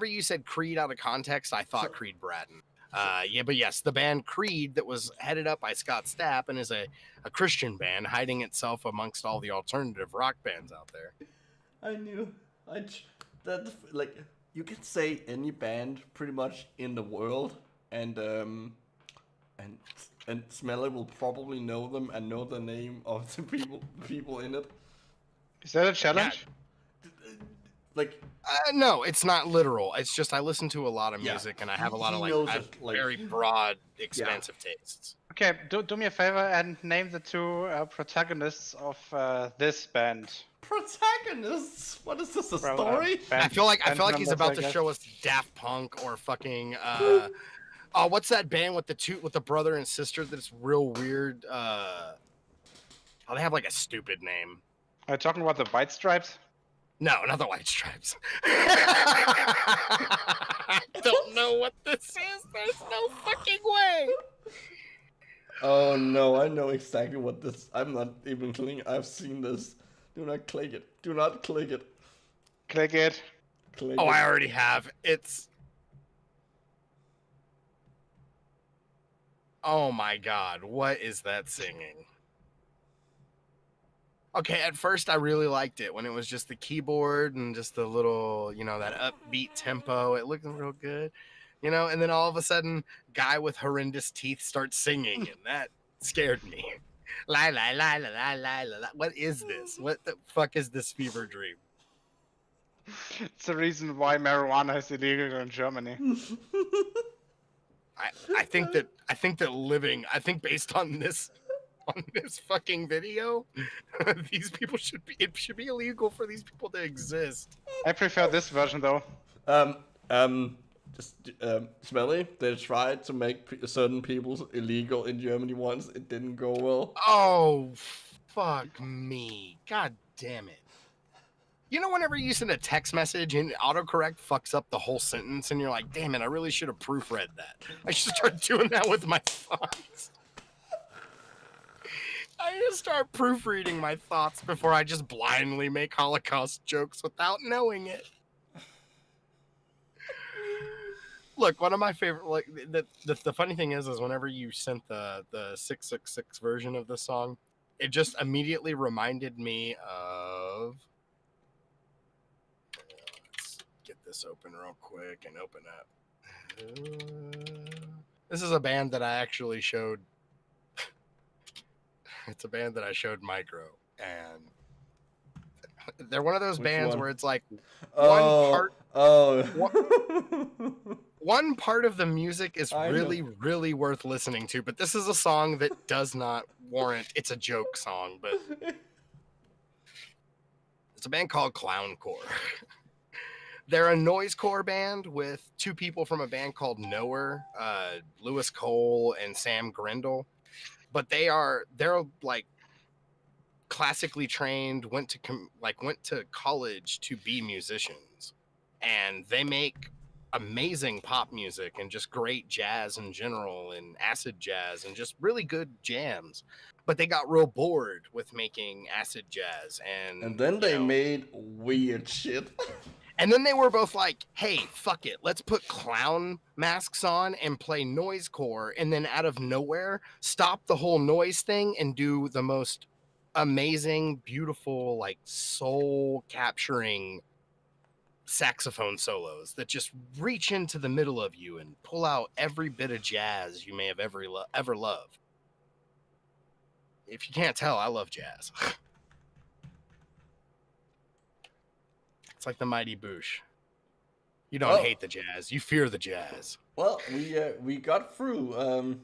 S1: you said Creed out of context, I thought Creed Bratton. Yeah, but yes, the band Creed that was headed up by Scott Stapp and is a Christian band hiding itself amongst all the alternative rock bands out there.
S2: I knew. That like you could say any band pretty much in the world, and Smelly will probably know them and know the name of the people in it.
S3: Is that a challenge?
S2: Like
S1: no, it's not literal. It's just I listen to a lot of music and I have a lot of
S2: knows
S1: I
S2: it,
S1: have
S2: like-
S1: very broad, expansive tastes.
S3: Okay, do me a favor and name the two protagonists of this band.
S2: Protagonists? What is this, a
S3: Well,
S2: story?
S1: I feel like he's
S3: members,
S1: about
S3: I
S1: to
S3: guess.
S1: show us Daft Punk or fucking oh, what's that band with the brother and sister that's real weird? Oh, they have like a stupid name.
S3: Are you talking about the White Stripes?
S1: No, not the White Stripes. I don't know what this is. There's no fucking way.
S2: Oh no, I know exactly what this. I'm not even clicking. I've seen this. Do not click it. Do not click it.
S3: Click it.
S2: Click
S1: Oh,
S2: it.
S1: I already have. It's. Oh my god, what is that singing? Okay, at first I really liked it when it was just the keyboard and just the little, that upbeat tempo. It looked real good, and then all of a sudden, guy with horrendous teeth starts singing, and that scared me. La la la la la la la. What is this? What the fuck is this fever dream?
S3: It's the reason why marijuana is illegal in Germany.
S1: I think based on this fucking video, these people it should be illegal for these people to exist.
S3: I prefer this version though.
S2: Smelly, they tried to make certain people illegal in Germany once. It didn't go well.
S1: Oh, Fuck me. God damn it. You know, whenever you send a text message and autocorrect fucks up the whole sentence, and you're like, damn it, I really should have proofread that. I should start doing that with my thoughts. I need to start proofreading my thoughts before I just blindly make Holocaust jokes without knowing it. Look, one of my favorite, like, the funny thing is whenever you sent the 666 version of the song, it just immediately reminded me of... Let's get this open real quick and open up. This is a band that I actually showed. It's a band that I showed Micro, and they're one of those bands where it's like one part of the music is really worth listening to, but this is a song that does not warrant. It's a joke song, but it's a band called Clowncore. They're a noisecore band with two people from a band called Knower, Lewis Cole and Sam Grindle. But they're like classically trained, went to college to be musicians, and they make amazing pop music and just great jazz in general and acid jazz and just really good jams. But they got real bored with making acid jazz, and
S2: then they made weird shit.
S1: And then they were both like, hey, fuck it. Let's put clown masks on and play noisecore. And then out of nowhere, stop the whole noise thing and do the most amazing, beautiful, like soul capturing saxophone solos that just reach into the middle of you and pull out every bit of jazz you may have ever loved. If you can't tell, I love jazz. It's like the Mighty Boosh. You don't hate the jazz. You fear the jazz.
S2: Well, we got through.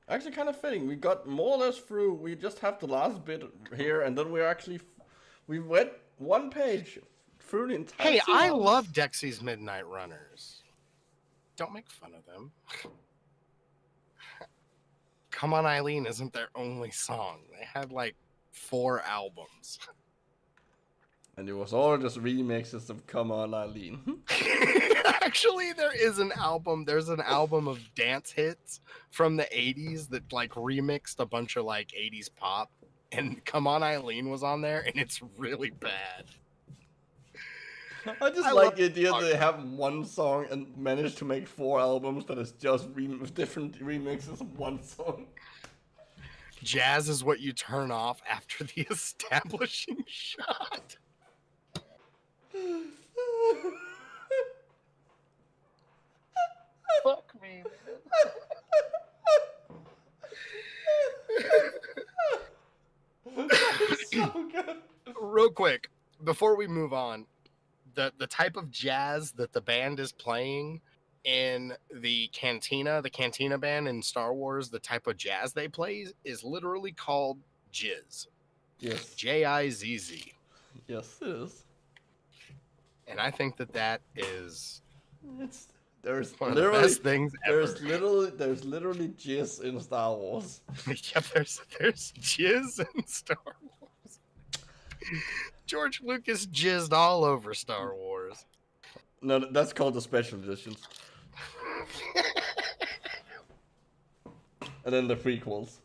S2: Actually, kind of fitting. We got more or less through. We just have the last bit here, and then we went one page through the entire.
S1: Hey, I love Dexy's Midnight Runners. Don't make fun of them. Come On Eileen isn't their only song. They had like 4 albums.
S2: And it was all just remixes of Come On Eileen.
S1: Actually, there is an album. There's an album of dance hits from the 80s that like remixed a bunch of like 80s pop. And Come On Eileen was on there, and it's really bad.
S2: I just like the idea that they have one song and manage to make 4 albums that is just different remixes of one song.
S1: Jazz is what you turn off after the establishing shot. Fuck me, man.
S2: So good.
S1: Real quick, before we move on, the type of jazz that the band is playing in the Cantina band in Star Wars, the type of jazz they play is literally called jizz.
S2: Yes.
S1: Jizz.
S2: Yes, it is.
S1: And I think that is
S2: there's
S1: one of the best things ever.
S2: There's literally jizz in Star Wars.
S1: Yeah, there's jizz in Star Wars. George Lucas jizzed all over Star Wars.
S2: No, that's called the special editions. And then the prequels.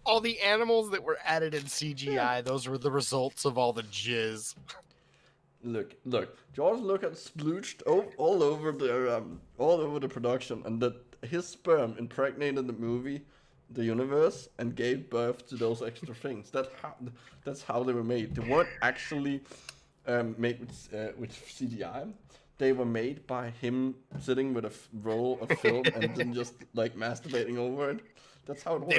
S1: All the animals that were added in CGI, those were the results of all the jizz.
S2: Look, George Lucas splooged all over the production, and that his sperm impregnated the movie, the universe, and gave birth to those extra things. That's how they were made. They weren't actually made with CGI. They were made by him sitting with a roll of film and then just like masturbating over it. That's how it works.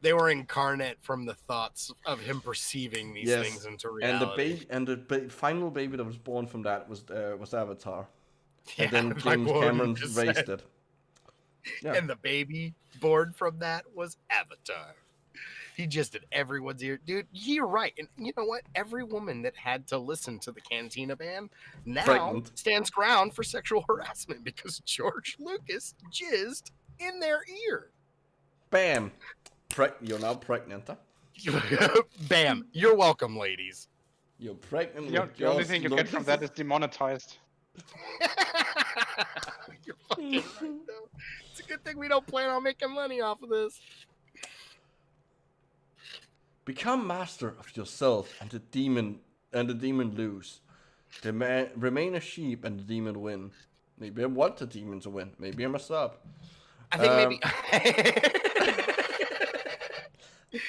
S1: They were incarnate from the thoughts of him perceiving these things into reality.
S2: And the final baby that was born from that was Avatar.
S1: Yeah,
S2: and then James Cameron raised it.
S1: Yeah. And the baby born from that was Avatar. He just did everyone's ear. Dude, you're right. And you know what? Every woman that had to listen to the Cantina band now stands ground for sexual harassment because George Lucas jizzed in their ear.
S2: Bam! You're now pregnant, huh?
S1: Bam. You're welcome, ladies.
S2: You're pregnant
S3: The,
S2: with
S3: the only
S2: Joss
S3: thing you get from that is demonetized.
S1: You're fucking right, though. It's a good thing we don't plan on making money off of this.
S2: Become master of yourself, and the demon lose. Remain a sheep, and the demon win. Maybe I want the demon to win. Maybe I messed up.
S1: I think maybe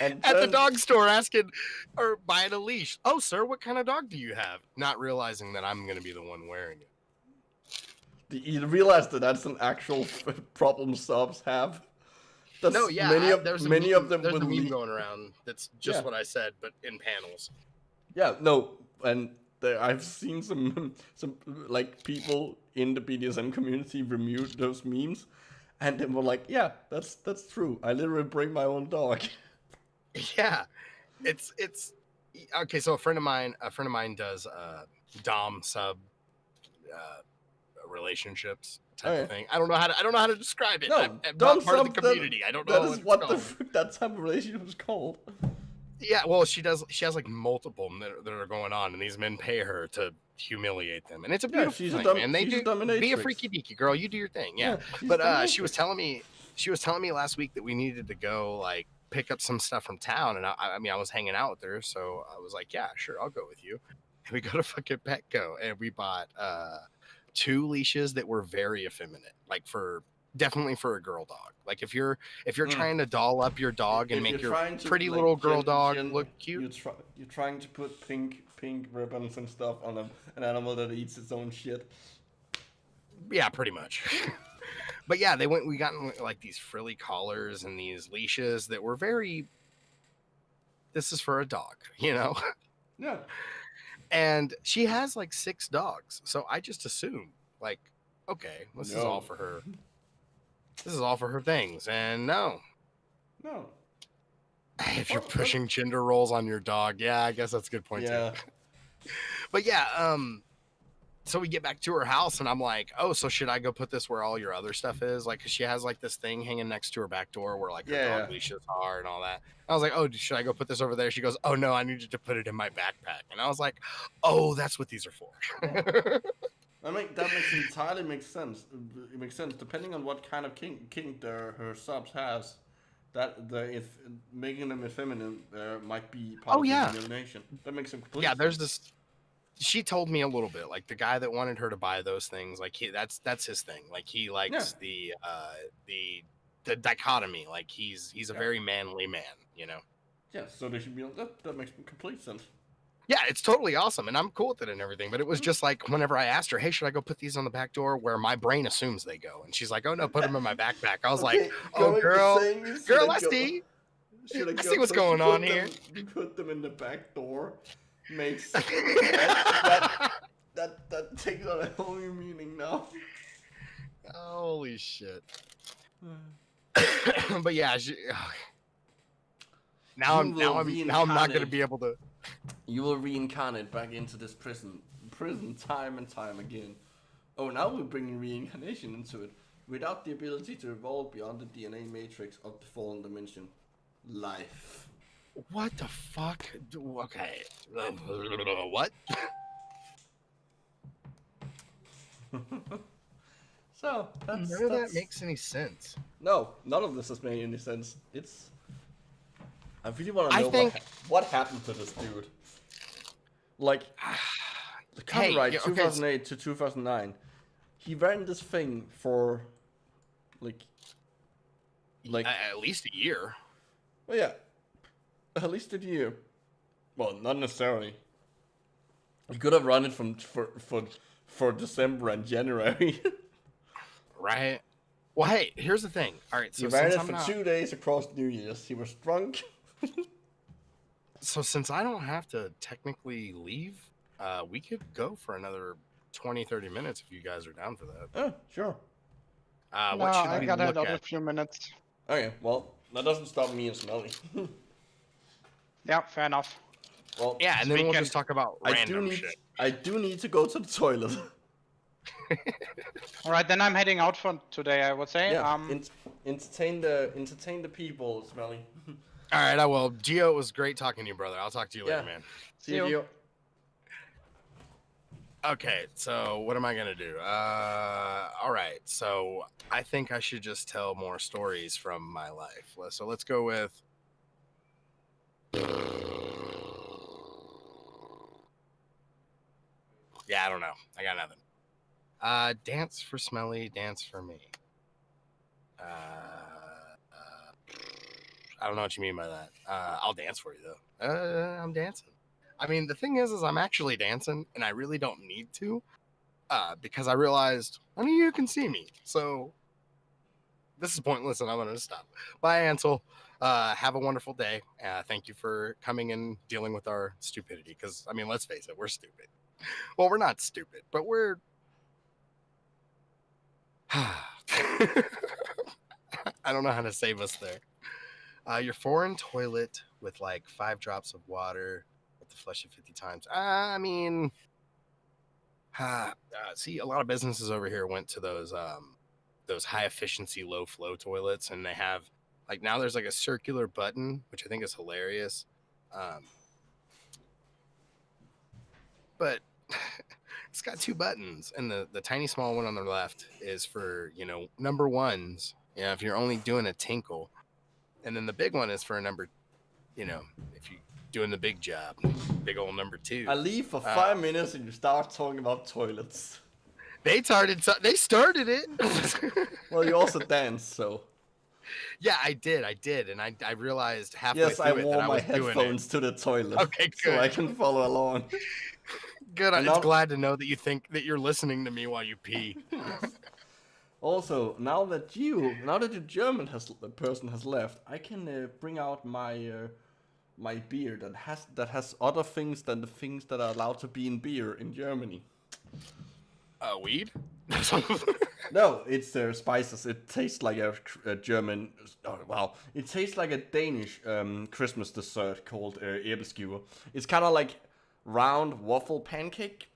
S2: And
S1: at the
S2: then-
S1: dog store asking or buying a leash. Oh, sir, what kind of dog do you have? Not realizing that I'm going to be the one wearing it.
S2: You realize that that's an actual problem subs have. That's
S1: No, yeah,
S2: many
S1: many
S2: of them
S1: there's
S2: will
S1: a meme
S2: leak.
S1: going around that's just
S2: Yeah.
S1: what I said, but in panels.
S2: Yeah, no, and I've seen some like people in the BDSM community remove those memes, and they were like, "Yeah, that's true. I literally bring my own dog."
S1: Yeah, it's okay. So a friend of mine does dom sub relationships type
S2: Okay.
S1: of thing. I don't know how to describe it.
S2: No,
S1: I'm
S2: dom
S1: not part of
S2: sub,
S1: the community. I don't know
S2: That is
S1: it's
S2: what the
S1: called.
S2: fuck that type of relationship is called.
S1: Yeah, well, she has like multiple that are going on, and these men pay her to humiliate them, and it's a beautiful
S2: she's a
S1: thing, man. They
S2: she's a
S1: do be a
S2: dominatrix.
S1: freaky deaky girl. You do your thing, yeah.
S2: she's
S1: But
S2: a
S1: she was
S2: dominatrix.
S1: telling me last week that we needed to go like pick up some stuff from town, and I mean I was hanging out with her, so I was like, yeah, sure, I'll go with you. And we go to fucking Petco, and we bought 2 leashes that were very effeminate, like definitely for a girl dog. Like if you're trying to doll up your dog and
S2: If
S1: make
S2: you're
S1: your
S2: trying to,
S1: pretty
S2: like,
S1: little girl dog look cute.
S2: You're trying to put pink ribbons and stuff on an animal that eats its own shit.
S1: Yeah, pretty much. But yeah, we got like these frilly collars and these leashes that were very, this is for a dog, you know?
S2: Yeah.
S1: And she has like 6 dogs. So I just assumed like, okay, this is
S2: No.
S1: all for her. This is all for her things. And no,
S2: No.
S1: if you're pushing gender roles on your dog, yeah, I guess that's a good point
S2: Yeah.
S1: too. But yeah, so we get back to her house, and I'm like, oh, so should I go put this where all your other stuff is? Like, 'cause she has like this thing hanging next to her back door where like her dog leashes are and all that. I was like, oh, should I go put this over there? She goes, oh no, I need you to put it in my backpack. And I was like, oh, that's what these are for.
S2: That entirely makes sense. It makes sense depending on what kind of kink her subs has. If making them effeminate might be part
S1: Oh,
S2: of
S1: yeah.
S2: the humiliation. That makes some complete
S1: Yeah,
S2: sense.
S1: there's this. She told me a little bit, like the guy that wanted her to buy those things, like that's his thing. Like he likes the dichotomy. Like he's a very manly man, you know.
S2: Yeah, so they should be that makes complete sense.
S1: Yeah, it's totally awesome, and I'm cool with it and everything. But it was just like whenever I asked her, "Hey, should I go put these on the back door?" Where my brain assumes they go, and she's like, "Oh no, put them in my backpack." I was like, "Oh, girl, I see. I see what's going on here."
S2: You put them in the back door. Makes that takes on a whole new meaning now.
S1: Holy shit! But yeah, now I'm not gonna be able to.
S2: You will reincarnate back into this prison time and time again. Oh, now we're bringing reincarnation into it. Without the ability to evolve beyond the DNA matrix of the fallen dimension. Life.
S1: What the fuck? Okay. What?
S2: So,
S1: None of that makes any sense.
S2: No, none of this has made any sense. I really want to
S1: I
S2: know
S1: think-
S2: what happened to this dude. Like, the
S1: Hey,
S2: copyright
S1: yeah, okay,
S2: 2008 to 2009. He ran this thing for, like
S1: At least a year.
S2: well, yeah, at least a year. Well, not necessarily. He could have run it for December and January.
S1: Right. Well, hey, here's the thing. All right,
S2: He
S1: so
S2: ran
S1: since
S2: it
S1: I'm
S2: for
S1: not,
S2: 2 days across New Year's. He was drunk.
S1: so since I don't have to technically leave, we could go for another 20-30 minutes if you guys are down for that.
S2: Oh, sure.
S3: No,
S1: What should
S3: I
S1: we
S3: gotta
S1: look
S3: head out in a
S1: at?
S3: few minutes.
S2: Okay, well, that doesn't stop me and Smelly.
S3: Yeah, fair enough.
S2: Well,
S1: Yeah, and then we'll
S3: Weekend.
S1: just talk about random shit.
S2: I do need to go to the toilet.
S3: All right, then I'm heading out for today. I would say.
S2: Yeah, entertain the people, Smelly.
S1: All right, I will. Geo, it was great talking to you, brother. I'll talk to you later,
S2: Yeah.
S1: man.
S2: See you.
S1: Okay, so what am I gonna do? All right, so I think I should just tell more stories from my life. So let's go with. Yeah, I don't know. I got nothing. Dance for Smelly, dance for me. I don't know what you mean by that. I'll dance for you though. I'm dancing. I mean, the thing is I'm actually dancing, and I really don't need to, because I realized only you can see me. So this is pointless, and I'm gonna stop. Bye, Ansel. Have a wonderful day. Thank you for coming and dealing with our stupidity. Because I mean, let's face it, we're stupid. Well, we're not stupid, but we're. I don't know how to save us there. Your foreign toilet with like 5 drops of water with the flush it 50 times. I mean, see, a lot of businesses over here went to those high efficiency, low flow toilets, and they have like now there's like a circular button, which I think is hilarious. But it's got 2 buttons, and the tiny small one on the left is for, number ones. Yeah, if you're only doing a tinkle. And then the big one is for a number, if you're doing the big job, big old number 2.
S2: I leave for 5 minutes and you start talking about toilets.
S1: They started it.
S2: Well, you also dance, so.
S1: Yeah, I did, and I realized halfway
S2: Yes, I
S1: through it
S2: wore
S1: that I
S2: my
S1: was doing it.
S2: headphones to the toilet.
S1: Okay,
S2: so
S1: good.
S2: I can follow along.
S1: Good.
S2: And
S1: I'm
S2: now-
S1: glad to know that you think that you're listening to me while you pee.
S2: Also, now that the German person has left, I can bring out my my beer that has other things than the things that are allowed to be in beer in Germany.
S1: Weed?
S2: No, it's spices. It tastes like a German. Oh, wow, it tastes like a Danish Christmas dessert called æbleskewer. It's kind of like round waffle pancake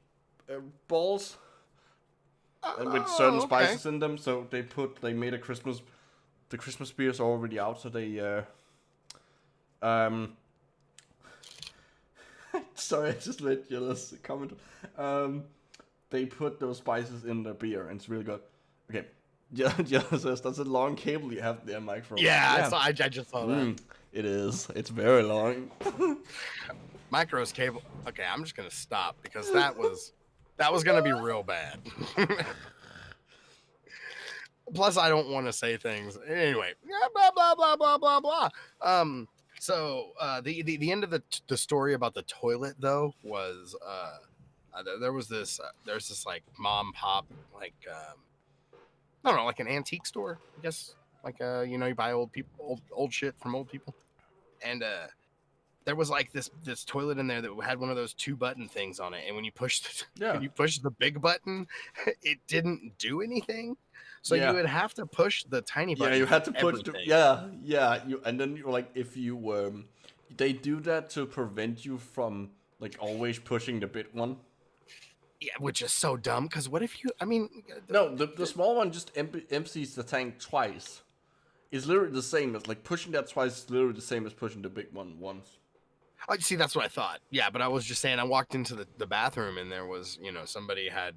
S2: balls. And with certain spices in them, so they made the Christmas beers are already out, so they sorry, I just read Jealous comment. They put those spices in the beer, and it's really good. Okay, Jealous says that's a long cable you have there, Mike.
S1: Yeah. I just saw that.
S2: It is. It's very long.
S1: Micro's cable. Okay, I'm just gonna stop because that was gonna be real bad. Plus, I don't want to say things anyway. Blah blah blah blah blah blah. So the end of the story about the toilet though was there's this like mom pop like I don't know, like an antique store, I guess, like you buy old shit from old people, and there was like this toilet in there that had one of those 2 button things on it, and when you pushed the big button, it didn't do anything. So you would have to push the tiny button.
S2: Yeah, you had to push
S1: everything.
S2: and then you're like, if you they do that to prevent you from like always pushing the big one.
S1: Yeah, which is so dumb. Because what if you? I mean,
S2: no, the small one just empties the tank twice. It's literally the same as like pushing that twice. Is literally the same as pushing the big one once.
S1: Oh, see, that's what I thought. Yeah, but I was just saying, I walked into the bathroom and there was, somebody had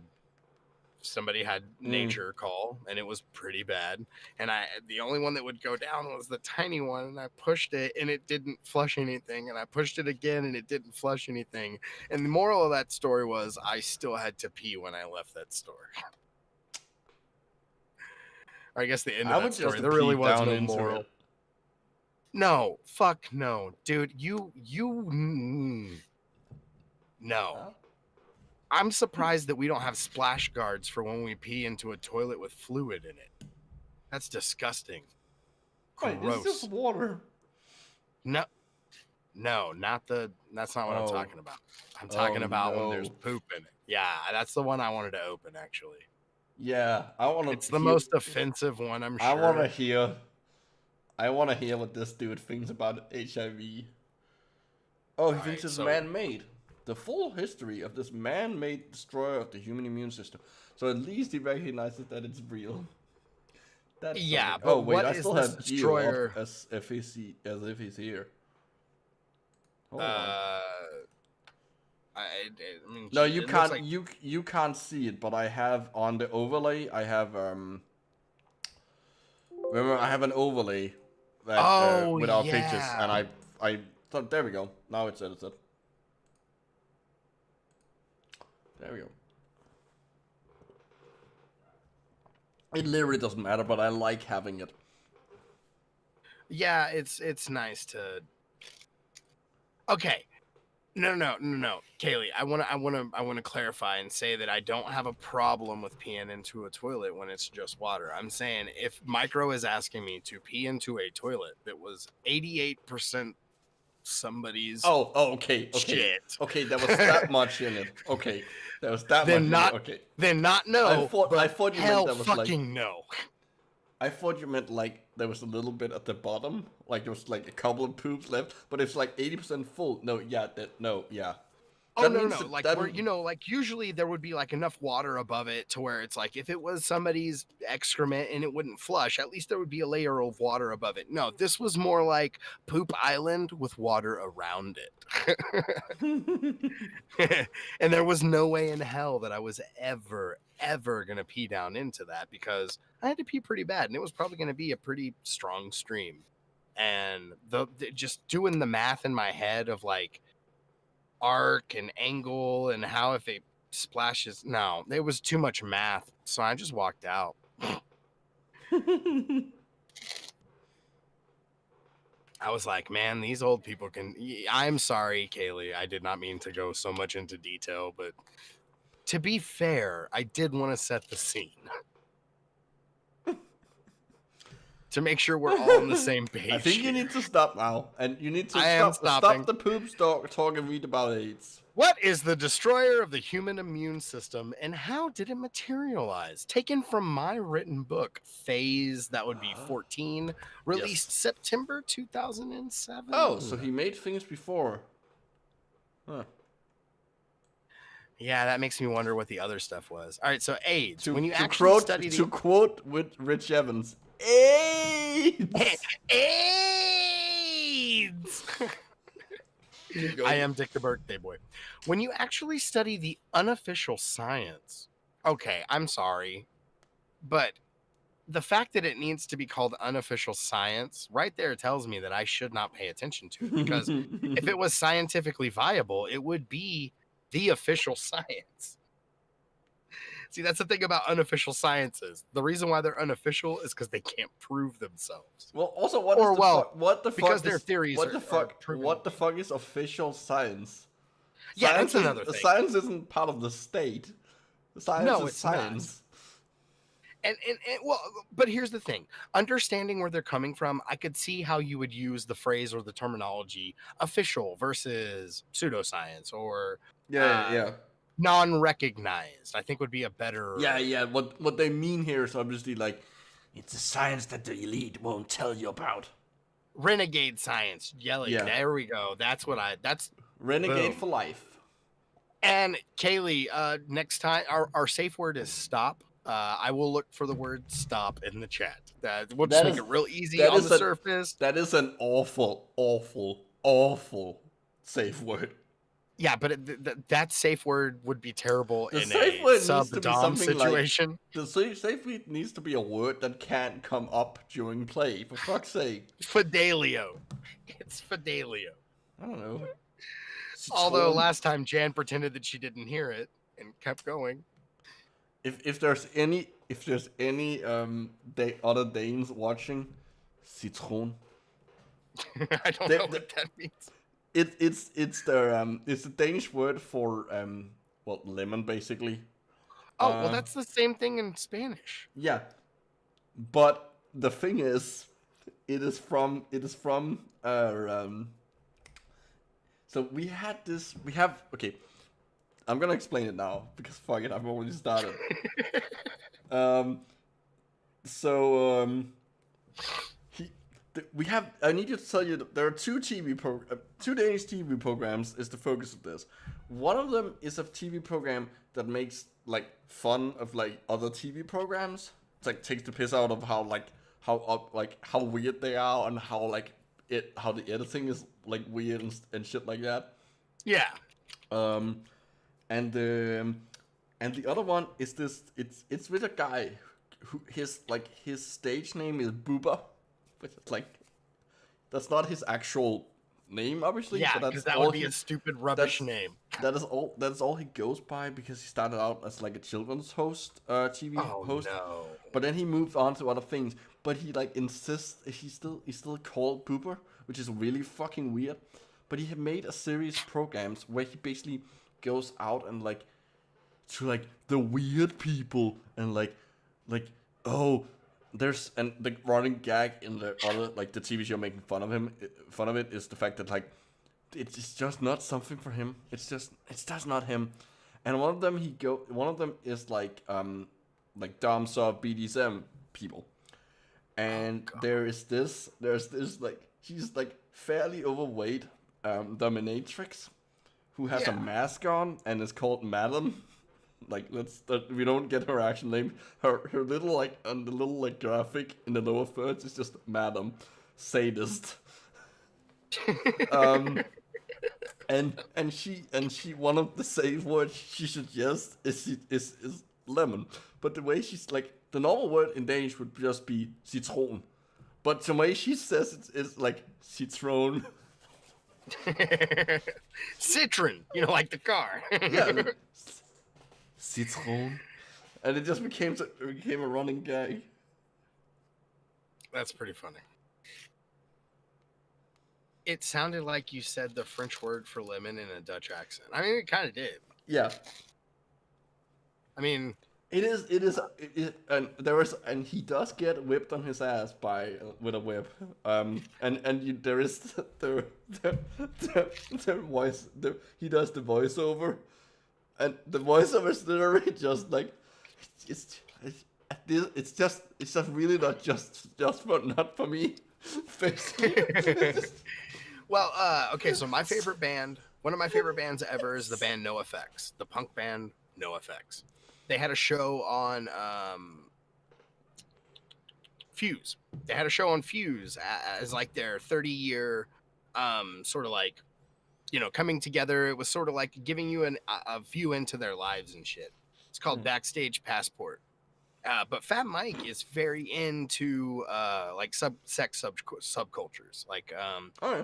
S1: nature call, and it was pretty bad. And the only one that would go down was the tiny one, and I pushed it and it didn't flush anything. And I pushed it again and it didn't flush anything. And the moral of that story was I still had to pee when I left that store. Or I guess the end of that story. There really was no moral. It. No, fuck no, dude. No.
S2: Huh?
S1: I'm surprised that we don't have splash guards for when we pee into a toilet with fluid in it. That's disgusting.
S2: Wait,
S1: Gross.
S2: it's just water.
S1: No, that's not what I'm talking about. I'm talking about when there's poop in it. Yeah, that's the one I wanted to open, actually.
S2: Yeah, I want to.
S1: It's the most offensive one, I'm sure.
S2: I want to hear what this dude thinks about HIV. Oh, he thinks it's man-made. The full history of this man-made destroyer of the human immune system. So at least he recognizes that it's real. That's
S1: Yeah,
S2: something.
S1: but
S2: Oh wait,
S1: what
S2: I
S1: is
S2: still
S1: this
S2: have Geo
S1: destroyer?
S2: up as if he's here. Hold on.
S1: I mean,
S2: No,
S1: gee,
S2: you
S1: it looks
S2: can't.
S1: like-
S2: You can't see it, but I have on the overlay. I have Remember, I have an overlay that with our pictures, and I thought there we go. Now it's edited. There we go. It literally doesn't matter, but I like having it.
S1: Yeah, it's nice to. Okay, no, Kaylee, I wanna clarify and say that I don't have a problem with peeing into a toilet when it's just water. I'm saying if Micro is asking me to pee into a toilet that was 88% somebody's
S2: Okay.
S1: shit,
S2: Okay, there was that much in it. Okay, there was that
S1: then
S2: much
S1: not
S2: in it. Okay.
S1: then not no.
S2: I thought you meant
S1: hell
S2: there was
S1: fucking no.
S2: I thought you meant like there was a little bit at the bottom, like there was like a couple of poops left, but it's like 80% full. No, yeah, yeah.
S1: Oh
S2: That
S1: no,
S2: means
S1: no,
S2: that-
S1: like
S2: that
S1: where
S2: mean-
S1: like usually there would be like enough water above it to where it's like if it was somebody's excrement and it wouldn't flush, at least there would be a layer of water above it. No, this was more like poop island with water around it. And there was no way in hell that I was ever gonna pee down into that because I had to pee pretty bad and it was probably gonna be a pretty strong stream. And just doing the math in my head of like arc and angle and how if it splashes, no, it was too much math, so I just walked out. I was like, man, these old people can. I'm sorry, Kaylee, I did not mean to go so much into detail, but to be fair, I did want to set the scene to make sure we're all on the same page.
S2: I think you need to stop now, and you need to
S1: I am
S2: stop
S1: stopping.
S2: the poop talk and read about AIDS.
S1: What is the destroyer of the human immune system and how did it materialize? Taken from my written book, Phase, that would be 14, released September 2007.
S2: Oh, so he made things before. Huh.
S1: Yeah, that makes me wonder what the other stuff was. All right, so AIDS. When you
S2: to
S1: actually
S2: quote,
S1: study
S2: to
S1: the
S2: quote with Rich Evans, AIDS.
S1: AIDS. I am Dick the Birthday Boy. When you actually study the unofficial science, okay, I'm sorry, but the fact that it needs to be called unofficial science right there tells me that I should not pay attention to it because if it was scientifically viable, it would be the official science. See, that's the thing about unofficial sciences. The reason why they're unofficial is because they can't prove themselves.
S2: Well, also, what the fuck
S1: because
S2: is,
S1: their theories
S2: what the
S1: are
S2: fuck?
S1: proven.
S2: What the fuck is official science?
S1: Yeah,
S2: Science
S1: that's another thing.
S2: Science isn't part of the state. Science
S1: No,
S2: is
S1: it's not.
S2: science.
S1: And well, but here's the thing: understanding where they're coming from, I could see how you would use the phrase or the terminology "official" versus pseudoscience or
S2: Yeah.
S1: non-recognized. I think would be a better.
S2: Yeah. What they mean here is obviously like it's a science that the elite won't tell you about.
S1: Renegade science. Yelling.
S2: Yeah.
S1: There we go. That's
S2: Renegade
S1: boom.
S2: for life.
S1: And Kaylee, next time our safe word is stop. I will look for the word stop in the chat. We'll just make it real easy on the surface.
S2: That is an awful safe word.
S1: Yeah, but that safe word would be terrible
S2: The
S1: in
S2: safe
S1: a
S2: word needs to be
S1: sub-dom
S2: something like-
S1: situation.
S2: The safe word needs to be a word that can't come up during play. For fuck's sake.
S1: Fidelio. It's Fidelio.
S2: I don't know.
S1: Although
S2: Citron.
S1: last time Jan pretended that she didn't hear it and kept going.
S2: If there's any other Danes watching, citron.
S1: I don't know what that means.
S2: It's the Danish word for lemon basically.
S1: Oh, well, that's the same thing in Spanish.
S2: Yeah, but the thing is, it is from so we have okay. I'm gonna explain it now because fuck it, I've already started. I need to tell you that there are two Danish TV programs is the focus of this. One of them is a TV program that makes like fun of like other TV programs. like takes the piss out of how weird they are and how the editing is like weird and shit like that.
S1: Yeah.
S2: And the other one is this. It's with a guy who his stage name is Booba, which is like that's not his actual name, obviously.
S1: Yeah,
S2: but
S1: because that would be a stupid rubbish name.
S2: That is all he goes by because he started out as like a children's host, TV host.
S1: No.
S2: But then he moved on to other things. But he like insists he's still called Boober, which is really fucking weird. But he had made a series of programs where he basically goes out and like to like the weird people and like oh there's and the running gag in the other like the TV show making fun of it is the fact that like it's just not something for him. It's just not him. And one of them is like dom sub BDSM people. And there's this like she's like fairly overweight dominatrix who has a mask on and is called Madam. Like we don't get her actual name. Her little like on the little like graphic in the lower thirds is just Madam Sadist. And she one of the safe words she suggests is lemon. But the way she's like the normal word in Danish would just be citron. But the way she says it's like citron.
S1: Citron, like the car.
S2: Yeah. Citron. And it just became a running gag.
S1: That's pretty funny. It sounded like you said the French word for lemon in a Dutch accent. I mean, it kind of did.
S2: Yeah.
S1: I mean,
S2: it is, and he does get whipped on his ass with a whip. There is the voice. He does the voiceover, and the voiceover is literally just like it's just really not not for me.
S1: Well, okay, so one of my favorite bands ever is the band NoFX, the punk band NoFX. They had a show on Fuse. They had a show on Fuse as like their 30-year sort of like, coming together. It was sort of like giving you a view into their lives and shit. It's called Backstage Passport. But Fat Mike is very into like sex subcultures. Like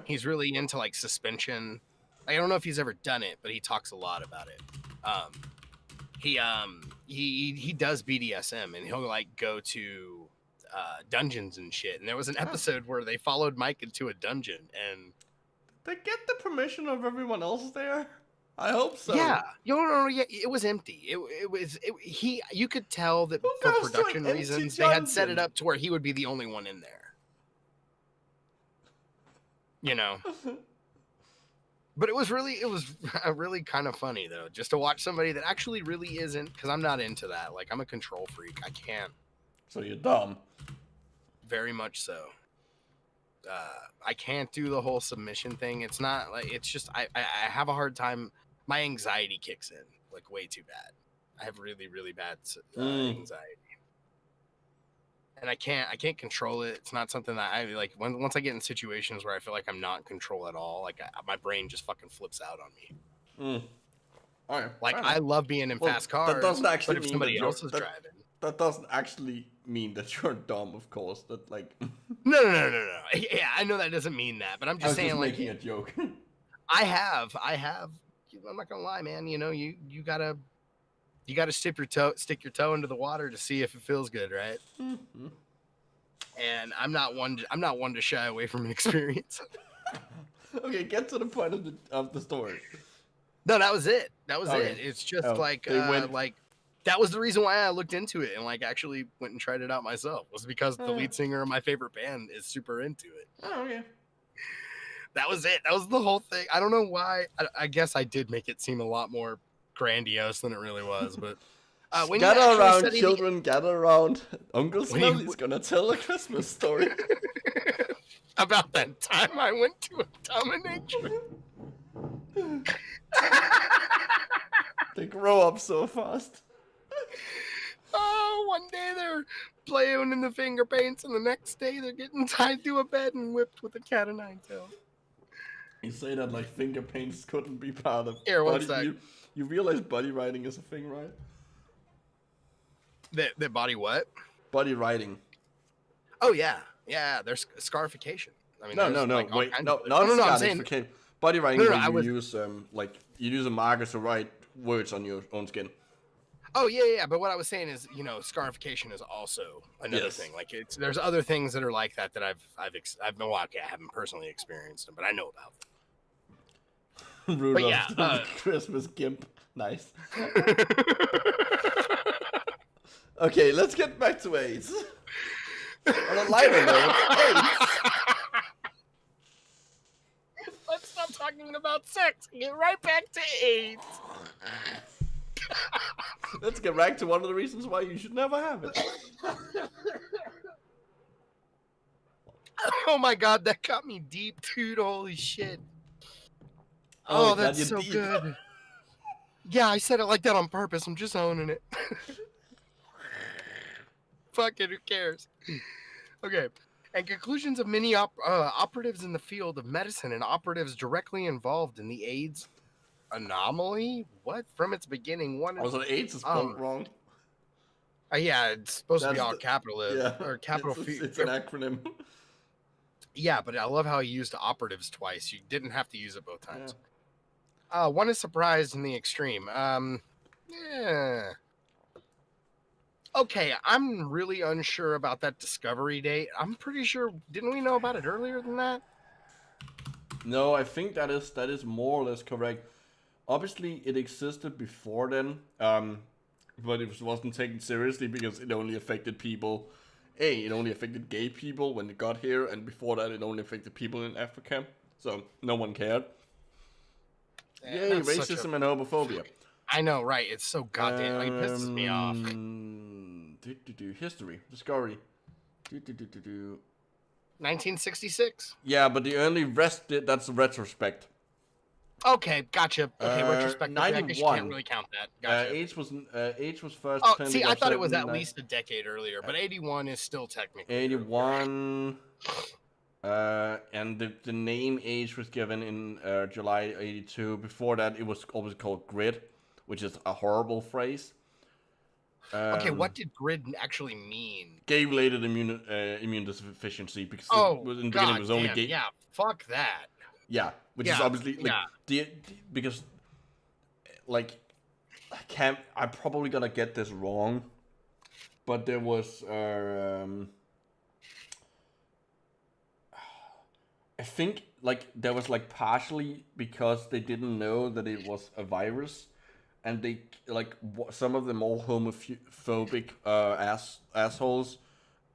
S1: he's really into like suspension. I don't know if he's ever done it, but he talks a lot about it. He does BDSM and he'll like go to dungeons and shit. And there was an episode where they followed Mike into a dungeon and
S2: they get the permission of everyone else there. I hope so.
S1: Yeah, it was empty. You could tell that for production reasons they had set it up to where he would be the only one in there. But it was really kind of funny though, just to watch somebody that actually really isn't, because I'm not into that. Like I'm a control freak. I can't.
S2: So you're dumb.
S1: Very much so. I can't do the whole submission thing. It's not like it's just I have a hard time. My anxiety kicks in like way too bad. I have really, really bad anxiety, and I can't control it. It's not something that I like. Once I get in situations where I feel like I'm not in control at all, like my brain just fucking flips out on me.
S2: All right.
S1: Like I love being in fast cars,
S2: that doesn't actually
S1: but if
S2: mean
S1: somebody else is driving,
S2: that doesn't actually mean that you're dumb. Of course, that like.
S1: No. Yeah, I know that doesn't mean that, but I'm just saying, like,
S2: making a joke.
S1: I have. I'm not gonna lie, man. You gotta stick your toe into the water to see if it feels good, right? Mm-hmm. And I'm not one to shy away from an experience.
S2: Okay, get to the point of the story.
S1: No, that was it. It's just like that was the reason why I looked into it and like actually went and tried it out myself, was because the lead singer of my favorite band is super into it.
S2: Oh yeah.
S1: That was it. That was the whole thing. I don't know why. I guess I did make it seem a lot more grandiose than it really was. But when
S2: gather around, children. Gather around. Uncle Smelly's gonna tell a Christmas story
S1: about that time I went to a dominatrix.
S2: They grow up so fast.
S1: Oh, one day they're playing in the finger paints, and the next day they're getting tied to a bed and whipped with a cat o' nine tails.
S2: You say that like finger paints couldn't be part of
S1: Here, one
S2: body.
S1: sec.
S2: You realize body writing is a thing, right?
S1: That body what?
S2: Body writing.
S1: Oh yeah, yeah. There's scarification. I mean,
S2: No,
S1: there's,
S2: no,
S1: like, all
S2: wait,
S1: kinds
S2: no,
S1: of-
S2: not
S1: no, I'm saying-
S2: scarification. Body writing
S1: No, no,
S2: where
S1: I
S2: you
S1: was-
S2: use like you use a marker to write words on your own skin.
S1: Oh yeah. But what I was saying is, scarification is also another
S2: Yes.
S1: thing. Like there's other things that are like that I've been walking. I haven't personally experienced them, but I know about them.
S2: Rudolph
S1: yeah,
S2: the Christmas gimp. Nice. Okay, let's get back to AIDS. On a lighter note, AIDS.
S1: Let's stop talking about sex and get right back to AIDS.
S2: Let's get back to one of the reasons why you should never have it.
S1: Oh my god, that got me deep, dude. Holy shit.
S2: Oh,
S1: Oh,
S2: God,
S1: that's
S2: you're
S1: so
S2: deep.
S1: good. Yeah, I said it like that on purpose. I'm just owning it. Fuck it, who cares? Okay. And conclusions of many operatives in the field of medicine and operatives directly involved in the AIDS anomaly. What? From its beginning, one.
S2: Also, AIDS is spelled wrong.
S1: Yeah, it's supposed to be
S2: That's
S1: all
S2: the-
S1: capital or capital.
S2: It's an acronym.
S1: Yeah, but I love how he used operatives twice. You didn't have to use it both times. One is surprised in the extreme. Yeah. Okay, I'm really unsure about that discovery date. I'm pretty sure, didn't we know about it earlier than that?
S2: No, I think that is more or less correct. Obviously, it existed before then, but it wasn't taken seriously because it only affected people. It only affected gay people when it got here, and before that, it only affected people in Africa. So no one cared. Yay,
S1: That's such
S2: racism and homophobia.
S1: I know, right? It's so goddamn, like, it pisses me off.
S2: History, discovery.
S1: 1966.
S2: Yeah, but the only rest that's a retrospect.
S1: Okay, gotcha. Okay, retrospective. I guess you
S2: 91.
S1: can't really count that. Gotcha.
S2: AIDS was first.
S1: Oh,
S2: claimed
S1: see, I thought it was at
S2: 79.
S1: least a decade earlier, but 81 is still technically.
S2: 81. And the name age was given in July 82. Before that, it was always called GRID, which is a horrible phrase.
S1: Okay, what did GRID actually mean?
S2: Gay-related immune deficiency, because
S1: Oh,
S2: in the beginning it was only
S1: damn,
S2: gay.
S1: yeah, fuck that.
S2: Yeah, which is
S1: Yeah,
S2: obviously like
S1: yeah.
S2: because like I'm probably gonna get this wrong, but there was I think like there was like partially because they didn't know that it was a virus, and they like some of the more homophobic assholes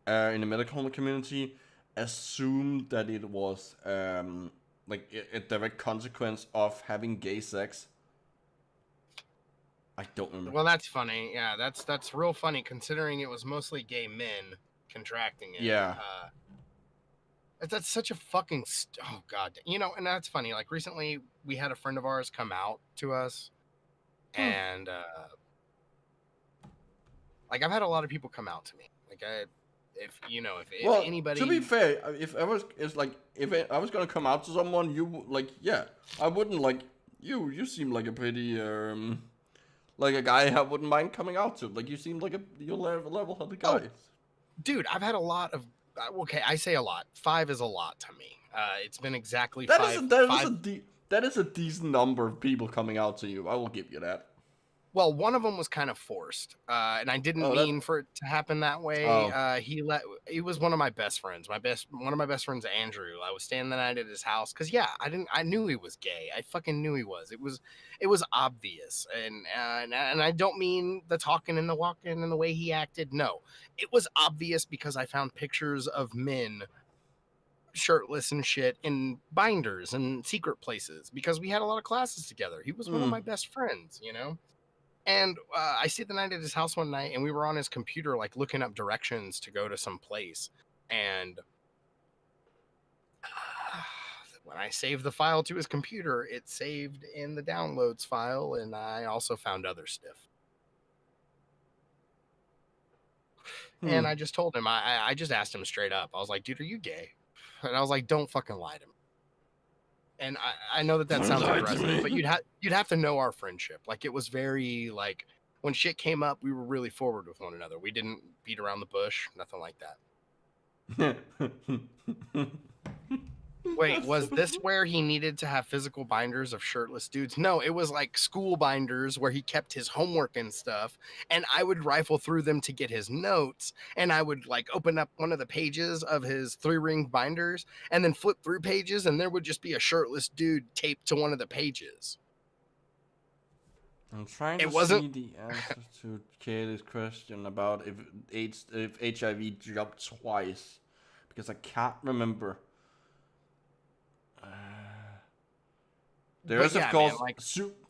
S2: in the medical community assumed that it was like a direct consequence of having gay sex. I don't remember.
S1: Well, that's funny. Yeah, that's real funny considering it was mostly gay men contracting it.
S2: Yeah.
S1: That's such a fucking oh god. And that's funny. Like recently, we had a friend of ours come out to us, and like I've had a lot of people come out to me. Like if anybody.
S2: To be fair, if I was gonna come out to someone, I wouldn't like you. You seem like a pretty like a guy I wouldn't mind coming out to. Like you seem like you're level-headed guy.
S1: Oh, dude, I've had a lot of. Okay, I say a lot. 5 is a lot to me. It's been exactly 5.
S2: That is a decent number of people coming out to you. I will give you that.
S1: Well, one of them was kind of forced, and I didn't mean for it to happen that way.
S2: Oh.
S1: He was one of my best friends. One of my best friends, Andrew. I was staying the night at his house because I knew he was gay. I fucking knew he was. It was obvious, and I don't mean the talking and the walking and the way he acted. No, it was obvious because I found pictures of men shirtless and shit in binders and secret places because we had a lot of classes together. He was one of my best friends, And I stayed the night at his house one night, and we were on his computer, like looking up directions to go to some place. And when I saved the file to his computer, it saved in the downloads file, and I also found other stuff. And I just told him, I just asked him straight up. I was like, dude, are you gay? And I was like, don't fucking lie to me. And I know that
S2: Don't
S1: sounds
S2: lie to
S1: aggressive,
S2: me.
S1: but you'd have to know our friendship. Like, it was very, like, when shit came up, we were really forward with one another. We didn't beat around the bush, nothing like that. Wait, was this where he needed to have physical binders of shirtless dudes? No, it was like school binders where he kept his homework and stuff, and I would rifle through them to get his notes, and I would like open up one of the pages of his 3-ring binders and then flip through pages, and there would just be a shirtless dude taped to one of the pages.
S2: I'm trying
S1: It
S2: to
S1: wasn't-
S2: see the answer to Kaylee's question about if HIV jumped twice, because I can't remember. There
S1: But
S2: is
S1: yeah,
S2: of course
S1: man, like-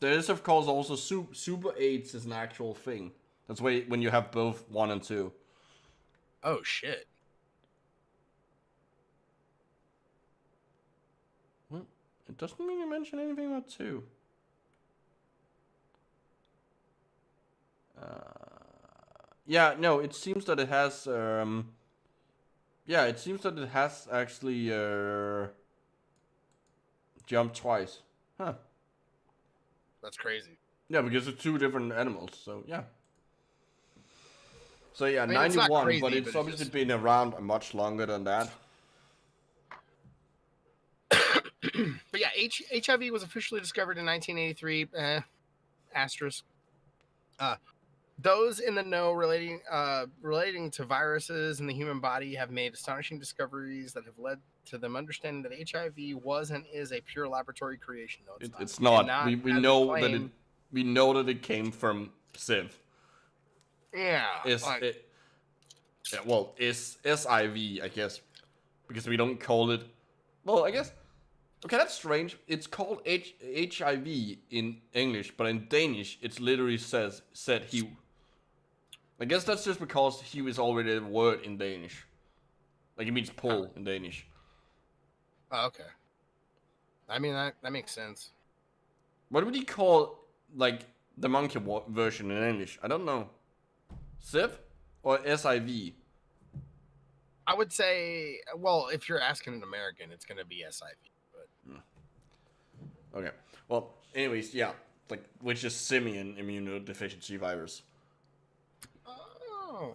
S2: there is of course also super AIDS is an actual thing. That's why when you have both 1 and 2.
S1: Oh shit.
S2: Well, it doesn't really mention anything about 2. Yeah, no, it seems that it has yeah, it seems that it has actually jumped twice. Huh.
S1: That's crazy.
S2: Yeah, because it's 2 different animals, so yeah. So yeah,
S1: I mean, it's not
S2: 91,
S1: crazy,
S2: but
S1: but
S2: it's
S1: it's
S2: obviously
S1: just-
S2: been around much longer than that.
S1: But yeah, HIV was officially discovered in 1983. Asterisk. Those in the know relating to viruses in the human body have made astonishing discoveries that have led to them understanding that HIV was and is a pure laboratory creation. No,
S2: It's
S1: And
S2: not. We
S1: as a
S2: know that
S1: claim.
S2: we know that it came from Civ.
S1: Yeah.
S2: Is
S1: like-
S2: it? Yeah, well, is SIV, I guess, because we don't call it. Well, I guess. Okay, that's strange. It's called HIV in English, but in Danish, it literally said he. I guess that's just because he is already a word in Danish. Like it means pull in Danish.
S1: Oh, okay. I mean that makes sense.
S2: What would he call like the monkey version in English? I don't know. Civ or SIV?
S1: I would say, well, if you're asking an American, it's gonna be SIV. But
S2: Okay. Well, anyways, yeah, like which is simian immunodeficiency virus.
S1: oh,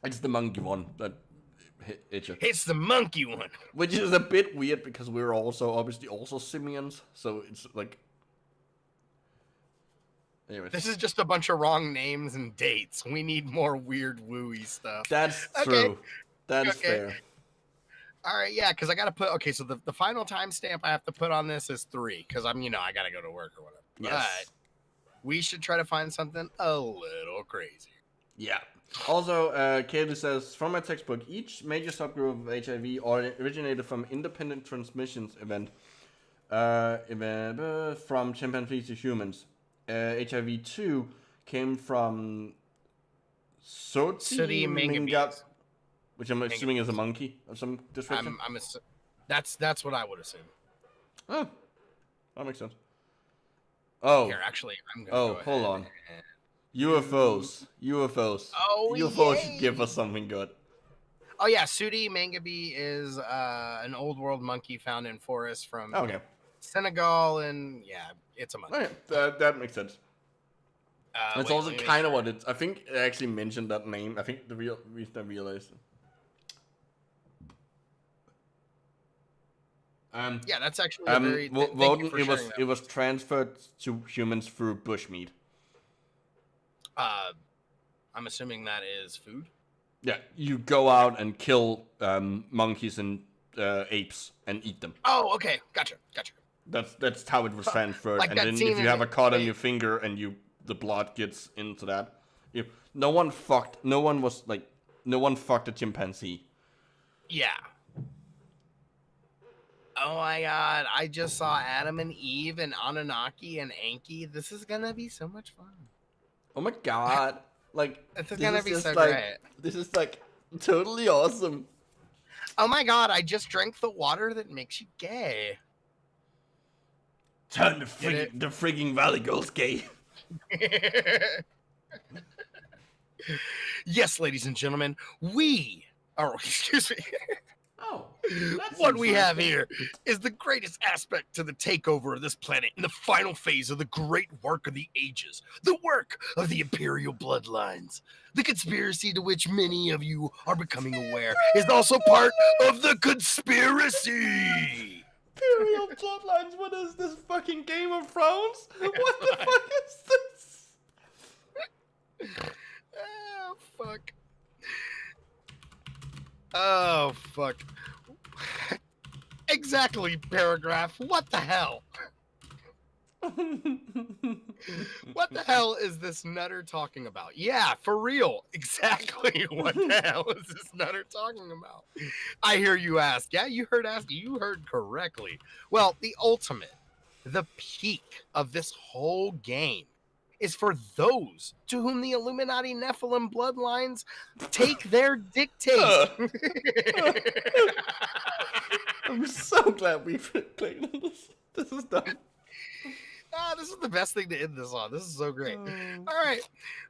S2: It's the monkey one that hit you.
S1: it's the monkey one.
S2: Which is a bit weird because we're also obviously also simians, so it's like. Anyways,
S1: This is just a bunch of wrong names and dates. We need more weird wooey stuff.
S2: that's
S1: Okay.
S2: true. That's
S1: Okay.
S2: fair.
S1: All right, yeah, because I gotta put so the final timestamp I have to put on this is 3 because I gotta go to work or whatever.
S2: Yes.
S1: But we should try to find something a little crazy.
S2: Yeah. Also, Kaylee says, from my textbook, each major subgroup of HIV originated from independent transmissions event from chimpanzees to humans. HIV-2 came from
S1: Sooty
S2: Mingat, which I'm assuming is a monkey of some description.
S1: That's what I would assume.
S2: Oh, that makes sense. Oh,
S1: Here, actually, I'm gonna
S2: oh,
S1: go
S2: hold
S1: ahead
S2: on.
S1: and-
S2: UFOs.
S1: Oh,
S2: UFOs
S1: yay.
S2: should give us something good.
S1: Oh yeah, Sooty Mangabe is an old world monkey found in forests from
S2: Okay.
S1: Senegal, and yeah, it's a monkey.
S2: Okay, that makes sense. It's
S1: Wait,
S2: also
S1: let me make
S2: kind of
S1: sure.
S2: what it's. I think it actually mentioned that name. I think the real reason I realized.
S1: Yeah, that's actually a very. Thank you
S2: Woden,
S1: for
S2: it was
S1: sharing that.
S2: it was transferred to humans through bushmeat.
S1: I'm assuming that is food.
S2: Yeah, you go out and kill monkeys and apes and eat them.
S1: Oh, okay, gotcha.
S2: That's how it was transferred.
S1: Like
S2: and
S1: that
S2: then
S1: scene
S2: if you
S1: in
S2: have a cut on
S1: Wait.
S2: your finger and the blood gets into that, no one fucked a chimpanzee.
S1: Yeah. Oh my god, I just saw Adam and Eve and Anunnaki and Anki. This is gonna be so much fun.
S2: Oh my god! Like
S1: This is gonna be
S2: just
S1: so
S2: like
S1: great.
S2: this is like totally awesome.
S1: Oh my god, I just drank the water that makes you gay.
S2: Turn
S1: it?
S2: the frigging Valley Girls gay.
S1: Yes, ladies and gentlemen, excuse me.
S2: Oh,
S1: What we have here is the greatest aspect to the takeover of this planet in the final phase of the great work of the ages, the work of the Imperial bloodlines. The conspiracy to which many of you are becoming aware is also part of the conspiracy.
S2: Imperial bloodlines. What is this fucking Game of Thrones? What the fuck is this?
S1: Oh, fuck. Oh, fuck. Exactly, paragraph. What the hell? What the hell is this nutter talking about? Yeah, for real. Exactly what the hell is this nutter talking about? I hear you ask. Yeah, you heard correctly. Well, the ultimate, the peak of this whole game is for those to whom the Illuminati Nephilim bloodlines take their dictate.
S2: I'm so glad we played on this. This is done.
S1: This is the best thing to end this on. This is so great. All right.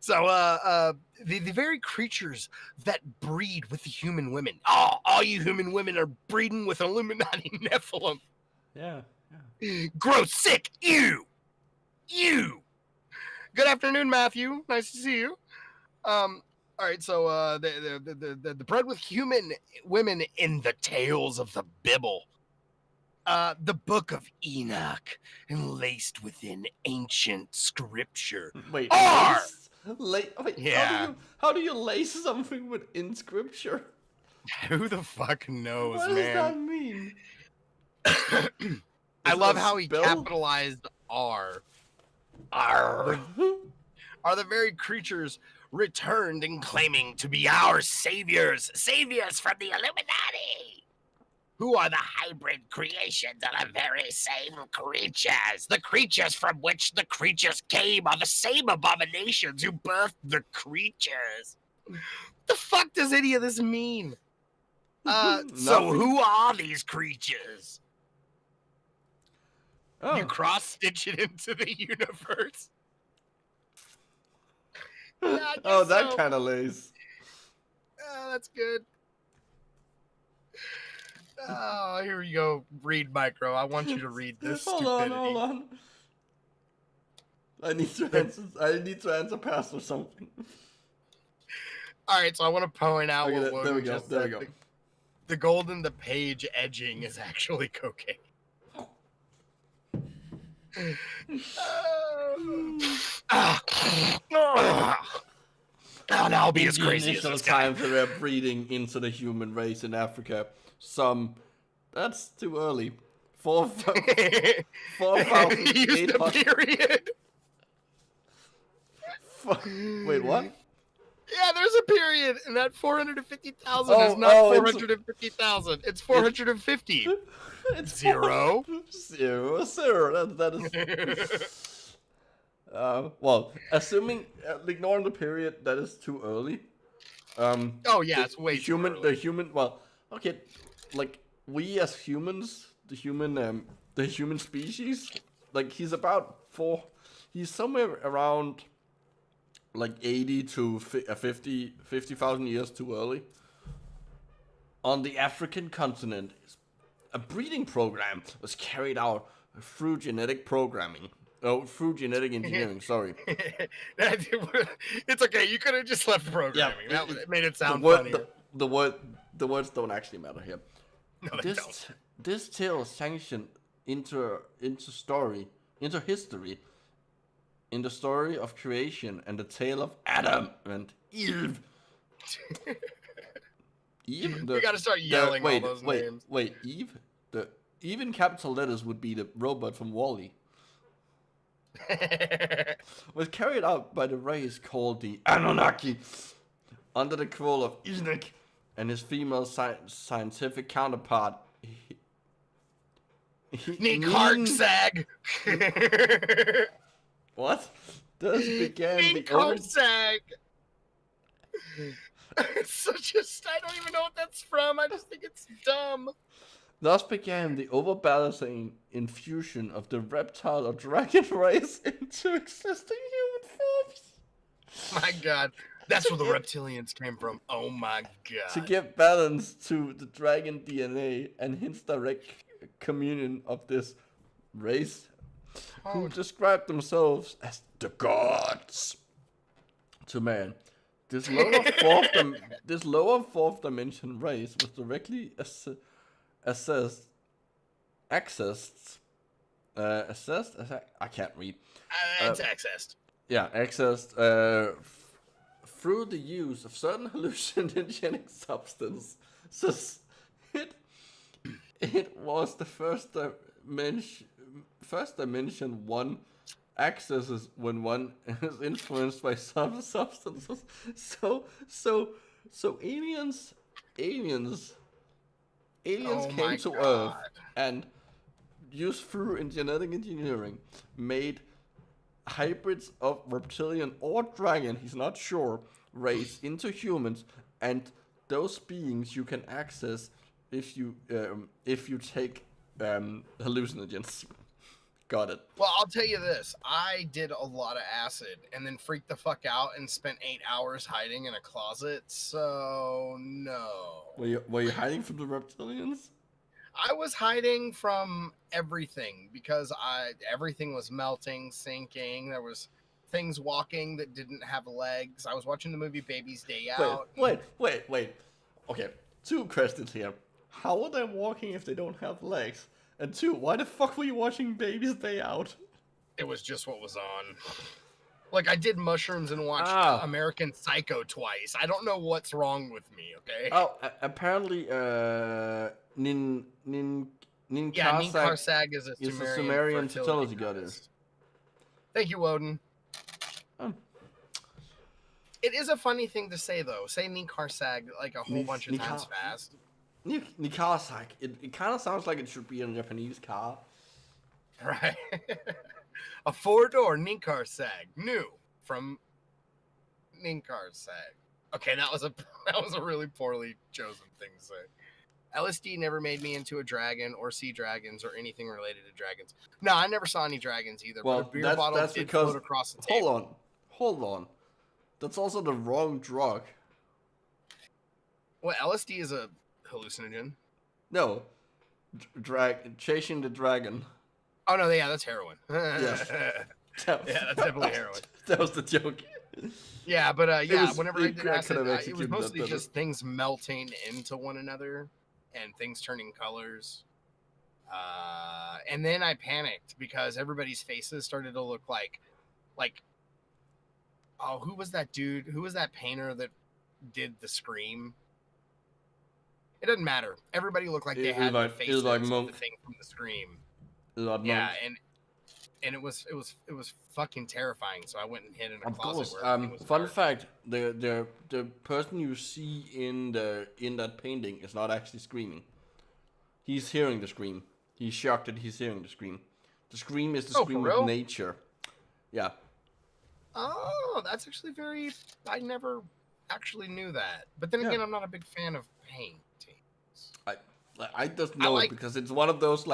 S1: So, the very creatures that breed with the human women. All you human women are breeding with Illuminati Nephilim.
S2: Yeah.
S1: Gross, sick, ew. Good afternoon, Matthew. Nice to see you. All right. So, the bred with human women in the tales of the Bible. The Book of Enoch, laced within ancient scripture.
S2: Wait,
S1: Are!
S2: Wait,
S1: Yeah.
S2: How do you lace something within scripture?
S1: Who the fuck knows,
S2: What does
S1: man?
S2: that mean?
S1: I
S2: Is
S1: love
S2: it a
S1: how he
S2: spell?
S1: capitalized R. R. Are the very creatures returned and claiming to be our saviors from the Illuminati, who are the hybrid creations of the very same creatures. The creatures from which the creatures came are the same abominations who birthed the creatures. The fuck does any of this mean? So
S2: Nothing.
S1: who are these creatures?
S2: Oh.
S1: You cross-stitch it into the universe? Yeah, I guess
S2: Oh, that
S1: so.
S2: kind of lace.
S1: That's good. Oh, here we go. Read, Micro. I want you to read this stupidity.
S2: Hold on. I need to answer past or something.
S1: All right, so I want to point out
S2: Okay,
S1: what
S2: there we
S1: Logan
S2: go.
S1: just
S2: There we
S1: said.
S2: go.
S1: The gold in the page edging is actually cocaine. Now I'll be as
S2: In the
S1: crazy as
S2: initial
S1: this guy.
S2: times they were breeding into the human race in Africa. That's too early. 4,800.
S1: Use the period.
S2: Wait, what?
S1: Yeah, there's a period, and that 450,000
S2: Oh,
S1: is not
S2: oh, it's-
S1: 450,000. It's 450.
S2: It's
S1: Zero.
S2: 0, 0. That is. Well, assuming ignoring the period, that is too early.
S1: Oh yeah, it's way too early.
S2: The human. Well, okay, like we as humans, the human species, like he's somewhere around like 80 to 50,000 years too early. On the African continent, a breeding program was carried out through genetic programming. Oh, through genetic engineering, sorry.
S1: It's okay. You could have just left programming.
S2: Yeah,
S1: That made it sound
S2: the word,
S1: funnier.
S2: the words don't actually matter here.
S1: No, they don't.
S2: This tale sanctioned into history, in the story of creation and the tale of Adam and Eve. Eve.
S1: We gotta start yelling all those names.
S2: Wait, Eve. The Eve in capital letters would be the robot from WALL-E. Was carried out by the race called the Anunnaki, under the control of Enoch and his female scientific counterpart.
S1: Nick Harksag.
S2: What? Thus began
S1: Nick Harksag. It's such a. I don't even know what that's from. I just think it's dumb.
S2: Thus began the overbalancing infusion of the reptile or dragon race into existing human forms.
S1: My God. That's where the reptilians came from. Oh my
S2: To
S1: god.
S2: give balance to the dragon DNA and hence direct communion of this race who describe themselves as the gods to man. This lower fourth dimension race was directly accessed. I can't read.
S1: It's accessed.
S2: Yeah, accessed through the use of certain hallucinogenic substances. It was the first dimension one accesses when one is influenced by some substances. So aliens
S1: Oh
S2: came
S1: my
S2: to
S1: God.
S2: Earth and used through in genetic engineering made hybrids of reptilian or dragon, he's not sure, race into humans, and those beings you can access if you take hallucinogens. Got it.
S1: Well, I'll tell you this. I did a lot of acid and then freaked the fuck out and spent 8 hours hiding in a closet. So, no.
S2: Were you hiding from the reptilians?
S1: I was hiding from everything because everything was melting, sinking. There was things walking that didn't have legs. I was watching the movie Baby's Day Out.
S2: Wait. Okay, 2 questions here. How are they walking if they don't have legs? And 2, why the fuck were you watching Baby's Day Out?
S1: It was just what was on. Like, I did mushrooms and watched American Psycho twice. I don't know what's wrong with me, okay?
S2: Oh, apparently, Nin
S1: Karsag is a
S2: Sumerian fertility goddess.
S1: Thank you, Odin.
S2: Oh.
S1: It is a funny thing to say, though. Say Nin Karsag like a whole bunch of times fast.
S2: Nikasag. It kind of sounds like it should be a Japanese car.
S1: Right. A 4-door Nin Karsag. New from Nin Karsag. Okay, that was a really poorly chosen thing to say. LSD never made me into a dragon or sea dragons or anything related to dragons. No, I never saw any dragons either.
S2: Well,
S1: but a beer bottle
S2: that's
S1: did
S2: because
S1: float across the table.
S2: Hold on. That's also the wrong drug.
S1: Well, LSD is a hallucinogen.
S2: No, chasing the dragon.
S1: Oh no, yeah, that's heroin.
S2: Yeah,
S1: that's definitely heroin.
S2: That was the joke.
S1: Yeah, but
S2: was-
S1: whenever I
S2: it
S1: did
S2: could have
S1: acid, it was
S2: executed that
S1: mostly
S2: better.
S1: just things melting into one another and things turning colors. And then I panicked because everybody's faces started to look like, oh, who was that dude? Who was that painter that did the Scream? It doesn't matter. Everybody looked like they had the faces of the thing from the Scream. Yeah, and it was fucking terrifying. So I went and hid in a
S2: Of
S1: closet.
S2: course.
S1: Where everything was
S2: Fun
S1: dark.
S2: fact: the person you see in that painting is not actually screaming. He's hearing the scream. He's shocked that he's hearing the scream. The scream is the scream
S1: for real?
S2: of nature. Yeah.
S1: Oh, that's actually very. I never actually knew that. But then again, I'm not a big fan of painting.
S2: I just know it because it's one of those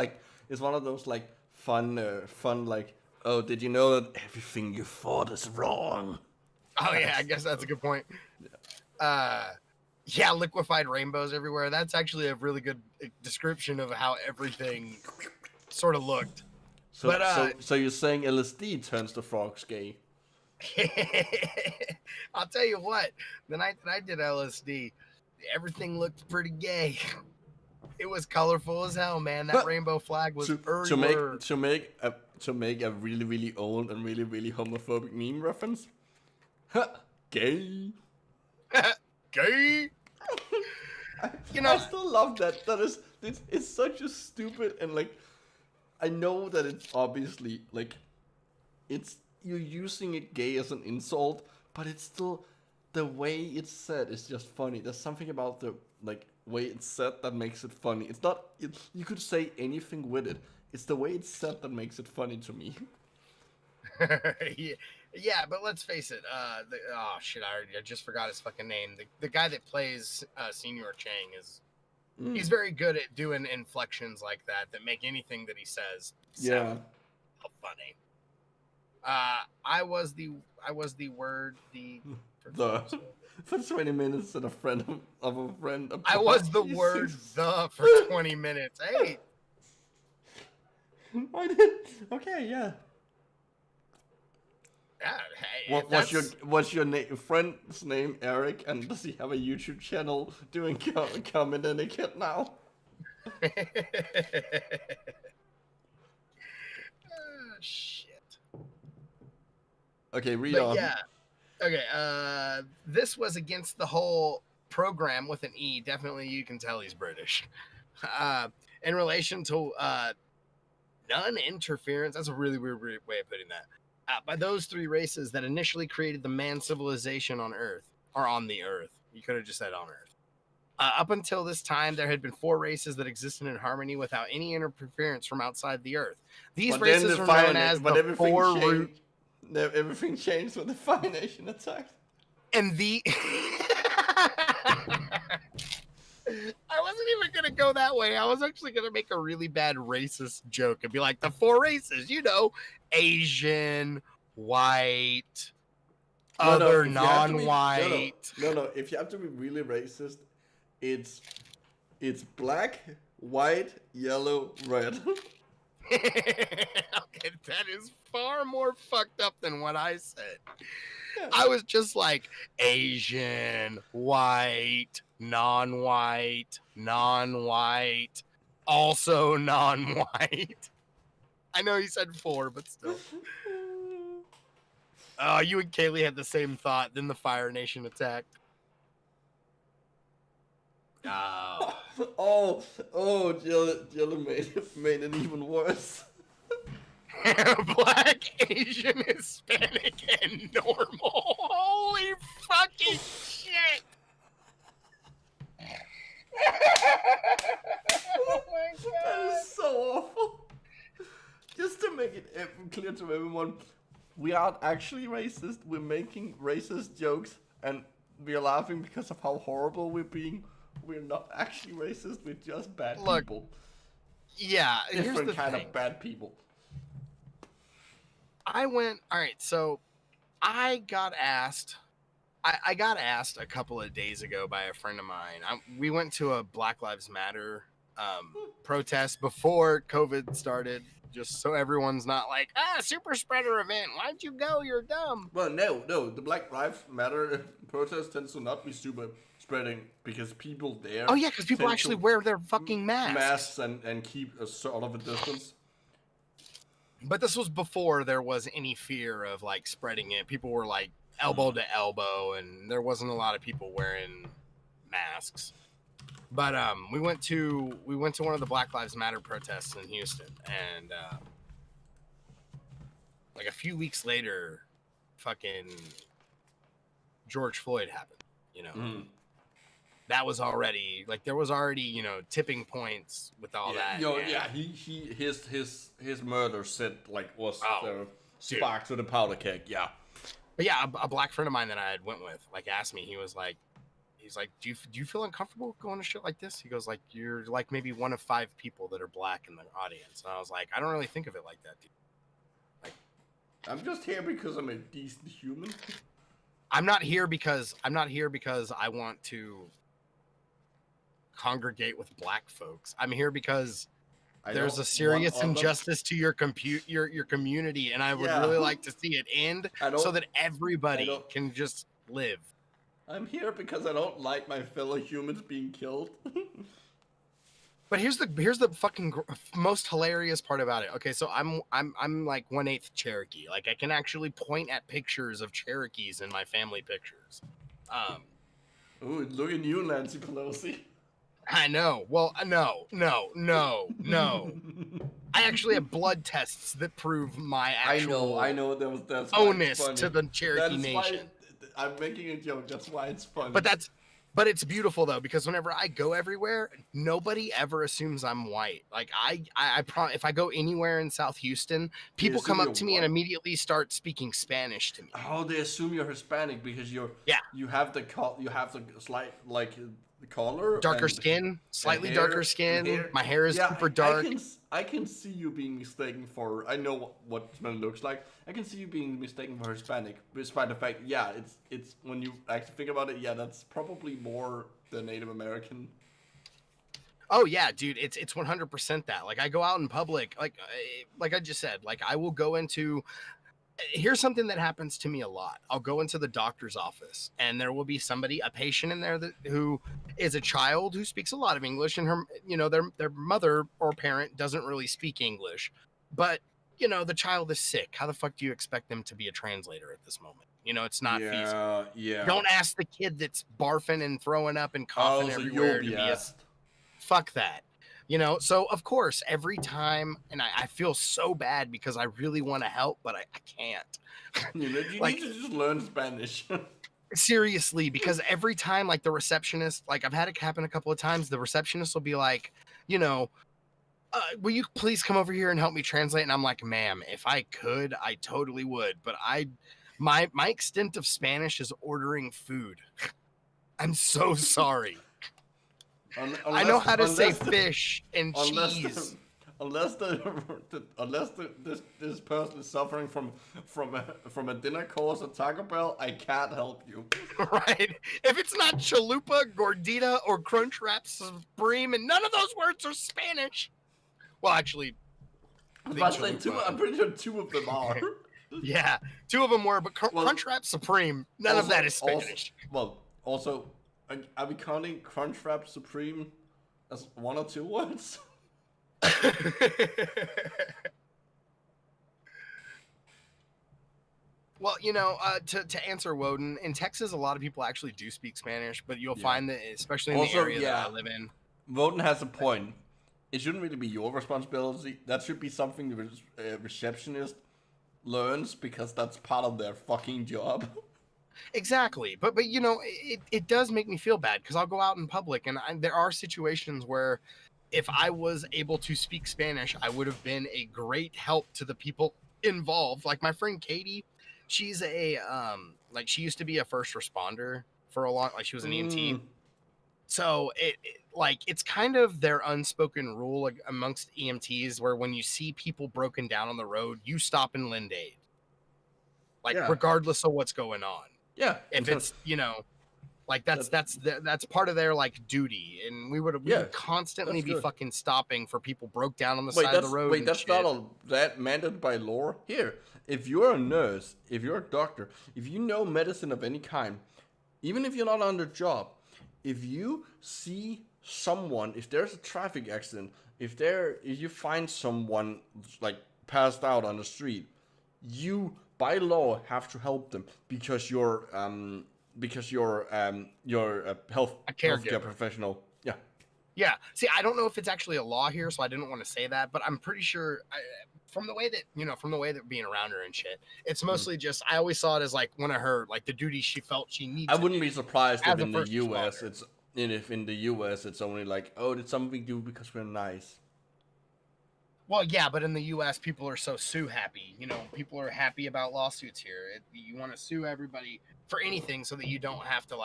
S2: fun like, oh, did you know that everything you thought is wrong?
S1: Oh yeah, I guess that's a good point. Yeah, liquefied rainbows everywhere. That's actually a really good description of how everything sort of looked.
S2: So you're saying LSD turns the frogs gay?
S1: I'll tell you what. The night that I did LSD, everything looked pretty gay. It was colorful as hell, man. That rainbow flag was
S2: to make a really, really old and really, really homophobic meme reference. Gay.
S1: Gay.
S2: I still love that. It's such a stupid and like, I know that it's obviously like, you're using it gay as an insult, but it's still, the way it's said is just funny. There's something about the like way it's said that makes it funny. It's not. You could say anything with it. It's the way it's said that makes it funny to me.
S1: Yeah, but let's face it. Oh shit! I just forgot his fucking name. The guy that plays Senior Chang he's very good at doing inflections like that make anything that he says sound funny. I was the
S2: for 20 minutes and a friend of a friend.
S1: I was the word "the" for 20 minutes. Hey,
S2: I did. Okay, yeah.
S1: yeah, hey,
S2: What's your friend's name? Eric, and does he have a YouTube channel doing comment and a kid now?
S1: Shit.
S2: Okay, read
S1: But
S2: on.
S1: yeah. Okay. This was against the whole program with an E. Definitely, you can tell he's British. In relation to non-interference. That's a really weird way of putting that. By those three races that initially created the man civilization on Earth, or on the Earth. You could have just said on Earth. Up until this time, there had been 4 races that existed in harmony without any interference from outside the Earth. These races were known as the 4 root.
S2: Everything changed when the Fire Nation attacked.
S1: And the I wasn't even gonna go that way. I was actually gonna make a really bad racist joke and be like, the 4 races, you know, Asian, white, other non-white.
S2: No. If you have to be really racist, it's black, white, yellow, red.
S1: Okay, that is far more fucked up than what I said.
S2: Yeah.
S1: I was just like Asian, white, non-white, also non-white. I know you said 4, but still. You and Kaylee had the same thought. Then the Fire Nation attacked.
S2: Oh, Jill made it even worse.
S1: Black, Asian, Hispanic, and normal. Holy fucking shit! Oh my god!
S2: That is so awful. Just to make it clear to everyone, we aren't actually racist. We're making racist jokes, and we're laughing because of how horrible we're being. We're not actually racist. We're just bad people.
S1: Yeah,
S2: different kind of bad people.
S1: Alright, so I got asked I got asked a couple of days ago by a friend of mine. We went to a Black Lives Matter protest before COVID started, just so everyone's not like, super spreader event. Why'd you go? You're dumb.
S2: Well, no. The Black Lives Matter protest tends to not be super spreading because people there.
S1: Oh yeah, because people actually wear their fucking masks.
S2: And keep a sort of a distance.
S1: But this was before there was any fear of like spreading it. People were like elbow to elbow, and there wasn't a lot of people wearing masks. But we went to one of the Black Lives Matter protests in Houston, and like a few weeks later, fucking George Floyd happened. You know, that was already like there was already tipping points with all that.
S2: His murder was the spark to the powder keg. Yeah.
S1: But yeah, a black friend of mine that I had went with asked me. He's like, do you feel uncomfortable going to shit like this? He goes like, you're like maybe one of 5 people that are black in the audience. And I was like, I don't really think of it like that, dude. Like,
S2: I'm just here because I'm a decent human.
S1: I'm not here because I want to congregate with black folks. I'm here because there's a serious injustice to your community, and I would really like to see it end so that everybody can just live.
S2: I'm here because I don't like my fellow humans being killed.
S1: But here's the fucking most hilarious part about it. Okay, so I'm like 1/8 Cherokee. Like I can actually point at pictures of Cherokees in my family pictures.
S2: Ooh, look at you, Nancy Pelosi.
S1: I know. Well, no. I actually have blood tests that prove my actual
S2: I know. That's
S1: onus to the Cherokee Nation.
S2: I'm making a joke. That's why it's funny.
S1: But it's beautiful though, because whenever I go everywhere, nobody ever assumes I'm white. Like if I go anywhere in South Houston, people come up to me and immediately start speaking Spanish to me.
S2: Oh, they assume you're Hispanic because you have the slight color,
S1: darker
S2: and
S1: skin, slightly
S2: hair,
S1: darker
S2: and
S1: skin.
S2: hair.
S1: My hair is super dark.
S2: I can see you being mistaken for. I know what Smelly looks like. I can see you being mistaken for Hispanic, despite the fact, yeah, it's when you actually think about it, yeah, that's probably more the Native American.
S1: Oh yeah, dude, it's 100% that. Like I go out in public, like I just said, like I will go into. Here's something that happens to me a lot. I'll go into the doctor's office and there will be somebody, a patient in there who is a child who speaks a lot of English, and her, their mother or parent doesn't really speak English, but the child is sick. How the fuck do you expect them to be a translator at this moment? It's not feasible.
S2: Yeah.
S1: Don't ask the kid that's barfing and throwing up and coughing everywhere to be a, fuck that. So of course, every time, and I feel so bad because I really want to help, but I can't.
S2: You need to just learn Spanish.
S1: Seriously, because every time, like the receptionist, like I've had it happen a couple of times, the receptionist will be like, will you please come over here and help me translate? And I'm like, ma'am, if I could, I totally would. But my extent of Spanish is ordering food. I'm so sorry. I know how to say fish and cheese.
S2: Unless this person is suffering from a dinner course at Taco Bell, I can't help you.
S1: Right? If it's not chalupa, gordita, or Crunchwrap Supreme, and none of those words are Spanish. Well, actually,
S2: I'm pretty sure two of them are.
S1: Yeah, two of them were, but Crunchwrap Supreme, none of that is Spanish.
S2: Also, are we counting Crunchwrap Supreme as one or two words?
S1: Well, to answer Woden, in Texas, a lot of people actually do speak Spanish, but you'll find that, especially in the area that I live in.
S2: Woden has a point. It shouldn't really be your responsibility. That should be something the receptionist learns, because that's part of their fucking job.
S1: Exactly, but it does make me feel bad, because I'll go out in public and there are situations where if I was able to speak Spanish, I would have been a great help to the people involved. Like my friend Katie, she's a she used to be a first responder for a long, like she was an EMT. So it's kind of their unspoken rule amongst EMTs, where when you see people broken down on the road, you stop and lend aid, regardless of what's going on.
S2: Yeah,
S1: if it's that's part of their duty, and we would constantly be fucking stopping for people broke down on the side of the road.
S2: Wait, that's not that mandated by law here. If you're a nurse, if you're a doctor, if you know medicine of any kind, even if you're not on the job, if you see someone, if there's a traffic accident, if you find someone passed out on the street, you by law have to help them, because you're a healthcare professional.
S1: Yeah. See, I don't know if it's actually a law here, so I didn't want to say that, but I'm pretty sure from the way that being around her and shit, it's mostly just, I always saw it as one of her, the duties she felt she needed.
S2: I wouldn't be surprised if in the US it's only oh, did something we do because we're nice.
S1: Well, yeah, but in the U.S., people are so sue happy. People are happy about lawsuits here. You want to sue everybody for anything so that you don't have to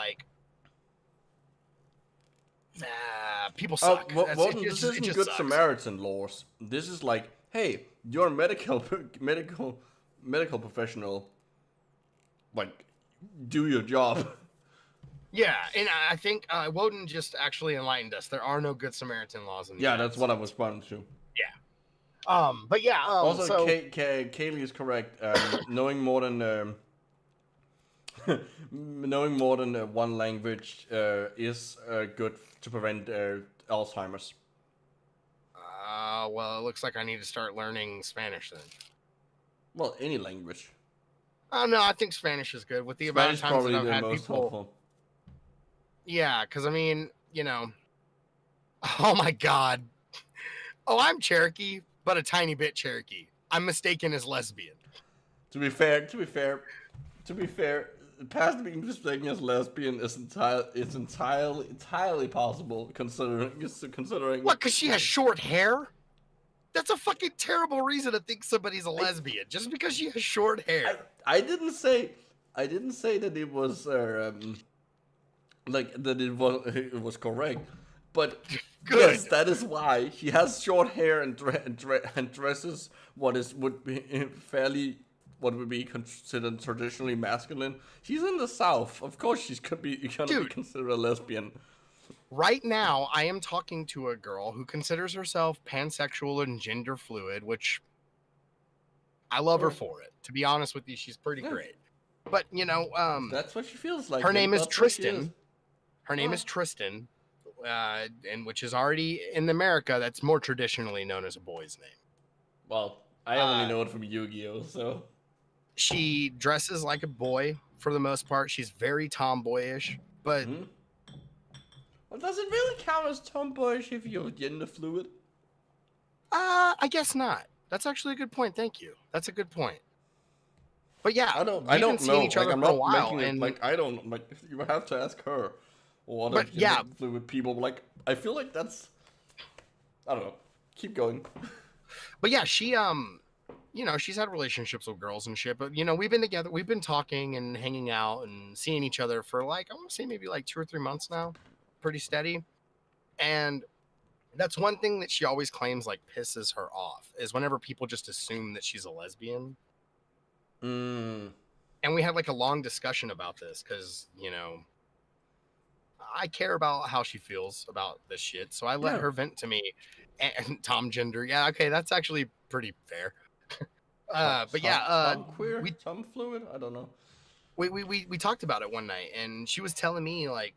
S1: people suck.
S2: This isn't Good sucks. Samaritan laws. This is hey, you're a medical professional. Do your job.
S1: Yeah, and I think Woden just actually enlightened us. There are no Good Samaritan laws in the US.
S2: That's what I was responding to.
S1: Yeah. But yeah.
S2: Also, Kaylee is correct. Knowing more than one language is good to prevent Alzheimer's.
S1: Well, it looks like I need to start learning Spanish then.
S2: Well, any language.
S1: Oh no, I think Spanish is good. With the amount of times that I've had people. Helpful. Yeah, because I mean, oh my God. Oh, I'm Cherokee, but a tiny bit Cherokee. I'm mistaken as lesbian.
S2: To be fair, past being mistaken as lesbian is entirely possible, considering.
S1: What? Because she has short hair? That's a fucking terrible reason to think somebody's a lesbian, just because she has short hair.
S2: I didn't say that it was like that it was correct. But
S1: Good.
S2: yes, that is why she has short hair and dresses would be fairly what would be considered traditionally masculine. She's in the South, of course. She's gonna be considered a lesbian.
S1: Right now, I am talking to a girl who considers herself pansexual and gender fluid, which I love her for it. To be honest with you, she's pretty great. But you know,
S2: that's what she feels like.
S1: Her name is
S2: that's what she
S1: Tristan. Her name is Tristan, and which is already in America. That's more traditionally known as a boy's name.
S2: Well, I only know it from Yu-Gi-Oh. So
S1: she dresses like a boy for the most part. She's very tomboyish, but.
S2: Well, does it really count as tomboyish if you're gender fluid?
S1: I guess not. That's actually a good point. Thank you. That's a good point. But yeah,
S2: I don't know.
S1: Each other
S2: I'm
S1: for a
S2: not
S1: while,
S2: making it
S1: and
S2: like I don't like. You have to ask her. Or other fluid people. Like I feel like that's. I don't know. Keep going.
S1: But yeah, she you know, she's had relationships with girls and shit. But you know, we've been together. We've been talking and hanging out and seeing each other for like I want to say maybe like 2 or 3 months now. Pretty steady. And that's one thing that she always claims like pisses her off is whenever people just assume that she's a lesbian. And we had like a long discussion about this because, you know, I care about how she feels about this shit. So I let her vent to me. And Tom gender. Yeah, okay, that's actually pretty fair. But yeah,
S2: some queer, some fluid, I don't know.
S1: We talked about it one night and she was telling me like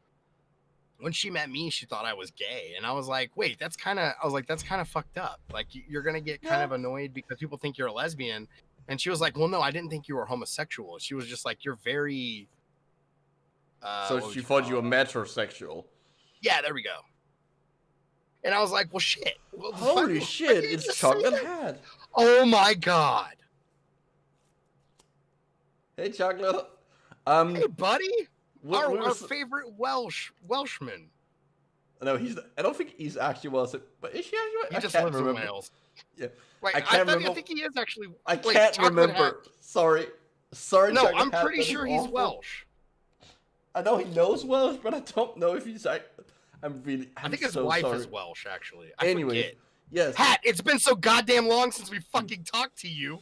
S1: when she met me, she thought I was gay. And I was like, wait, that's kind of fucked up. Like, you're going to get kind of annoyed because people think you're a lesbian. And she was like, well, no, I didn't think you were homosexual. She was just like, you're very...
S2: so she thought you were metrosexual.
S1: Yeah, there we go. And I was like, well, shit. Well,
S2: holy shit, it's Chocolate Hat.
S1: Oh, my God.
S2: Hey, Chocolate.
S1: Hey, buddy. Our favorite Welshman.
S2: No, I don't think he's actually Welsh, but is he actually?
S1: He just lives in Wales.
S2: Yeah,
S1: right.
S2: I
S1: think he is actually.
S2: I can't remember. Sorry.
S1: No, I'm pretty sure he's Welsh.
S2: I know he knows Welsh, but I don't know if he's. I
S1: think his wife is Welsh, actually.
S2: Anyway,
S1: forget.
S2: Yes.
S1: Hat, it's been so goddamn long since we fucking talked to you.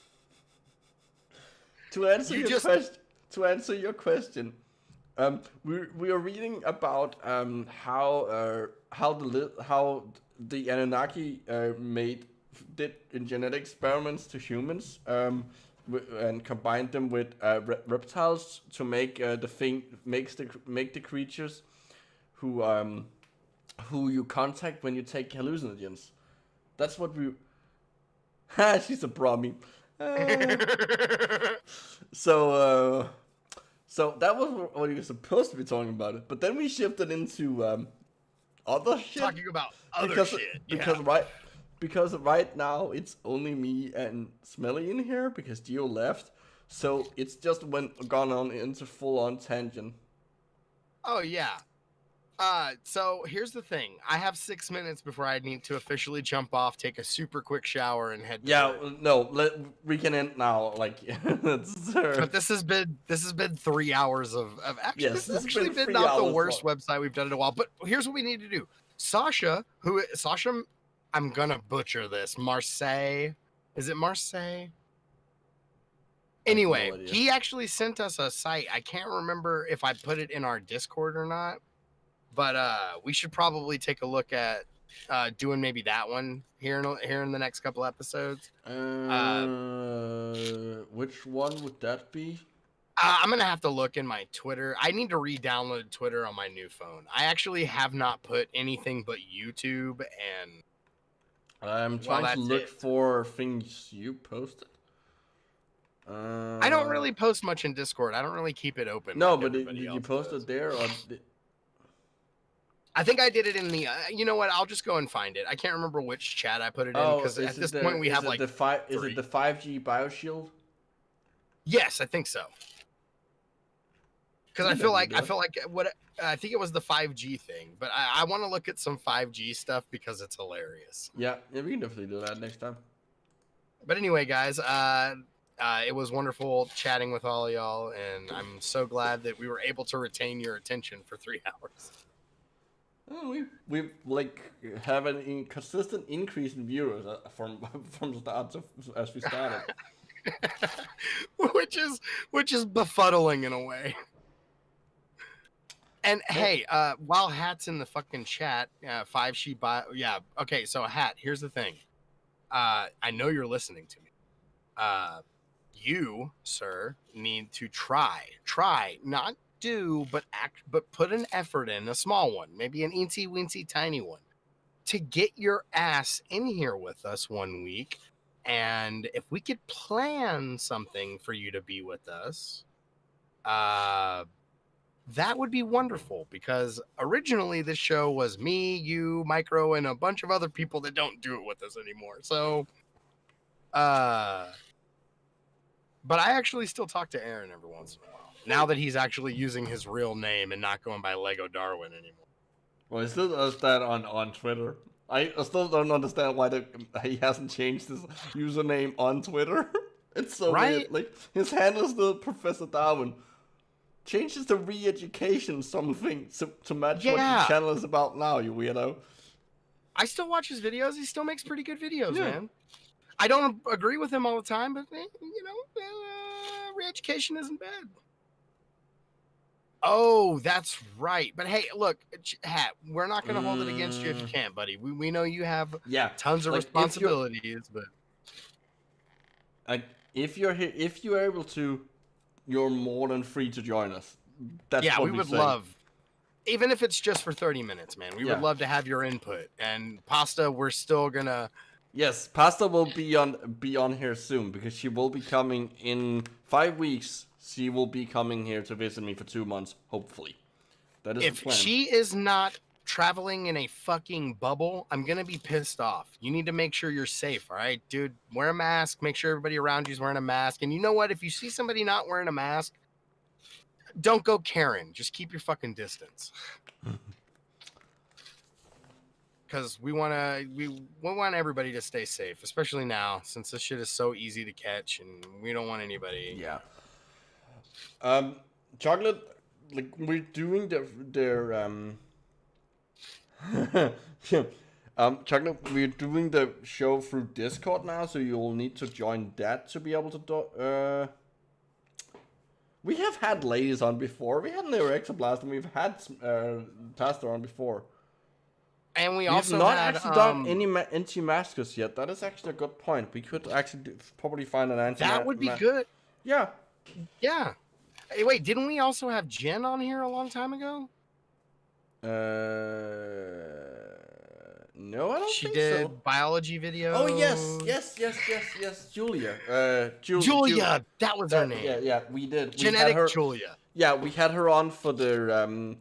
S2: To answer your question, we are reading about how the Anunnaki did in genetic experiments to humans and combined them with reptiles to make the creatures who you contact when you take hallucinogens. That's what we. She's a brommy. So that was what he was supposed to be talking about it, but then we shifted into other shit.
S1: Talking about other shit.
S2: Because right now it's only me and Smelly in here because Geo left, so it's just gone on into full on tangent.
S1: Oh yeah. So here's the thing. I have 6 minutes before I need to officially jump off, take a super quick shower, and head.
S2: We can end now. Like,
S1: but this has been 3 hours of action.
S2: Yes,
S1: this has actually been not the worst website we've done in a while. But here's what we need to do. Sasha, I'm gonna butcher this. Marseille, is it Marseille? Anyway, he actually sent us a site. I can't remember if I put it in our Discord or not. But we should probably take a look at doing maybe that one here in the next couple episodes.
S2: Which one would that be?
S1: I'm gonna have to look in my Twitter. I need to re-download Twitter on my new phone. I actually have not put anything but YouTube and.
S2: I'm trying to look for things you posted.
S1: I don't really post much in Discord. I don't really keep it open.
S2: No, but did you post it there or?
S1: I think I did it in the. You know what? I'll just go and find it. I can't remember which chat I put it in because at this point we have like.
S2: Is it the 5G BioShield?
S1: Yes, I think so. Because I feel like I think it was the 5G thing, but I want to look at some 5G stuff because it's hilarious.
S2: Yeah, we can definitely do that next time.
S1: But anyway, guys, It was wonderful chatting with all of y'all, and I'm so glad that we were able to retain your attention for 3 hours.
S2: We like have an consistent increase in viewers from start to, as we started.
S1: which is befuddling in a way. And hey, while Hat's in the fucking chat, 5 sheep yeah, okay, so Hat, here's the thing. I know you're listening to me. You, sir, need to try, not do, but put an effort in, a small one, maybe an eensy weensy tiny one, to get your ass in here with us one week. And if we could plan something for you to be with us, that would be wonderful, because originally this show was me, you, Micro, and a bunch of other people that don't do it with us anymore. So, but I actually still talk to Aaron every once in a while, now that he's actually using his real name and not going by Lego Darwin anymore.
S2: Well, he still does that on Twitter. I still don't understand why he hasn't changed his username on Twitter. It's so weird. Like, his handle is still Professor Darwin. Changes to re-education something to match what your channel is about now, you weirdo.
S1: I still watch his videos. He still makes pretty good videos, man. I don't agree with him all the time, but, you know, re-education isn't bad. Oh, that's right. But hey, look, Hat, we're not going to hold it against you if you can't, buddy. We know you have tons of responsibilities, but...
S2: if you're here, if you are able to, you're more than free to join us. That's what
S1: we would love, even if it's just for 30 minutes, man. We would love to have your input. And Pasta, we're still gonna.
S2: Yes, Pasta will be on here soon, because she will be coming in 5 weeks. She will be coming here to visit me for 2 months, hopefully. That is the plan.
S1: If she is not traveling in a fucking bubble, I'm gonna be pissed off. You need to make sure you're safe, all right, dude? Wear a mask. Make sure everybody around you's wearing a mask. And you know what? If you see somebody not wearing a mask, don't go Karen. Just keep your fucking distance. Because we want everybody to stay safe, especially now, since this shit is so easy to catch, and we don't want anybody.
S2: Yeah. Chocolate, like, we're doing their Chocolate, we're doing the show through Discord now, so you'll need to join that to be able to do. We have had ladies on before. We had Neorexa Blast, and we've had Pastor on before.
S1: And we also
S2: have not
S1: had,
S2: actually done any anti-maskers yet. That is actually a good point. We could actually probably find an anti.
S1: That would be good.
S2: Yeah.
S1: Yeah. Hey, wait, didn't we also have Jen on here a long time ago?
S2: No, I don't think so.
S1: She did biology videos.
S2: Oh, yes, Julia.
S1: Julia, that was her name.
S2: Yeah, we did.
S1: Genetic Julia.
S2: Yeah, we had her on for the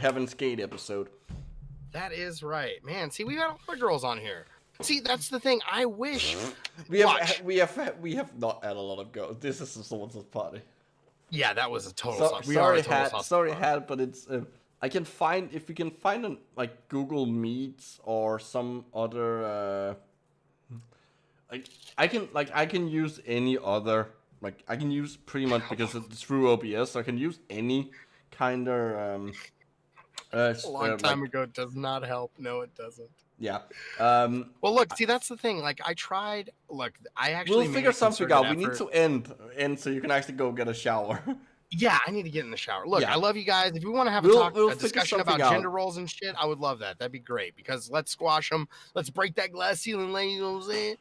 S2: Heaven's Gate episode.
S1: That is right, man. See, we had all the girls on here. See, that's the thing. I wish
S2: we have not had a lot of girls. This is someone's party.
S1: Yeah, that was a total.
S2: Sorry, Hat, but it's. I can find, if we can find an like Google Meets or some other. I can use any other, like, I can use pretty much, because it's through OBS. So I can use any kind of.
S1: A long time ago does not help. No, it doesn't.
S2: Yeah.
S1: Well, look, see, that's the thing. Like, I tried. Look, I actually.
S2: We'll figure something out. We need to end so you can actually go get a shower.
S1: Yeah, I need to get in the shower. Look, I love you guys. If we want to have a discussion about gender roles and shit, I would love that. That'd be great, because let's squash them. Let's break that glass ceiling, ladies. You know what I'm saying?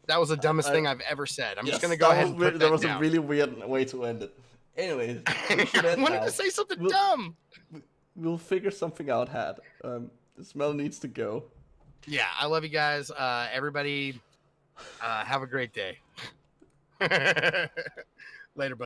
S1: That was the dumbest thing I've ever said. I'm just gonna go ahead and put that was down.
S2: A really weird way to end it. Anyways,
S1: I wanted to say something dumb.
S2: We'll figure something out, Hat. The smell needs to go.
S1: Yeah, I love you guys. Everybody, have a great day. Later, bud.